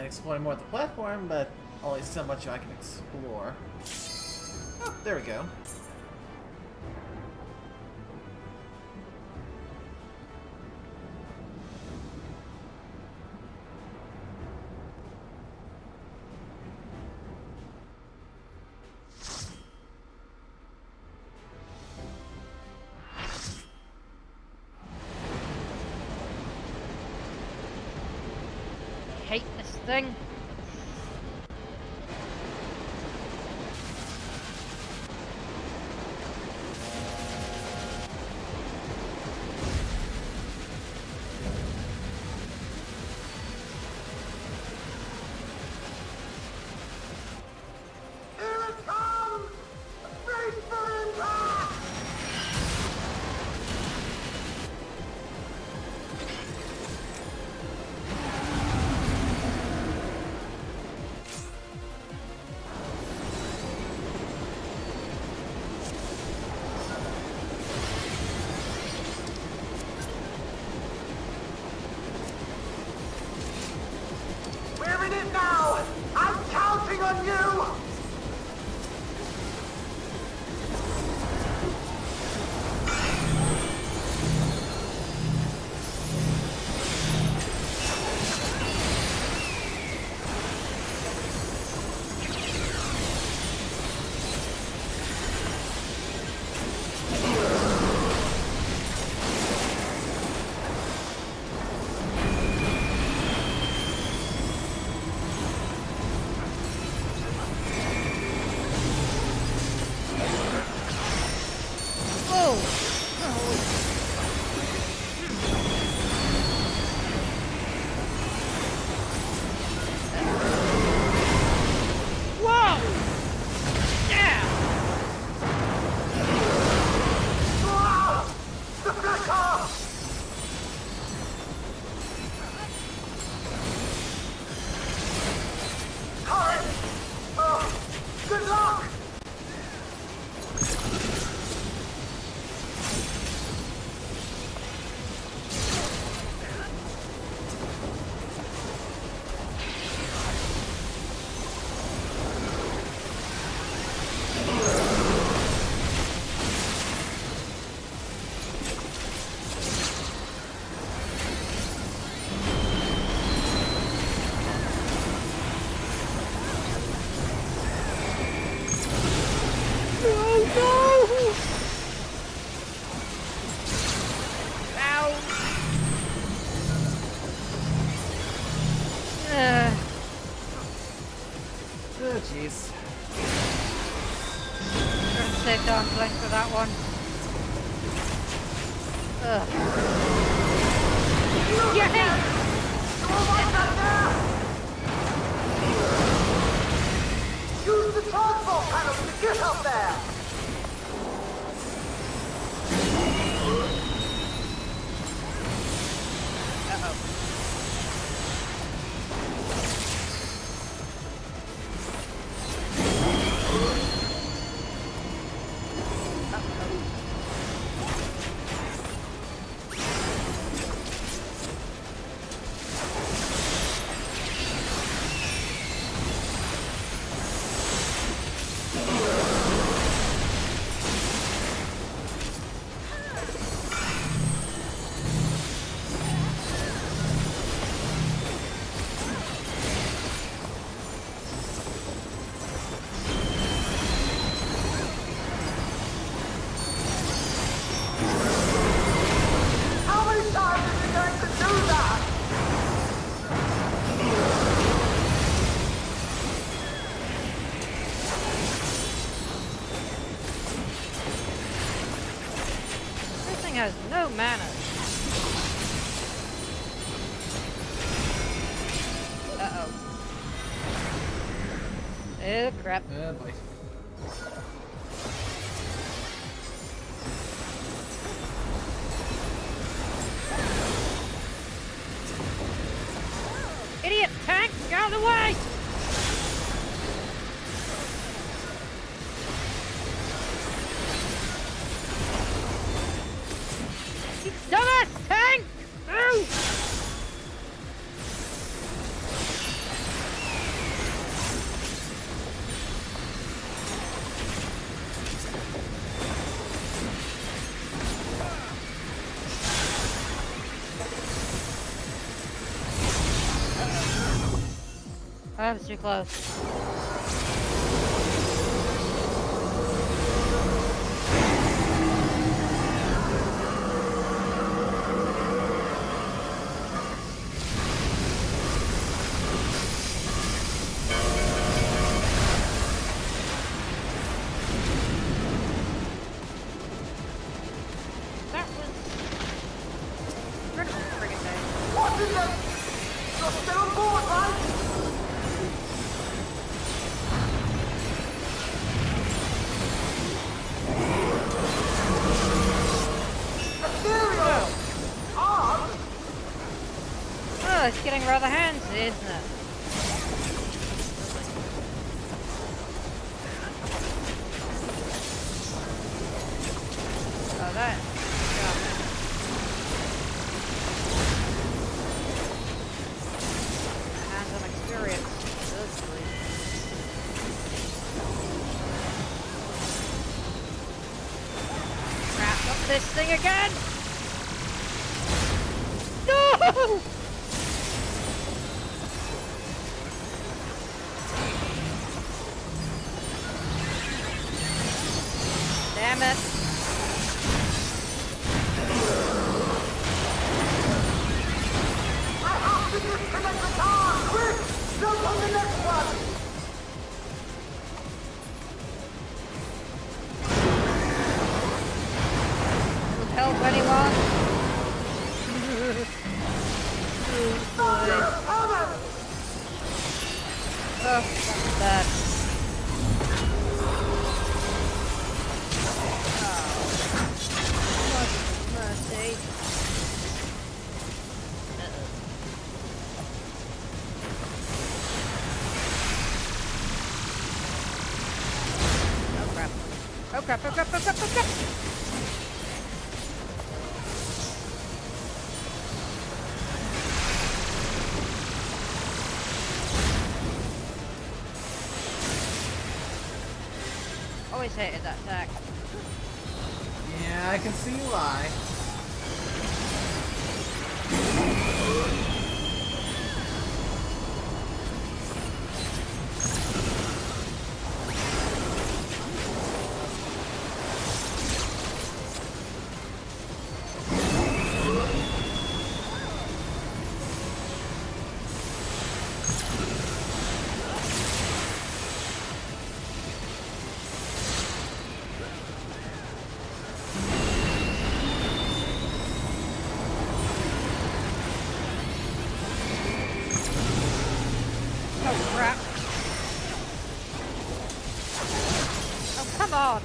explore more of the platform, but only so much I can explore. Oh, there we go. Hate this thing. Here it comes! Brace for impact! We're in it now! I'm counting on you! Whoa! Yeah! Ah! The flicker! Hurry! Oh, good luck! Oh, jeez. Gonna save Dawntrail for that one. Ugh. Yay! Use the transport panels to get up there! How many times are you going to do that? This thing has no manners. Uh-oh. Oh, crap. Oh, boy. Idiot tank! Get out of the way! Dumbass tank! Ooh! that was too close. That was incredible friggin' day. What's in there? You're still on board, right? Ethereal! Art? Oh, it's getting rather handsy, isn't it? Oh, that. Hands-on experience. That's great. Crap, not this thing again! No! Damn it. I have to disconnect the car! Quick! Jump on the next one! Help anyone? Oh, that's bad. Oh, mercy. Oh crap. Oh crap, oh crap, oh crap, oh crap! Always hated that attack. Yeah, I can see why. Oh crap. Oh, come on.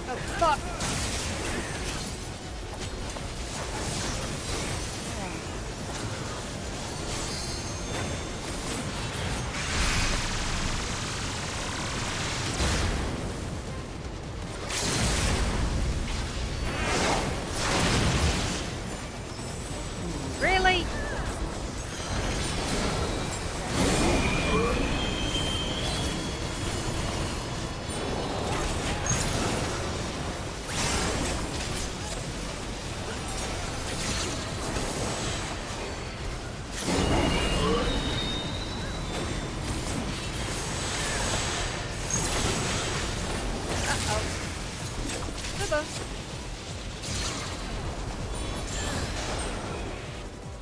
Oh, fuck! Really?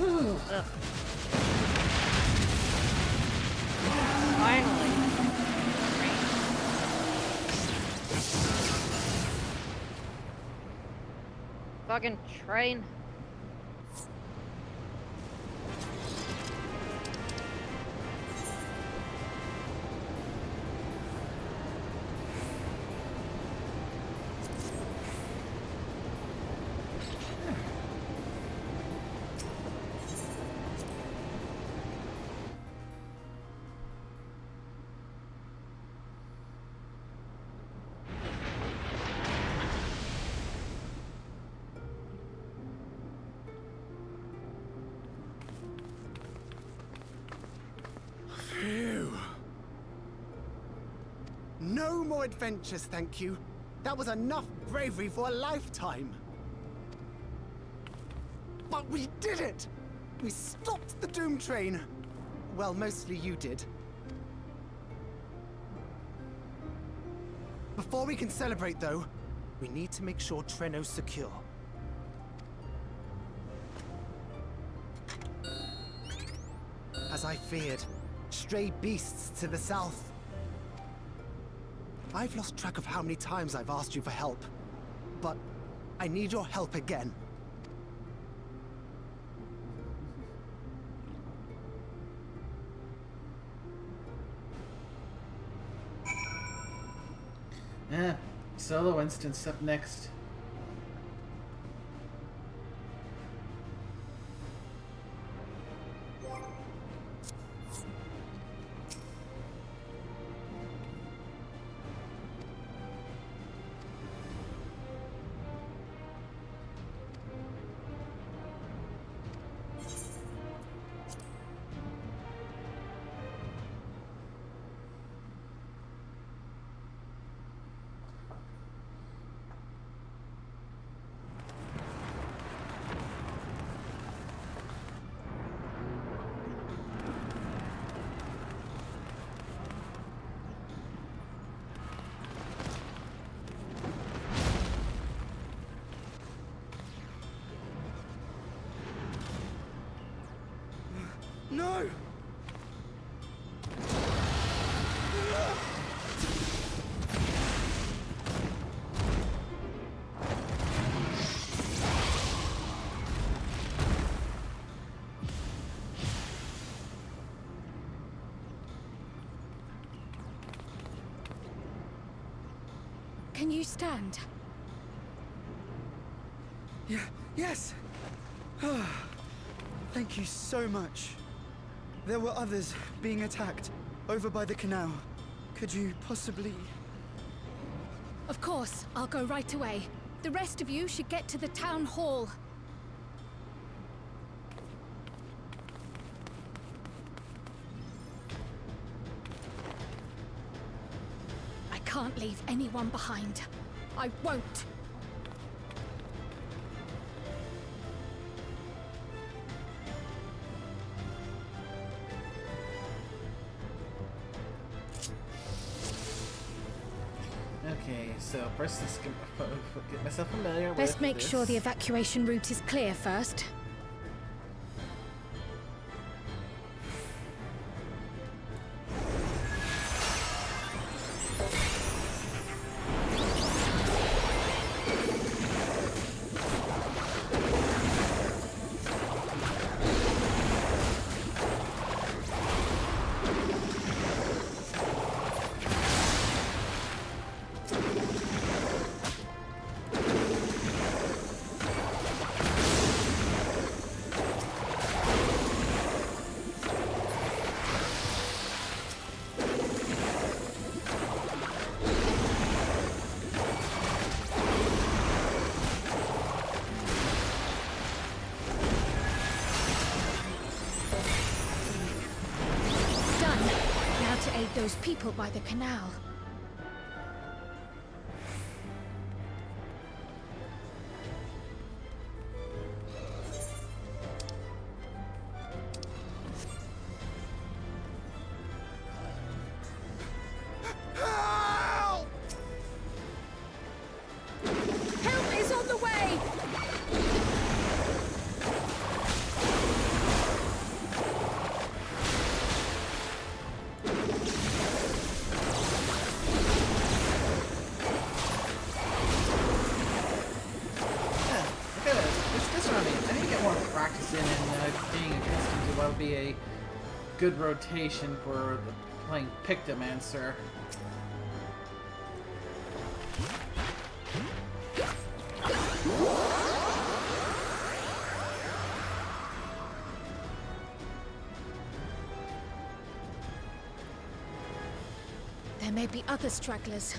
Ugh. Finally. Fucking train. more adventures, thank you. That was enough bravery for a lifetime. But we did it! We stopped the Doom Train. Well, mostly you did. Before we can celebrate, though, we need to make sure Treno's secure. As I feared, stray beasts to the south. I've lost track of how many times I've asked you for help, but I need your help again. Solo instance up next. No! Can you stand? Yeah, yes! Thank you so much. There were others being attacked over by the canal. Could you possibly... Of course, I'll go right away. The rest of you should get to the town hall. I can't leave anyone behind. I won't. Okay, so first let's get myself familiar with Best make this. sure the evacuation route is clear first. Those people by the canal. Help is on the way! Be a good rotation for playing Pictomancer. There may be other stragglers.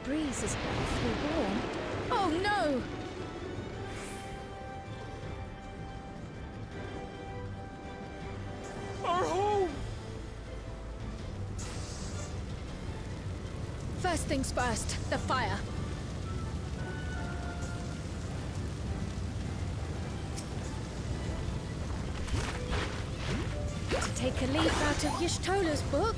breeze is awfully warm. Oh no! Our home! First things first, the fire. To take a leaf out of Y'shtola's book.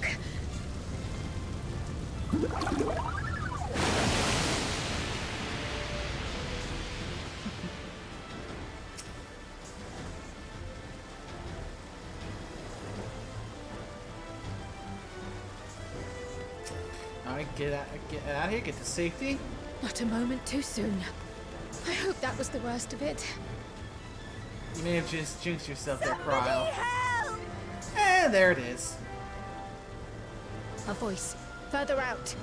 Alright, get out of here, get to safety. Not a moment too soon. I hope that was the worst of it. You may have just jinxed yourself there, Cryle. And there it is. A voice. Further out.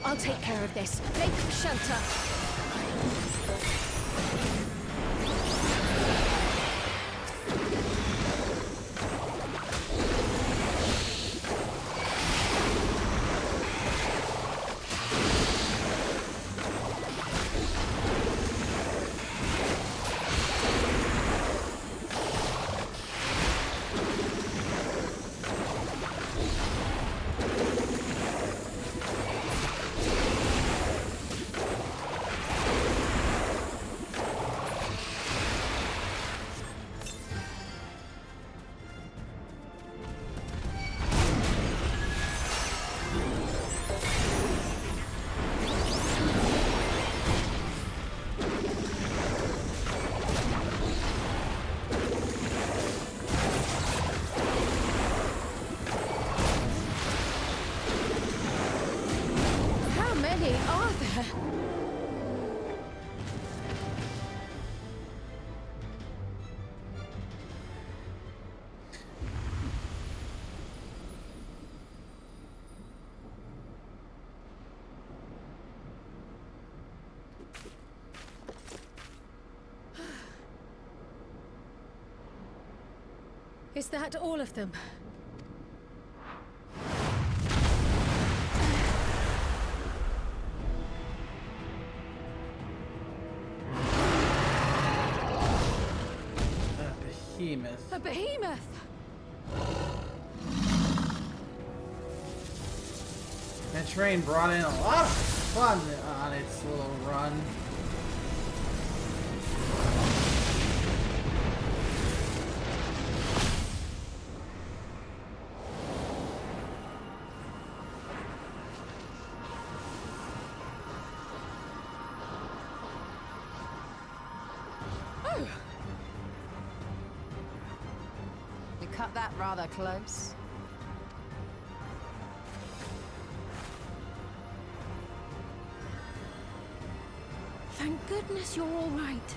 I'll take care of this. Make shelter. Is that all of them? Behemoth. A behemoth! That train brought in a lot of fun on its little run. Cut that rather close. Thank goodness you're all right.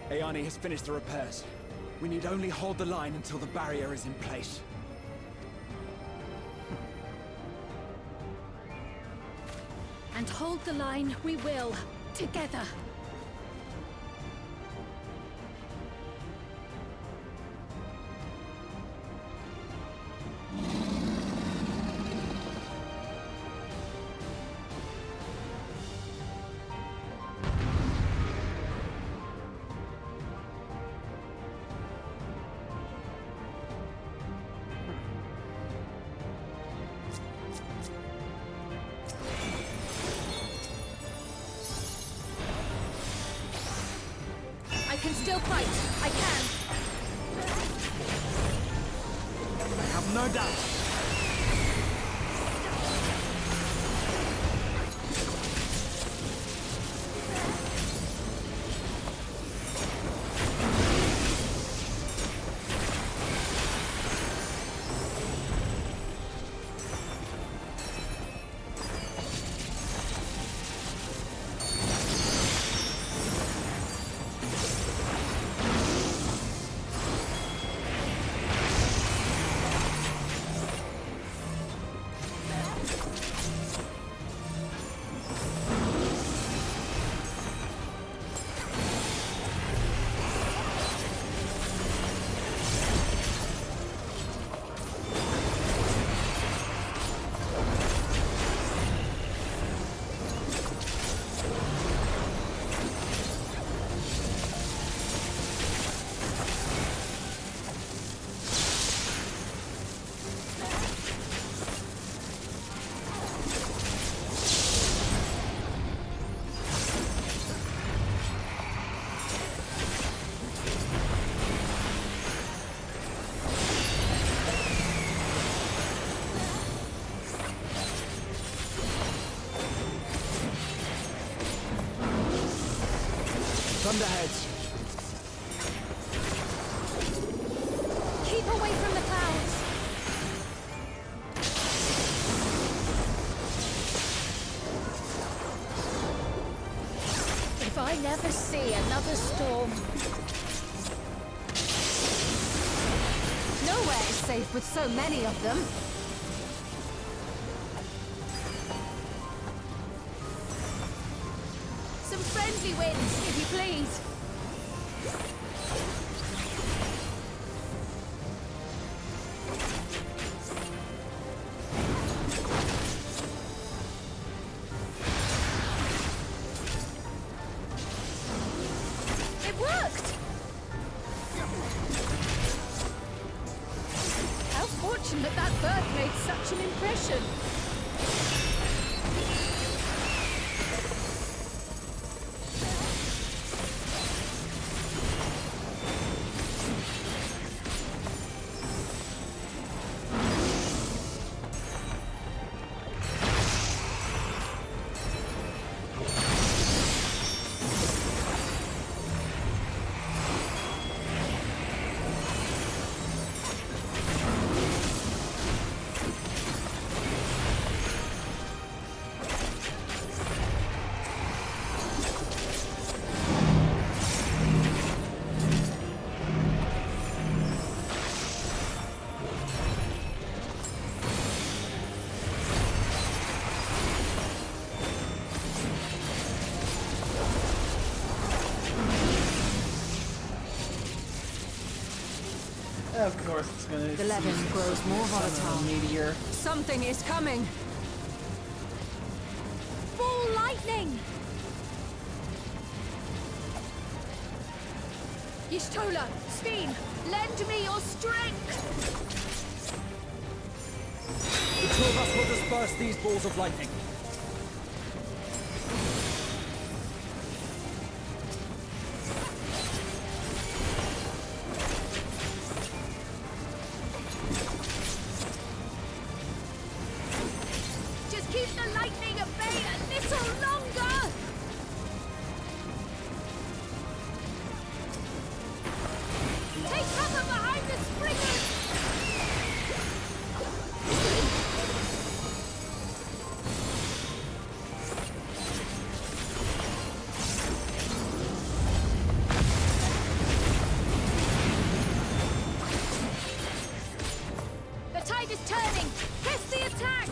Ayani has finished the repairs. We need only hold the line until the barrier is in place. And hold the line we will, together. I can still fight. I can. I have no doubt. thunderheads. Keep away from the clouds! If I never see another storm... Nowhere is safe with so many of them. Some friendly winds, if you please. It worked! How fortunate that bird made such an impression. Of course it's gonna... The levin grows more volatile. Meteor. Something is coming! Ball lightning! Y'shtola, Speen, lend me your strength! The two of us will disperse these balls of lightning. Just keep the lightning at bay a little longer! Take cover behind the springers! The tide is turning! Press the attack!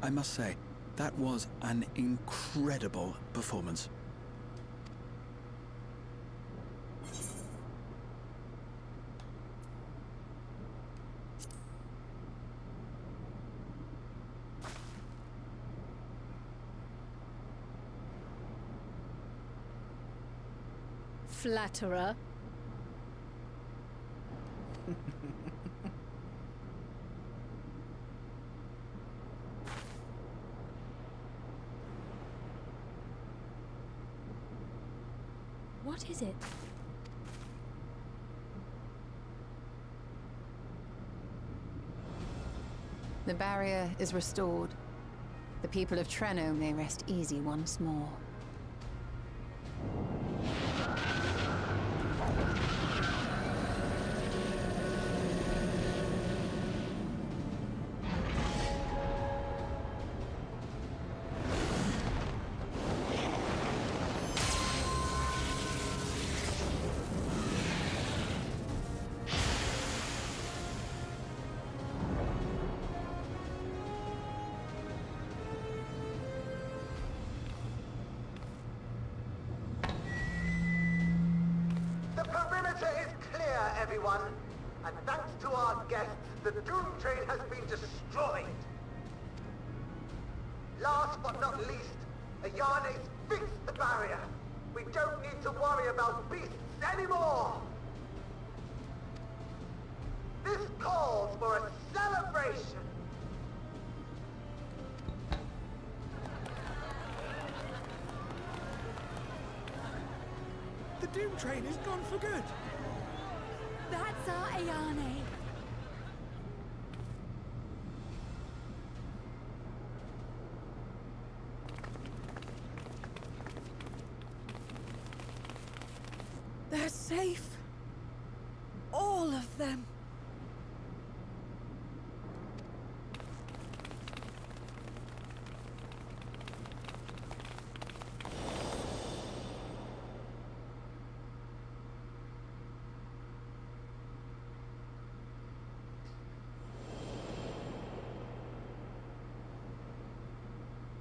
I must say, that was an incredible performance. Flatterer. What is it? The barrier is restored. The people of Treno may rest easy once more. perimeter is clear, everyone. And thanks to our guests, the Dawntrail has been destroyed. Last but not least, Ayane's fixed the barrier. We don't need to worry about beasts anymore. This calls for a celebration. The Doom Train is gone for good. That's our Ayane. They're safe. All of them.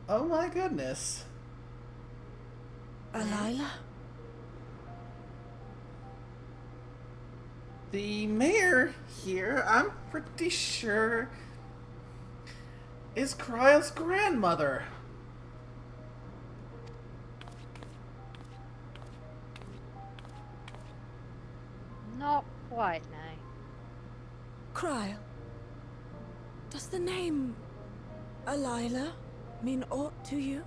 Oh my goodness. Alila? The mayor here, I'm pretty sure, is Kryle's grandmother. Not quite, no. Kryle. Does the name Alila mean aught to you?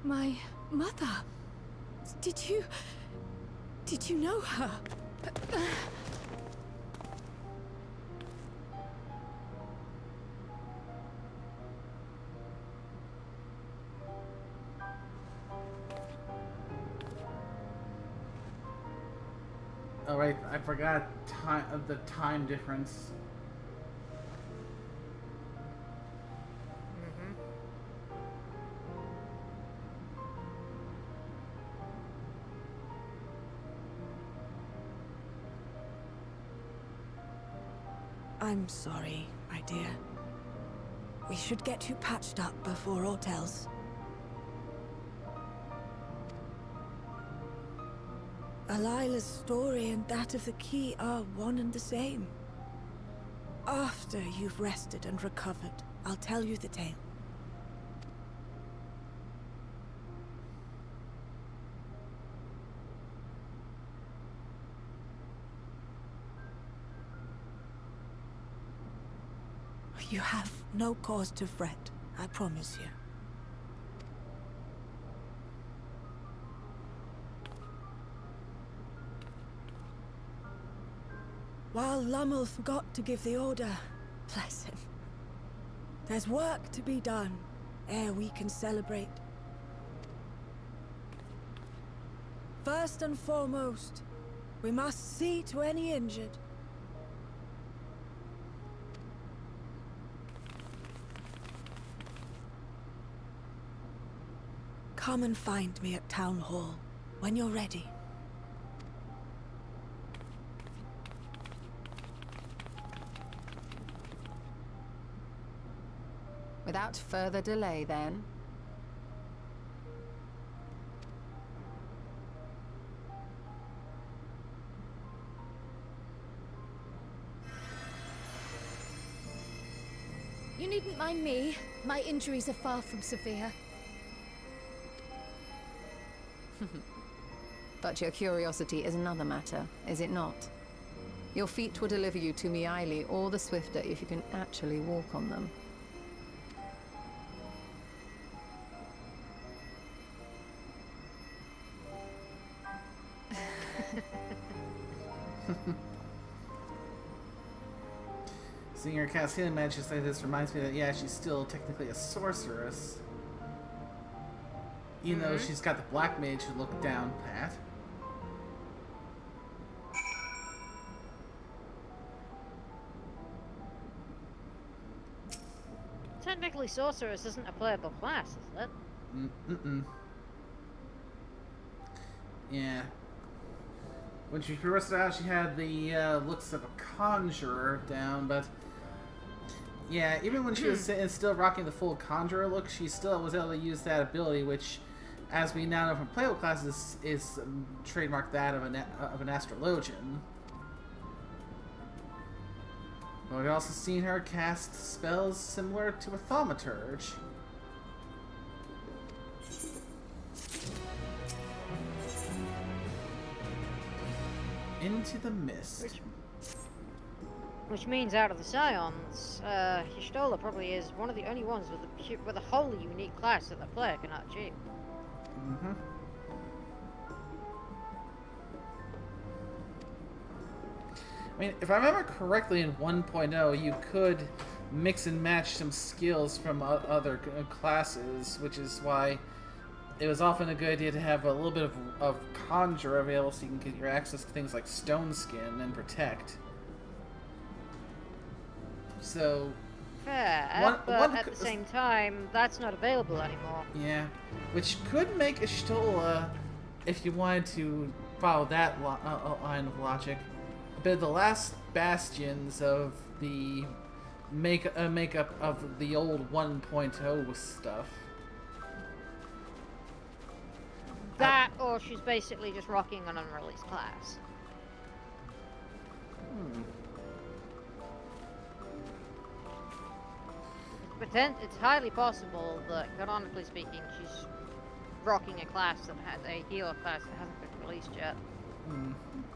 My mother. Did you know her? Oh right, I forgot the time difference. I'm sorry, my dear. We should get you patched up before aught else. Alila's story and that of the key are one and the same. After you've rested and recovered, I'll tell you the tale. You have no cause to fret, I promise you. While Lummel forgot to give the order, bless him, there's work to be done ere we can celebrate. First and foremost, we must see to any injured. Come and find me at Town Hall when you're ready. Without further delay, then. You needn't mind me. My injuries are far from severe. But your curiosity is another matter, is it not? Your feet will deliver you to Miaili all the swifter if you can actually walk on them. Seeing her cast healing magic like this reminds me that, yeah, she's still technically a sorceress. Even though she's got the black mage to look down pat. Technically, sorceress isn't a playable class, is it? Yeah. When she first started out, she had the looks of a conjurer down, but yeah, even when she was still rocking the full conjurer look, she still was able to use that ability, which as we now know from playable classes, is trademarked that of an astrologian. But we've also seen her cast spells similar to a thaumaturge. Into the mist. Which means out of the Scions, Y'shtola probably is one of the only ones with a wholly unique class that the player cannot achieve. Mm-hmm. I mean, if I remember correctly, in 1.0, you could mix and match some skills from other classes, which is why it was often a good idea to have a little bit of Conjure available so you can get your access to things like Stone Skin and Protect. So... Fair, but at the same time, that's not available anymore. Yeah, which could make Y'shtola, if you wanted to follow that line of logic, a bit of the last bastions of the makeup of the old 1.0 stuff. That, or she's basically just rocking an unreleased class. It's highly possible that, canonically speaking, she's rocking a class that has a healer class that hasn't been released yet.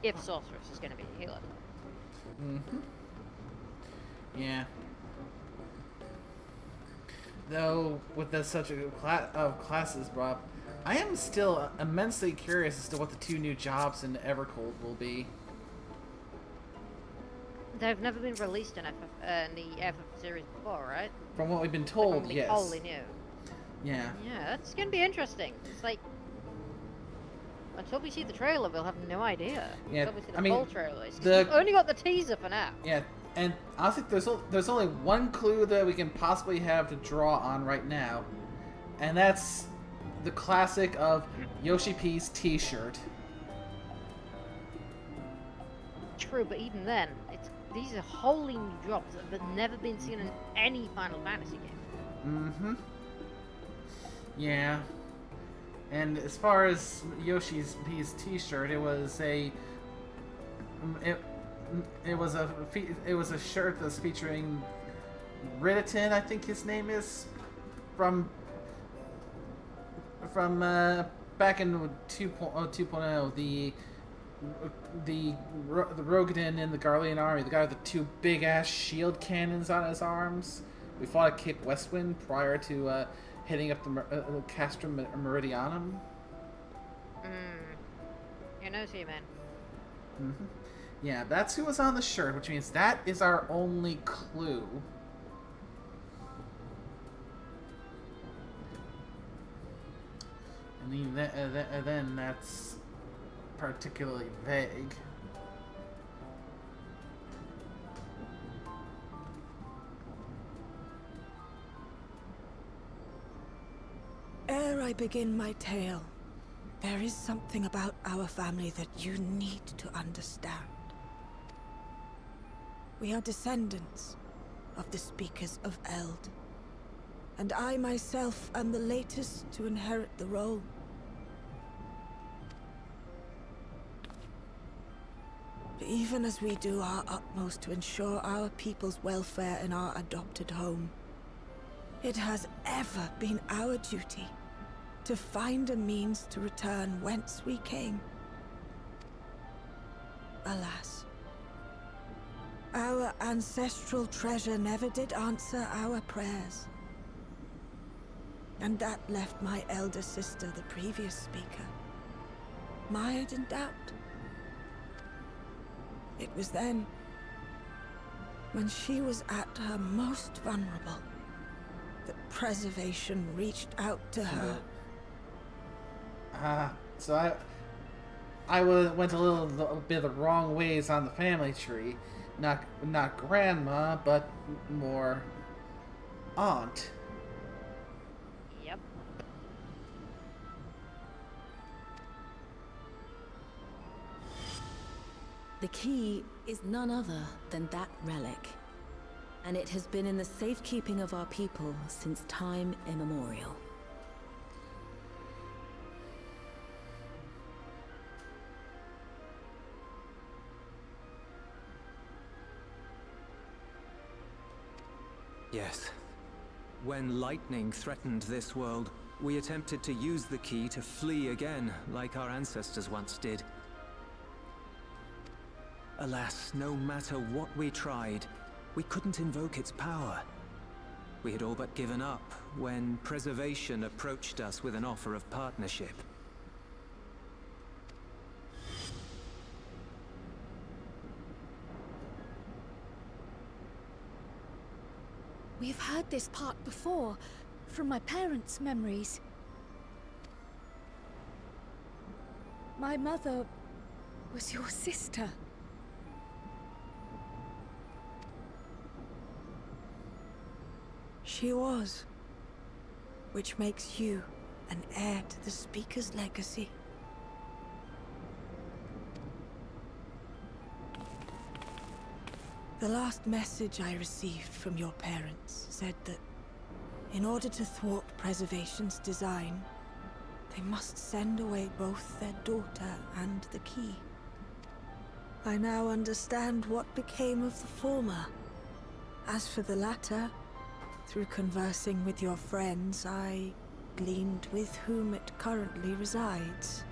If Sorceress is going to be a healer. Yeah. Though, with the subject of classes brought up, I am still immensely curious as to what the 2 new jobs in Evercold will be. They've never been released in the FF series before, right? From what we've been told, They're yes. wholly new. Yeah. Yeah, that's gonna be interesting. It's like, until we see the trailer, we'll have no idea. Yeah, Until we see the I mean, full trailer. We've only got the teaser for now. Yeah, and honestly, there's only one clue that we can possibly have to draw on right now, and that's the classic of Yoshi P's T-shirt. True, but even then, these are wholly new jobs that have never been seen in any Final Fantasy game. Yeah. And as far as Yoshi's P's T-shirt, it was a shirt that's featuring Riditon, I think his name is, from back in 2.0, the Rogadin in the Garlean army, the guy with the 2 big ass shield cannons on his arms. We fought at Cape Westwind prior to hitting up the Castrum Meridianum. You know, see, man. Yeah, that's who was on the shirt, which means that is our only clue. And then that's particularly vague. Ere I begin my tale, there is something about our family that you need to understand. We are descendants of the Speakers of Eld, and I myself am the latest to inherit the role. Even as we do our utmost to ensure our people's welfare in our adopted home, it has ever been our duty to find a means to return whence we came. Alas, our ancestral treasure never did answer our prayers. And that left my elder sister, the previous speaker, mired in doubt. It was then, when she was at her most vulnerable, that preservation reached out to her. So I went a little bit the wrong ways on the family tree. Not grandma, but more aunt. Yep. The key is none other than that relic, and it has been in the safekeeping of our people since time immemorial. Yes. When lightning threatened this world, we attempted to use the key to flee again, like our ancestors once did. Alas, no matter what we tried, we couldn't invoke its power. We had all but given up when Preservation approached us with an offer of partnership. We've heard this part before, from my parents' memories. My mother was your sister. She was. Which makes you an heir to the Speaker's legacy. The last message I received from your parents said that in order to thwart Preservation's design, they must send away both their daughter and the key. I now understand what became of the former. As for the latter, through conversing with your friends, I gleaned with whom it currently resides.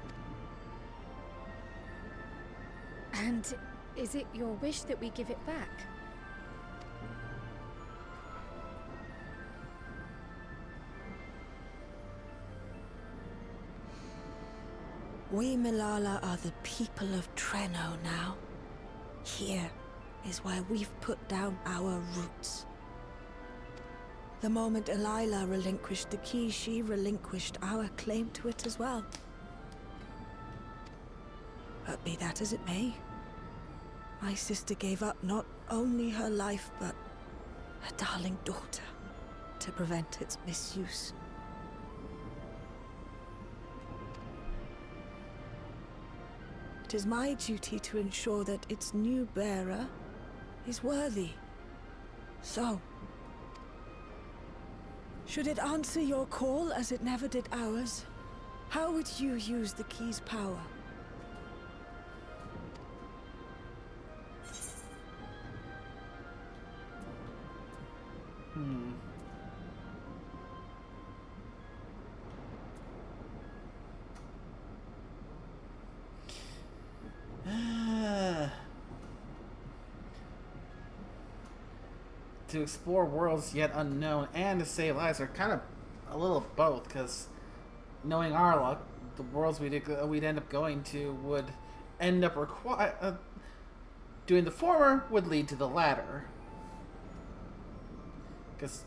And is it your wish that we give it back? We Milala are the people of Treno now. Here is where we've put down our roots. The moment Elila relinquished the key, she relinquished our claim to it as well. But be that as it may, my sister gave up not only her life, but her darling daughter, to prevent its misuse. It is my duty to ensure that its new bearer is worthy. So, should it answer your call as it never did ours, how would you use the key's power? To explore worlds yet unknown and to save lives are kind of a little of both, because knowing our luck, the worlds we'd end up going to would end up doing the former would lead to the latter. Because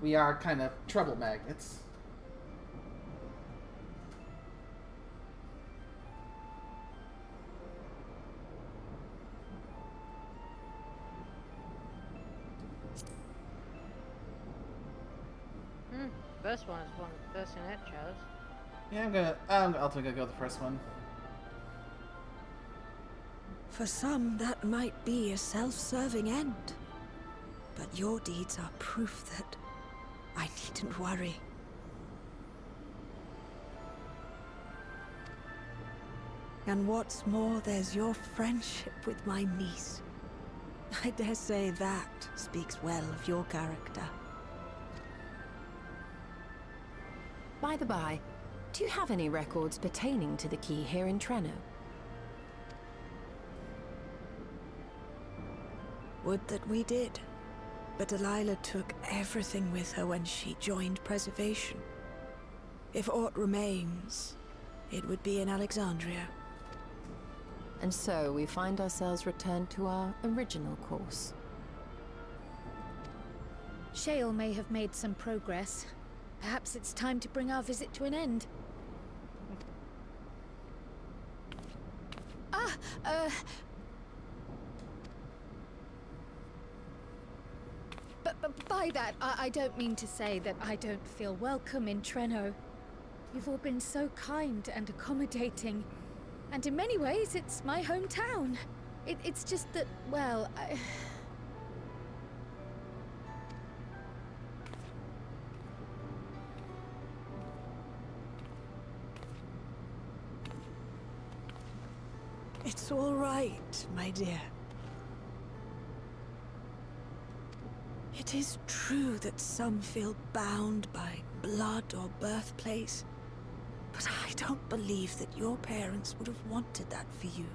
we are kind of trouble magnets. First one is the first thing it chose. Yeah, I'm ultimately gonna go with the first one. For some, that might be a self-serving end. But your deeds are proof that I needn't worry. And what's more, there's your friendship with my niece. I dare say that speaks well of your character. By the by, do you have any records pertaining to the key here in Treno? Would that we did. But Delilah took everything with her when she joined Preservation. If aught remains, it would be in Alexandria. And so we find ourselves returned to our original course. Shale may have made some progress. Perhaps it's time to bring our visit to an end. But by that, I don't mean to say that I don't feel welcome in Treno. You've all been so kind and accommodating. And in many ways, it's my hometown. It's just that, well, It's all right, my dear. It It is true that some feel bound by blood or birthplace, but I don't believe that your parents would have wanted that for you.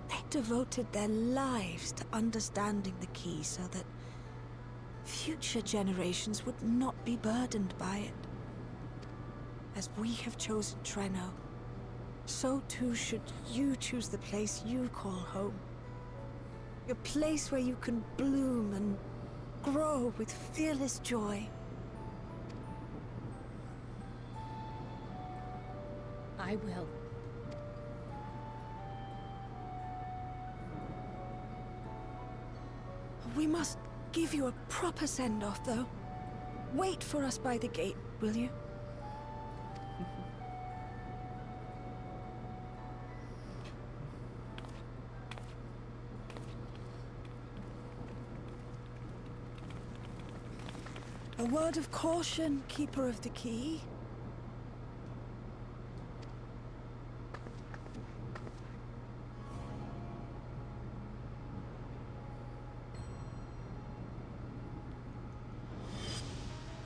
They devoted their lives to understanding the key so that future generations would not be burdened by it. As we have chosen Treno, so too should you choose the place you call home. A place where you can bloom and grow with fearless joy. I will. We must give you a proper send-off, though. Wait for us by the gate, will you? A word of caution, Keeper of the Key.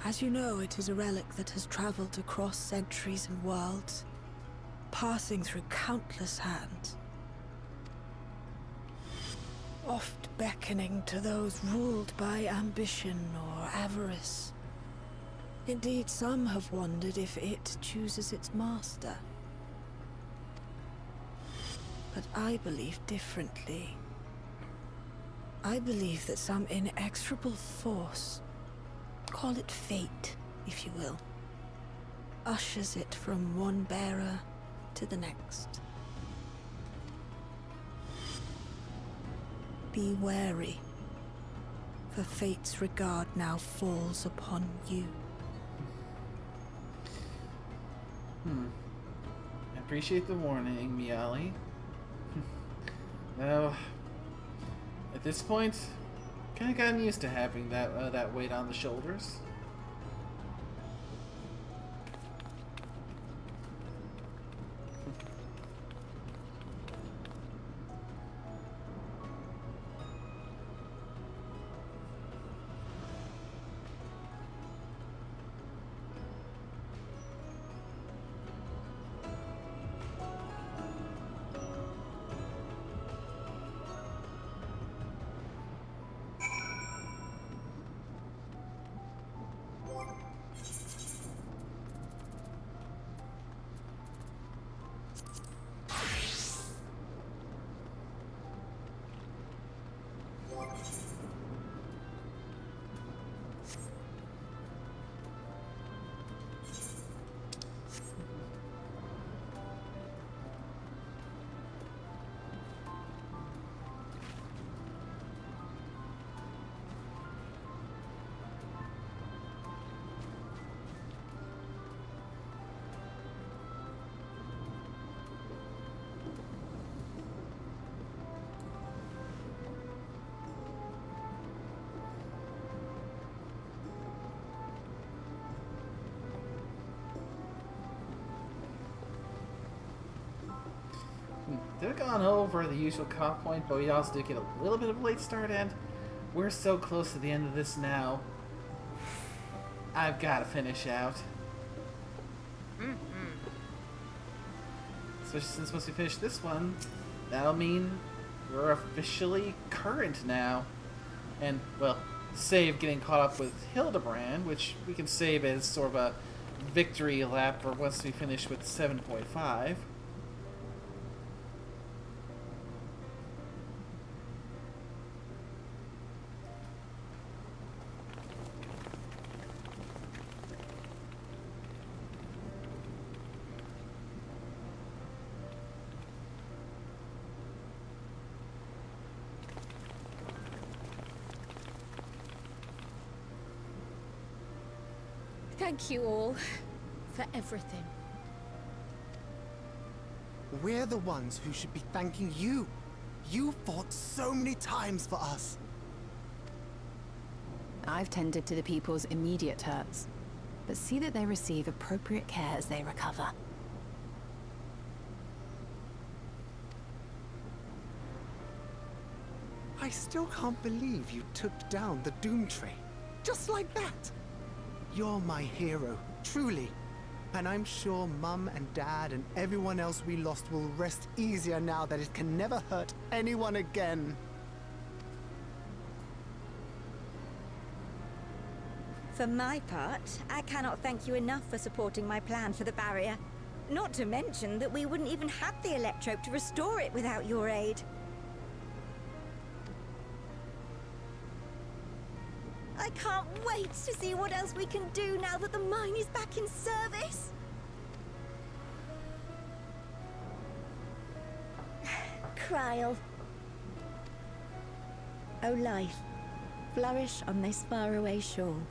As you know, it is a relic that has traveled across centuries and worlds, passing through countless hands, oft beckoning to those ruled by ambition or avarice. Indeed, some have wondered if it chooses its master. But I believe differently. I believe that some inexorable force, call it fate, if you will, ushers it from one bearer to the next. Be wary, for fate's regard now falls upon you. I appreciate the warning, Miali. Now, at this point, kind of gotten used to having that weight on the shoulders. They've gone over the usual comp point, but we also do get a little bit of a late start, and we're so close to the end of this now. I've got to finish out. Especially since once we finish this one, that'll mean we're officially current now. And, well, save getting caught up with Hildebrand, which we can save as sort of a victory lap for once we finish with 7.5. Thank you all for everything. We're the ones who should be thanking you. You fought so many times for us. I've tended to the people's immediate hurts, but see that they receive appropriate care as they recover. I still can't believe you took down the Dawntrail. Just like that. You're my hero, truly. And I'm sure Mum and Dad and everyone else we lost will rest easier now that it can never hurt anyone again. For my part, I cannot thank you enough for supporting my plan for the barrier. Not to mention that we wouldn't even have the electrope to restore it without your aid. I can't wait to see what else we can do now that the mine is back in service. Kryl. O life, flourish on this faraway shore.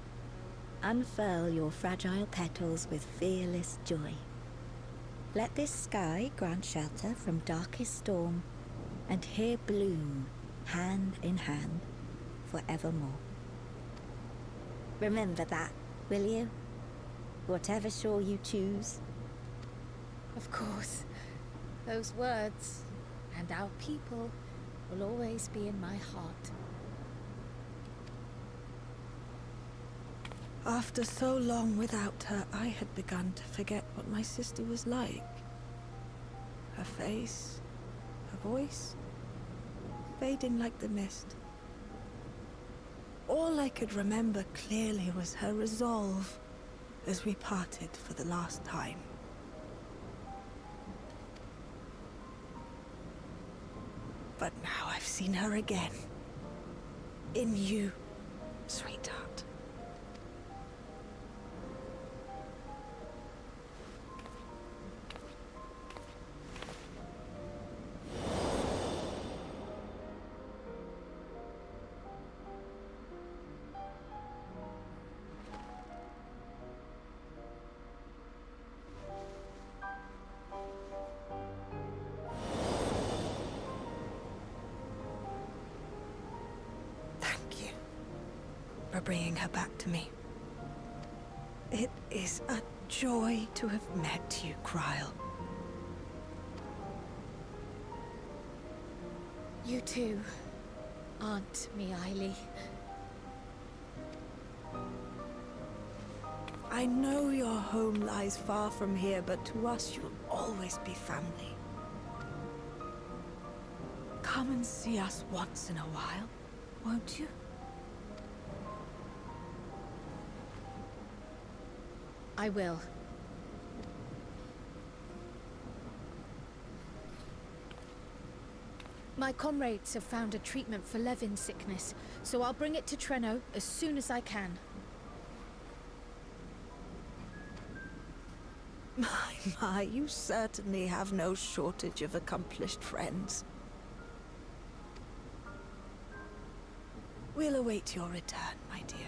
Unfurl your fragile petals with fearless joy. Let this sky grant shelter from darkest storm, and here bloom, hand in hand, forevermore. Remember that, will you? Whatever shore you choose. Of course. Those words, and our people, will always be in my heart. After so long without her, I had begun to forget what my sister was like. Her face, her voice, fading like the mist. All I could remember clearly was her resolve as we parted for the last time. But now I've seen her again. In you, sweetheart. For bringing her back to me. It is a joy to have met you, Kryl. You too, Aunt Miaili. I know your home lies far from here, but to us you'll always be family. Come and see us once in a while, won't you? I will. My comrades have found a treatment for Levin's sickness, so I'll bring it to Treno as soon as I can. My, you certainly have no shortage of accomplished friends. We'll await your return, my dear.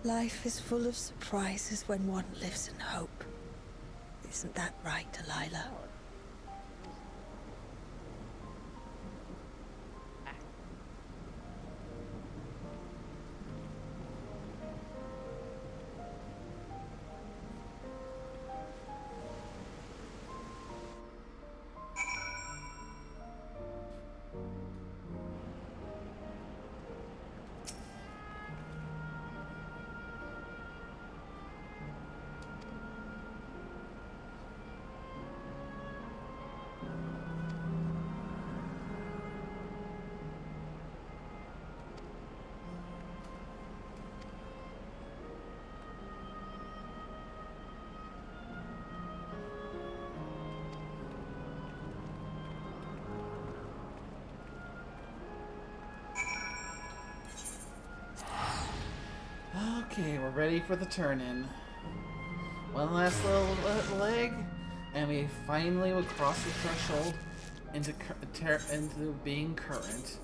Life is full of surprises when one lives in hope. Isn't that right, Delilah? Okay, we're ready for the turn-in. One last little leg, and we finally will cross the threshold into being current.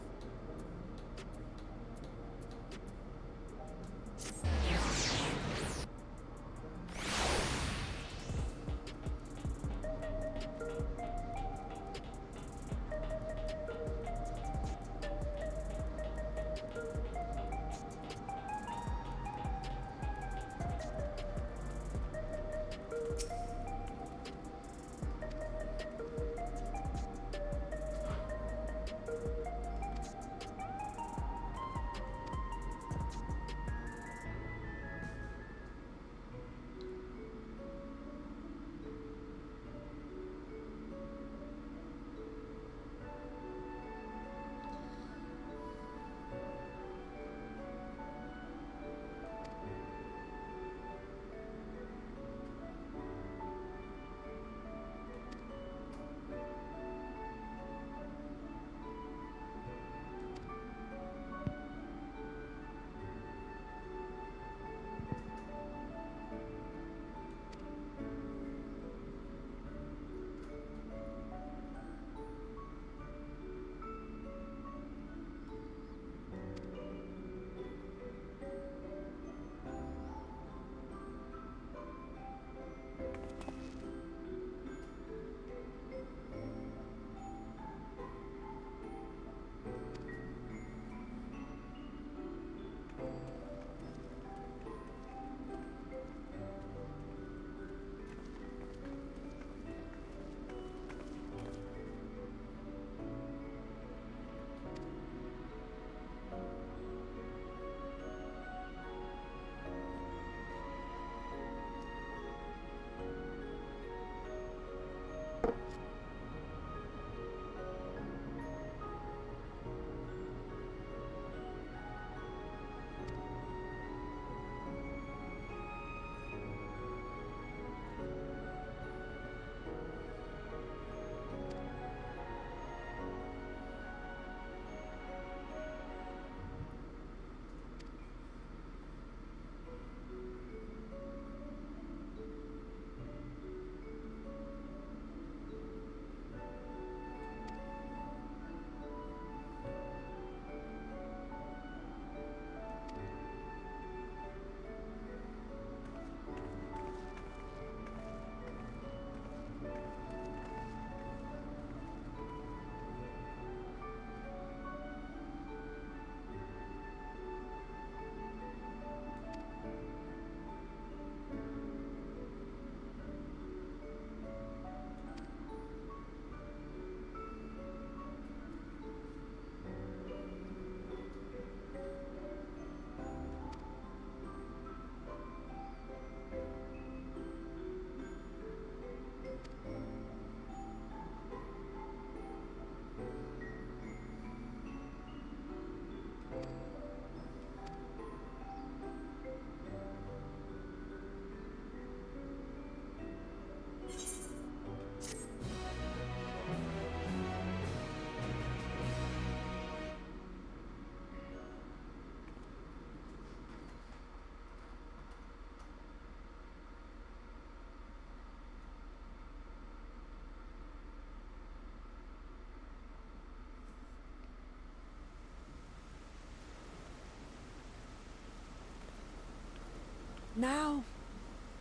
Now,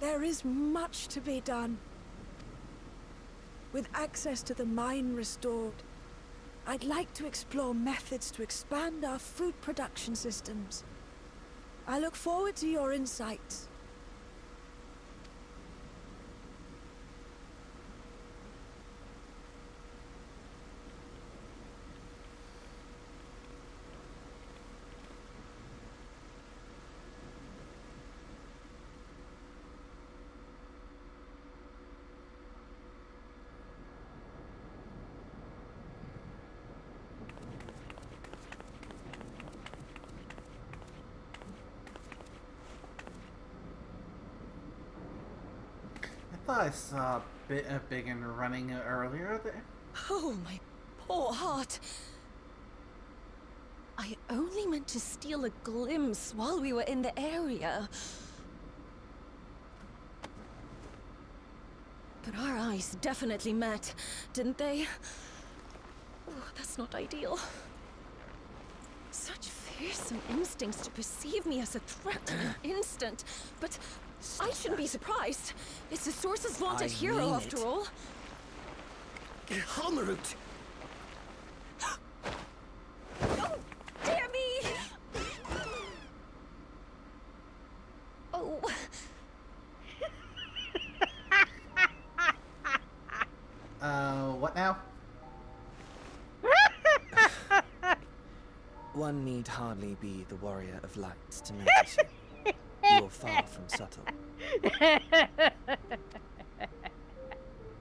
there is much to be done. With access to the mine restored, I'd like to explore methods to expand our food production systems. I look forward to your insights. I thought I saw a Biggin running earlier there. Oh, my poor heart. I only meant to steal a glimpse while we were in the area. But our eyes definitely met, didn't they? Oh, that's not ideal. Such fearsome instincts to perceive me as a threat in an instant. But I shouldn't be surprised. It's the Source's vaunted hero, after all. Halmarut! Oh, dear me! Oh. What now? One need hardly be the warrior of lights to notice you. You're far from subtle.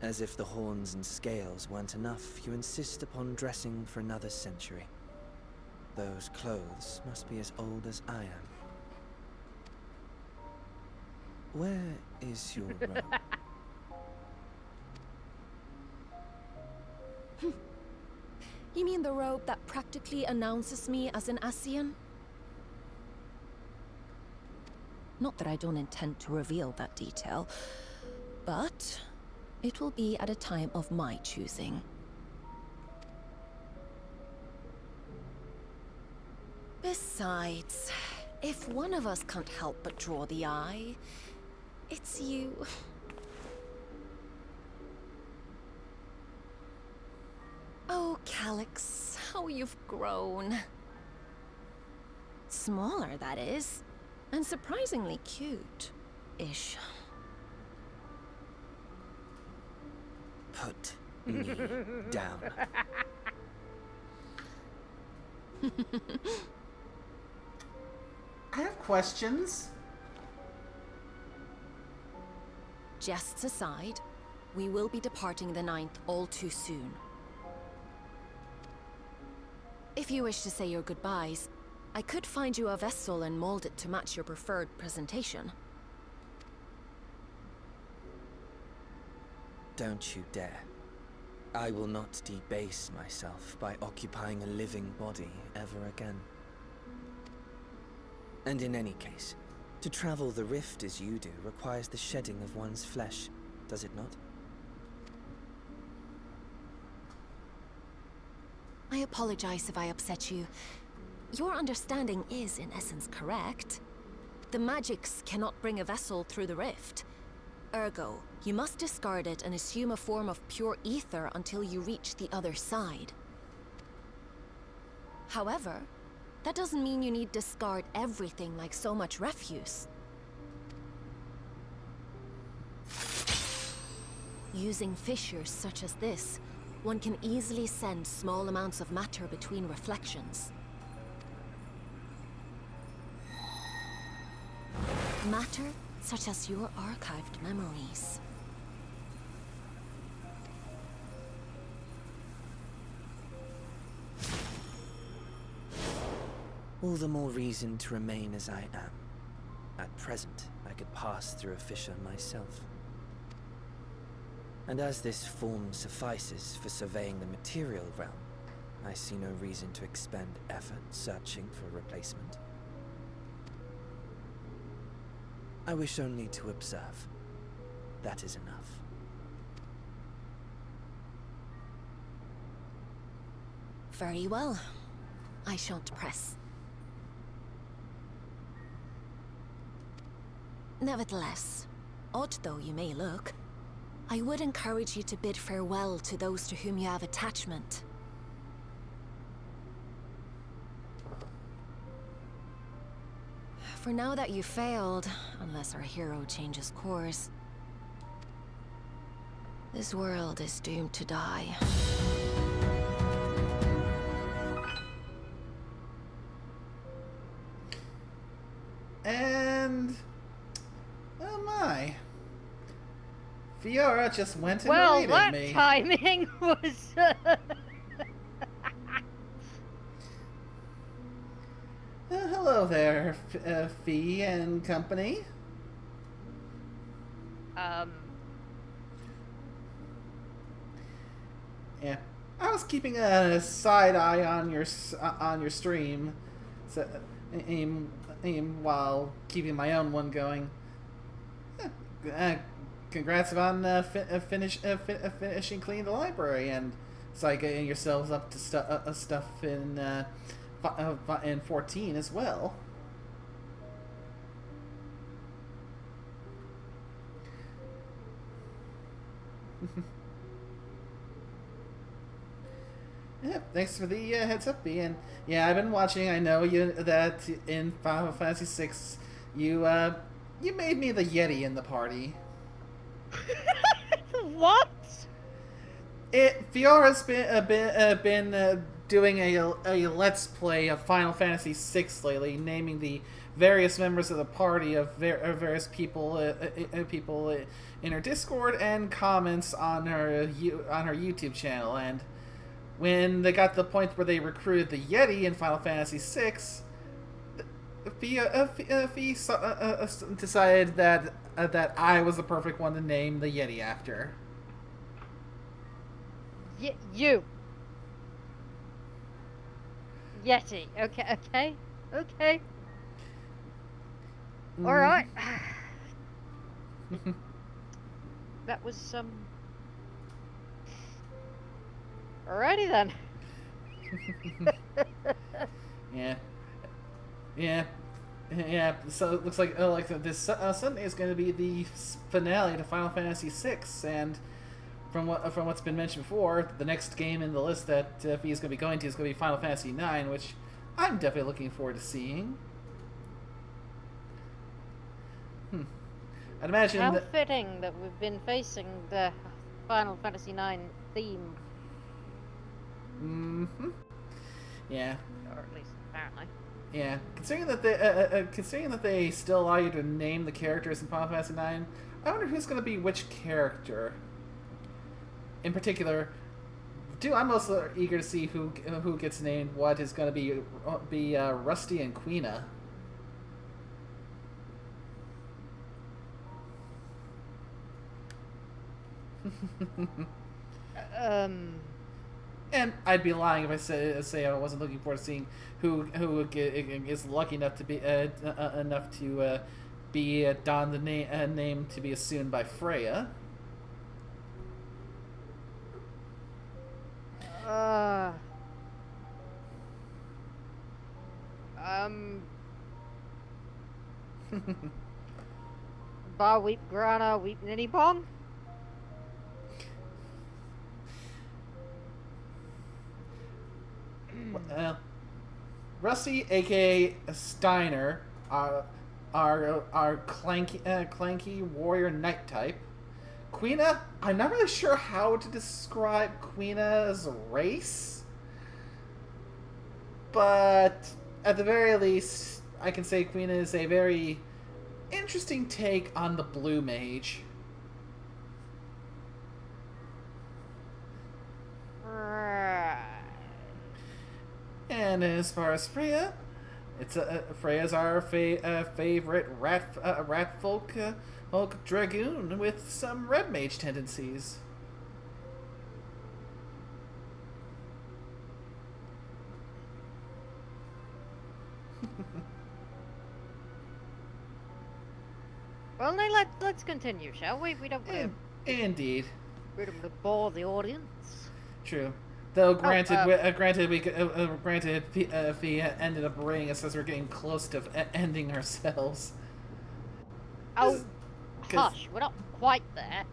As if the horns and scales weren't enough, you insist upon dressing for another century. Those clothes must be as old as I am. Where is your robe? You mean the robe that practically announces me as an Ascian? Not that I don't intend to reveal that detail, but it will be at a time of my choosing. Besides, if one of us can't help but draw the eye, it's you. Oh, Calyx, how you've grown. Smaller, that is. And surprisingly cute-ish. Put me down. I have questions. Jests aside, we will be departing the 9th all too soon. If you wish to say your goodbyes, I could find you a vessel and mold it to match your preferred presentation. Don't you dare. I will not debase myself by occupying a living body ever again. And in any case, to travel the rift as you do requires the shedding of one's flesh, does it not? I apologize if I upset you. Your understanding is, in essence, correct. The magics cannot bring a vessel through the rift. Ergo, you must discard it and assume a form of pure ether until you reach the other side. However, that doesn't mean you need discard everything like so much refuse. Using fissures such as this, one can easily send small amounts of matter between reflections. Matter such as your archived memories. All the more reason to remain as I am. At present, I could pass through a fissure myself. And as this form suffices for surveying the material realm, I see no reason to expend effort searching for a replacement. I wish only to observe. That is enough. Very well. I shan't press. Nevertheless, odd though you may look, I would encourage you to bid farewell to those to whom you have attachment. For now that you've failed, unless our hero changes course, this world is doomed to die. And... oh my. Fiora just went and well, raided that me. timing was... Hello there, Fee and company. Yeah, I was keeping a side eye on your stream, so while keeping my own one going. Congrats on finishing cleaning the library and start getting yourselves up to stuff in 14 as well. Yeah, thanks for the heads up, B. And yeah, I've been watching. I know that in Final Fantasy VI, you made me the Yeti in the party. What? Fiora's been doing a let's play of Final Fantasy VI lately, naming the various members of the party of various people in her Discord and comments on her YouTube channel. And when they got to the point where they recruited the Yeti in Final Fantasy VI, Fee decided that I was the perfect one to name the Yeti after. You. Yeti. Okay. Mm. All right. That was Alrighty then. Yeah. So it looks like this Sunday is going to be the finale to Final Fantasy VI, and from what's been mentioned before, the next game in the list that Fee is going to be going to is going to be Final Fantasy IX, which I'm definitely looking forward to seeing. I'd imagine how fitting that we've been facing the Final Fantasy IX theme. Yeah. Or at least apparently. Yeah. Considering that they still allow you to name the characters in Final Fantasy IX, I wonder who's going to be which character. In particular, I'm also eager to see who gets named what is going to be Rusty and Quina. And I'd be lying if I say I wasn't looking forward to seeing who is lucky enough to be donned the name to be assumed by Freya. Bar Weep Grana Weep Ninny Bong? Rusty, aka Steiner, our clanky warrior knight type. Quina, I'm not really sure how to describe Quina's race, but at the very least, I can say Quina is a very interesting take on the blue mage. And as far as Freya, Freya's our favorite rat folk dragoon with some red mage tendencies. Well, now let's continue, shall we? We don't want to... Indeed. We don't want to bore the audience. True. Though granted, Fee ended up rating us as we're getting close to ending ourselves. Oh, hush! We're not quite there.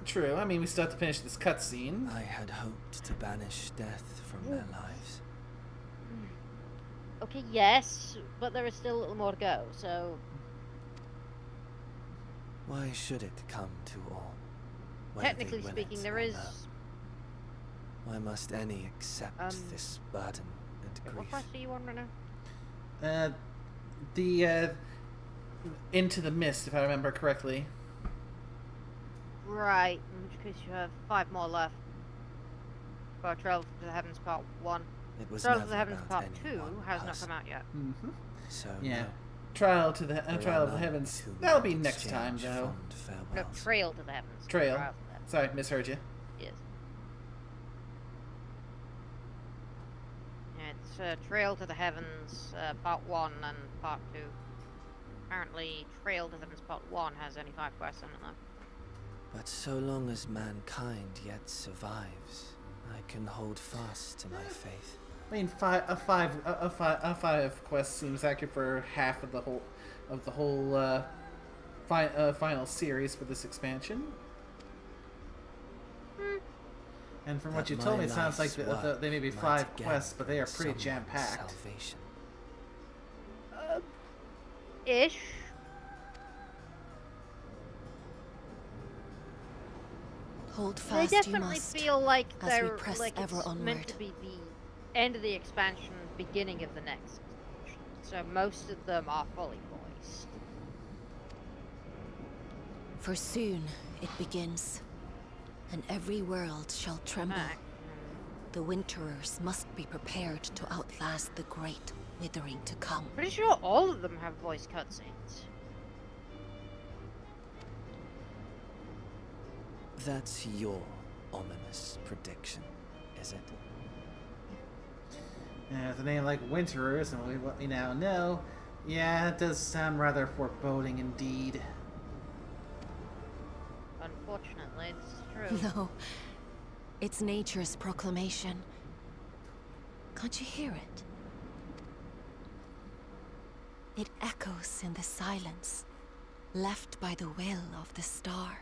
True. I mean, we still have to finish this cutscene. I had hoped to banish death from their lives. Okay, yes, but there is still a little more to go. So, why should it come to all? technically speaking, there is. Why must any accept this burden and grief? What quest do you want right now? The Into the Mist, if I remember correctly. Right, in which case you have 5 more left. For Trail to the Heavens Part 1. It was Trail to the Heavens Part 2 has not come out yet. Mm-hmm. So yeah. no. Trial of the Heavens. That'll be next time, though. No, Trail to the Heavens. Trail. Sorry, misheard you. Yes. Yeah, it's Trail to the Heavens Part 1 and Part 2. Apparently, Trail to the Heavens Part 1 has only 5 quests on it, though. But so long as mankind yet survives, I can hold fast to my faith. I mean, five quest seems accurate for half of the whole final series for this expansion. And from what you told me, it sounds like they may be 5 quests, but they are pretty jam-packed. Ish. Hold fast, They definitely you must, feel like as we they're press like ever it's onward. meant to be the end of the expansion, beginning of the next expansion. So most of them are fully voiced. For soon it begins, and every world shall tremble. The Winterers must be prepared to outlast the great withering to come. Pretty sure all of them have voice cutscenes. That's your ominous prediction, is it? And with a name like Winterers, and what we now know, yeah, it does sound rather foreboding indeed. Unfortunately, it's true. No, it's nature's proclamation. Can't you hear it? It echoes in the silence, left by the will of the star.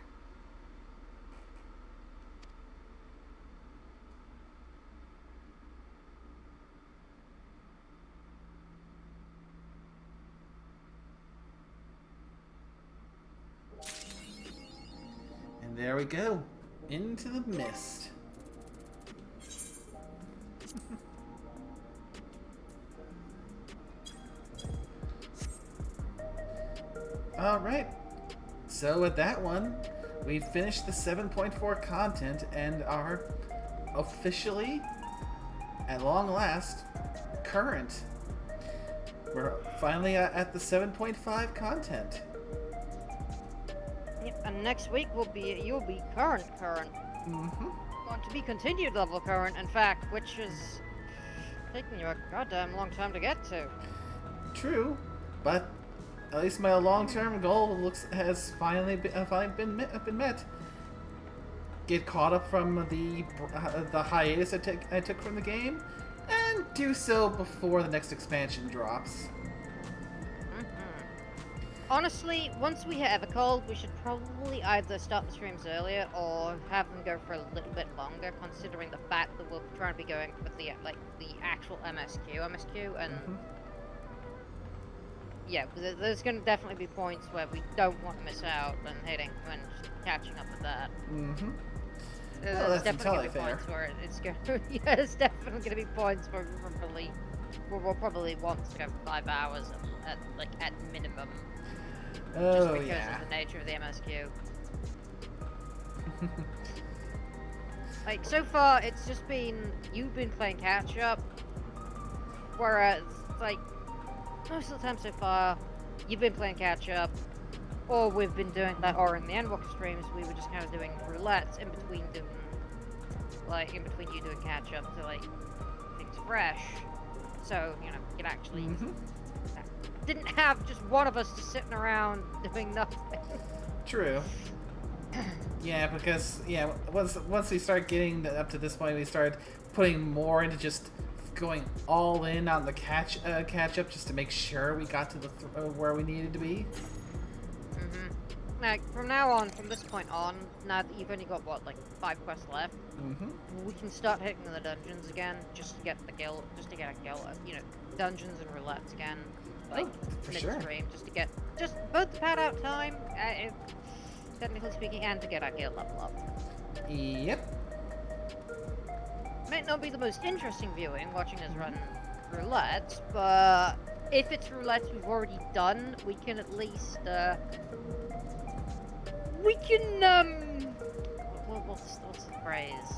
And there we go, into the mist. Alright, so with that one, we've finished the 7.4 content and are officially, at long last, current. We're finally at the 7.5 content. Yep, and next week you'll be current. Mm-hmm. Want to be continued level current, in fact, which is taking you a goddamn long time to get to. True, but at least my long-term goal has finally been met. Get caught up from the hiatus I took from the game, and do so before the next expansion drops. Honestly, once we have a call, we should probably either start the streams earlier or have them go for a little bit longer, considering the fact that we'll try and be going for the actual MSQ, and yeah, there's going to definitely be points where we don't want to miss out and catching up with that. Mm-hmm. There's that's definitely entirely going to be fair. points where it's going to, yeah, there's definitely going to be points where we'll probably want to go for 5 hours at minimum. Just because of the nature of the MSQ. So far, it's just been, you've been playing catch up, whereas, most of the time so far, you've been playing catch up, or we've been doing that, or in the Endwalker streams, we were just kind of doing roulettes in between you doing catch up to, things fresh. So, you could actually... Didn't have just one of us just sitting around doing nothing. True. Yeah, because once we start getting up to this point, we started putting more into just going all in on the catch up just to make sure we got to the where we needed to be. From now on, from this point on, now that you've only got 5 quests left, we can start hitting the dungeons again just to get a guild, dungeons and roulettes again. Mid-stream, just to get both to pad out time, technically speaking, and to get our guild level up. Yep. Might not be the most interesting viewing, watching us run roulettes, but if it's roulettes we've already done, we can at least, what's the phrase?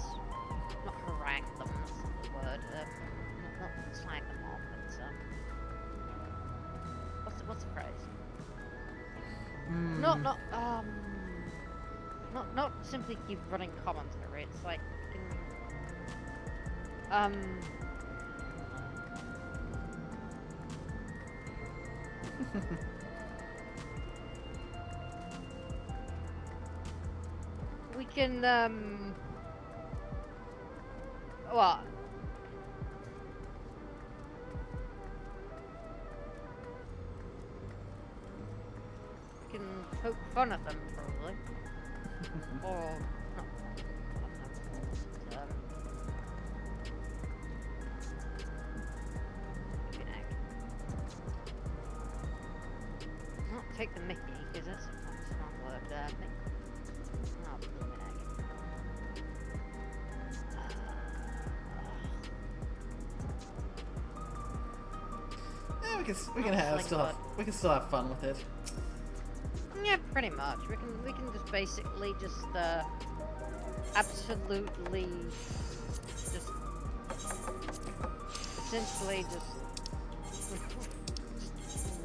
Not harangue them, that's the word, not slag them off, but, what's the phrase? Not simply keep running commentary, it's like, we can, What? We can poke fun at them, probably. Or not. Not take the mickey, because that's a strong word. Oh, blooming egg. Yeah, we can still have fun with it. Yeah, pretty much. We can just basically just absolutely just essentially just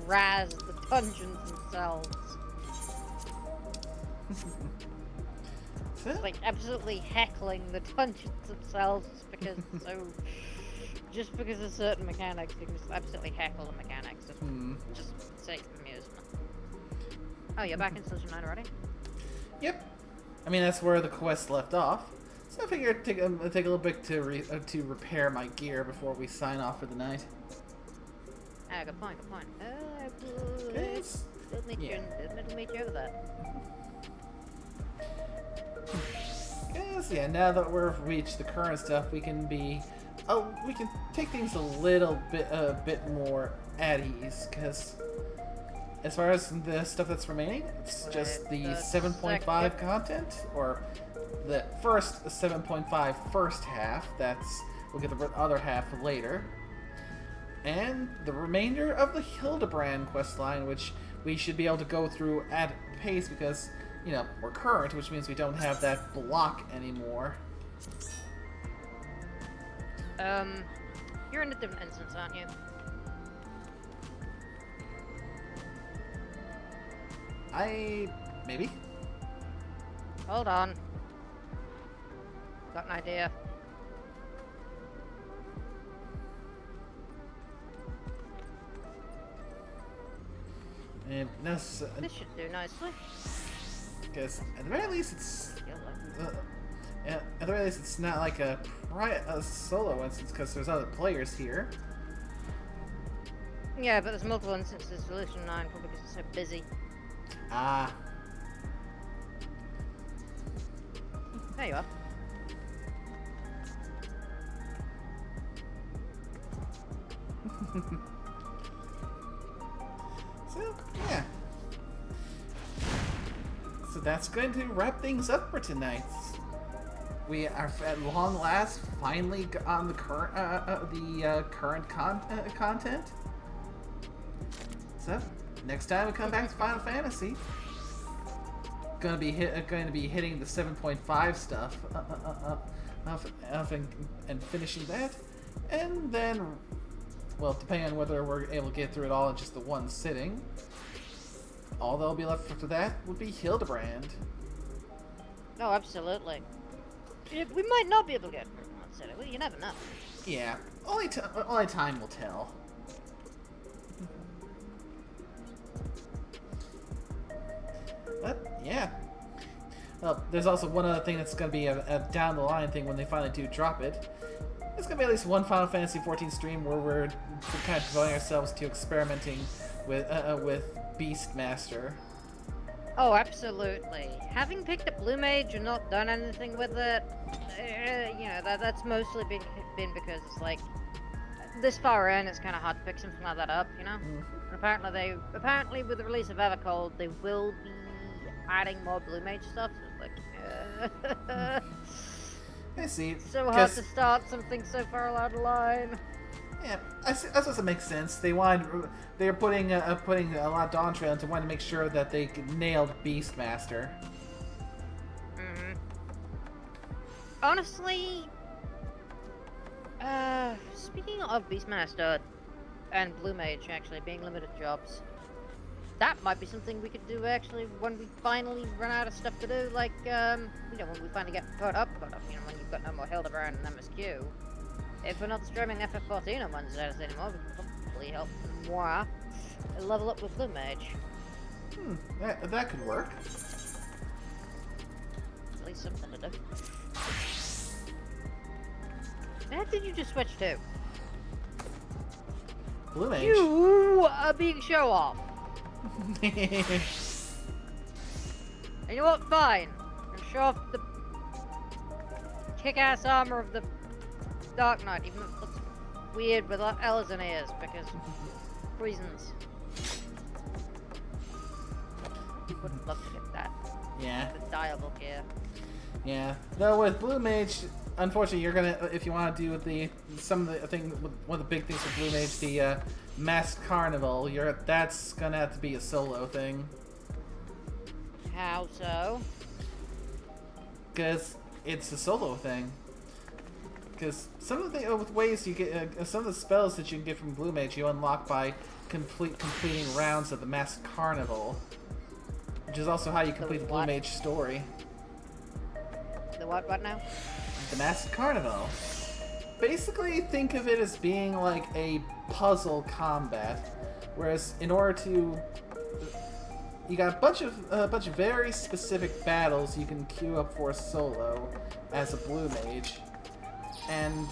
razz the dungeons themselves. It's like absolutely heckling the dungeons themselves just because of certain mechanics. You can just absolutely heckle the mechanics just sake of amusement. Oh, you're back in Solution 9 already? Yep. I mean, that's where the quest left off. So I figured it'd take a little bit to repair my gear before we sign off for the night. Ah, good point, good point. We'll meet you over there. Yes, yeah, now that we've reached the current stuff, we can take things a bit more at ease, because as far as the stuff that's remaining, it's just the 7.5 content, or the first 7.5 first half. We'll get the other half later, and the remainder of the Hildebrand questline, which we should be able to go through at pace because, you know, we're current, which means we don't have that block anymore. You're in a different instance, aren't you? Maybe? Hold on. Got an idea. And this should do nicely. Because at the very least, it's not like a solo instance because there's other players here. Yeah, but there's multiple instances. Solution 9 probably because it's so busy. Ah. There you are. So, yeah. So that's going to wrap things up for tonight. We are at long last finally on the current content. So next time we come back to Final Fantasy, going to be hitting the 7.5 stuff and finishing that, and then, well, depending on whether we're able to get through it all in just the one sitting, all that'll be left after that would be Hildebrand. Oh, absolutely. We might not be able to get through it in one sitting. Well, you never know. Yeah, only time will tell. But yeah. Well, there's also one other thing that's going to be a down the line thing when they finally do drop it. There's going to be at least one Final Fantasy XIV stream where we're kind of devoting ourselves to experimenting with Beastmaster. Oh, absolutely. Having picked up Blue Mage and not done anything with it, you know, that's mostly been because it's like this far in, it's kind of hard to pick something like that up, you know. And apparently with the release of Evercold, they will be adding more Blue Mage stuff. So it's like, I see. So hard to start something so far out of line. Yeah, I suppose it makes sense. They're putting a lot of Dawntrail into wanting to make sure that they nailed Beastmaster. Honestly, speaking of Beastmaster and Blue Mage actually being limited jobs, that might be something we could do actually when we finally run out of stuff to do. Like, you know, when we finally get caught up. You know, when you've got no more Hildebrand and MSQ. If we're not streaming FF14 on Wednesdays anymore, we can probably help moi level up with Blue Mage. That could work. At least something to do. What did you just switch to? Blue Mage. You are being show off. And you know what? Fine. I'll show off the kick-ass armor of the Dark Knight, even if it looks weird with L's and ears, because reasons. Would love to get that. Yeah. The dialogue here. Yeah. Though with Blue Mage, unfortunately, you're gonna, if you want to do one of the big things with Blue Mage, the Masked Carnival, that's gonna have to be a solo thing. How so? Because it's a solo thing. Because some of the ways you get, some of the spells that you can get from Blue Mage, you unlock by completing rounds of the Masked Carnival, which is also how you complete the Blue Mage story. The what now? The Masked Carnival. Basically, think of it as being like a puzzle combat, whereas in order to, you got a bunch of very specific battles you can queue up for solo as a Blue Mage, and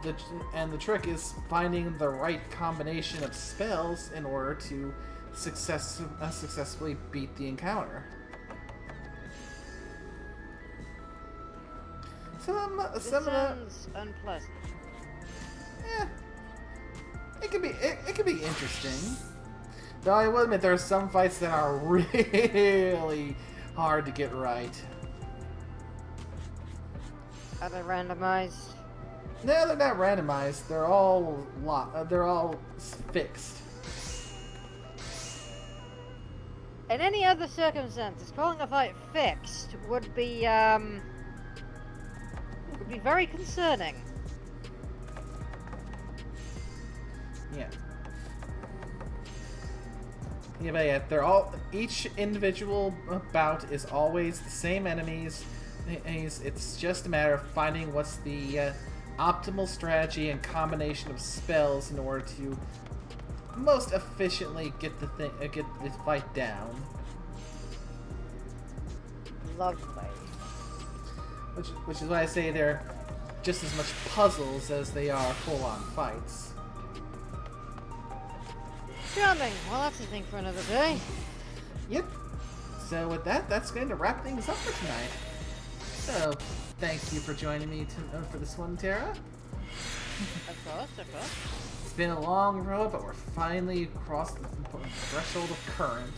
the trick is finding the right combination of spells in order to successfully beat the encounter. This sounds unpleasant. Yeah, it could be interesting. Though I will admit there are some fights that are really hard to get right. Are they randomized? No, they're not randomized. They're all fixed. In any other circumstances, calling a fight fixed would be very concerning. Yeah. Yeah, but yeah, each individual bout is always the same enemies. It's just a matter of finding what's the optimal strategy and combination of spells in order to most efficiently get the fight down. Lovely. Which is why I say they're just as much puzzles as they are full-on fights. Charming. Well, that's a thing for another day. Yep. So with that, that's going to wrap things up for tonight. So, thank you for joining me for this one, Tara. Of course, of course. It's been a long road, but we're finally across the threshold of current.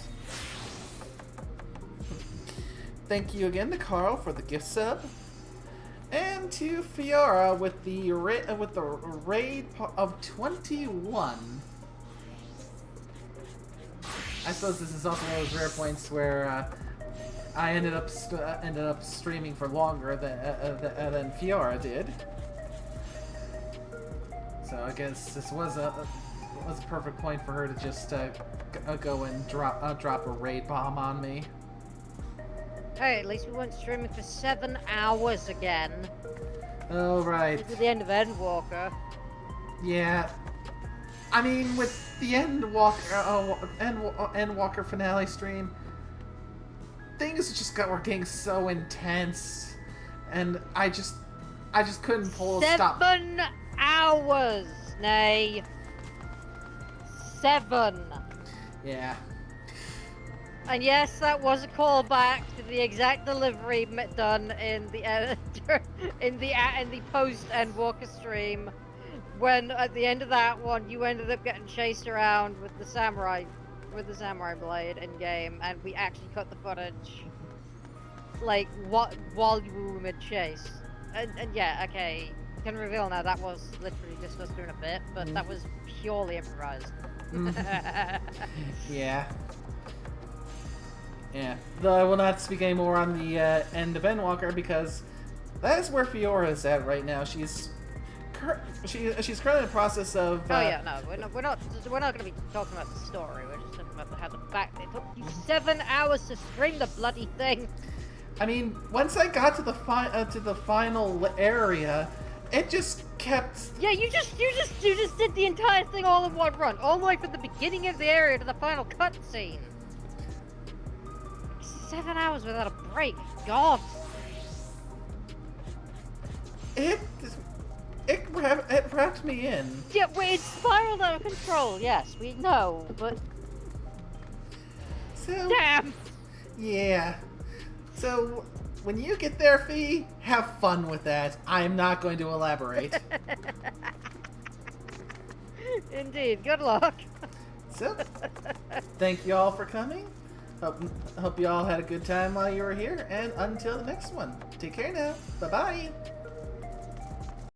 Thank you again to Carl for the gift sub, and to Fiora with the raid of 21. I suppose this is also one of those rare points where I ended up streaming for longer than Fiora did. So I guess this was a perfect point for her to just go and drop a raid bomb on me. Hey, at least we weren't streaming for 7 hours again. Oh right. This is the end of Endwalker. Yeah. I mean, with the Endwalker finale stream, things just were getting so intense, and I just couldn't pull a stop. 7 hours, Nay. 7. Yeah. And yes, that was a callback to the exact delivery done in the post Endwalker stream, when at the end of that one you ended up getting chased around with the samurai blade in game, and we actually cut the footage like while you were mid chase. And yeah, okay, can reveal now that was literally just us doing a bit, but that was purely improvised. Yeah. Yeah, though I will not speak anymore on the end of Endwalker, because that is where Fiora is at right now. She's currently in the process of. Oh yeah, no, we're not going to be talking about the story. We're just talking about how the fact it took you 7 hours to stream the bloody thing. I mean, once I got to the final area, it just kept. Yeah, you just did the entire thing all in one run, all the way from the beginning of the area to the final cutscene. 7 hours without a break. God. It it wrapped me in. Yeah, wait, it spiraled out of control. Yes, we know, but so damn. Yeah. So when you get there, Fee, have fun with that. I'm not going to elaborate. Indeed. Good luck. So, thank you all for coming. Hope you all had a good time while you were here, and until the next one, take care now. Bye-bye.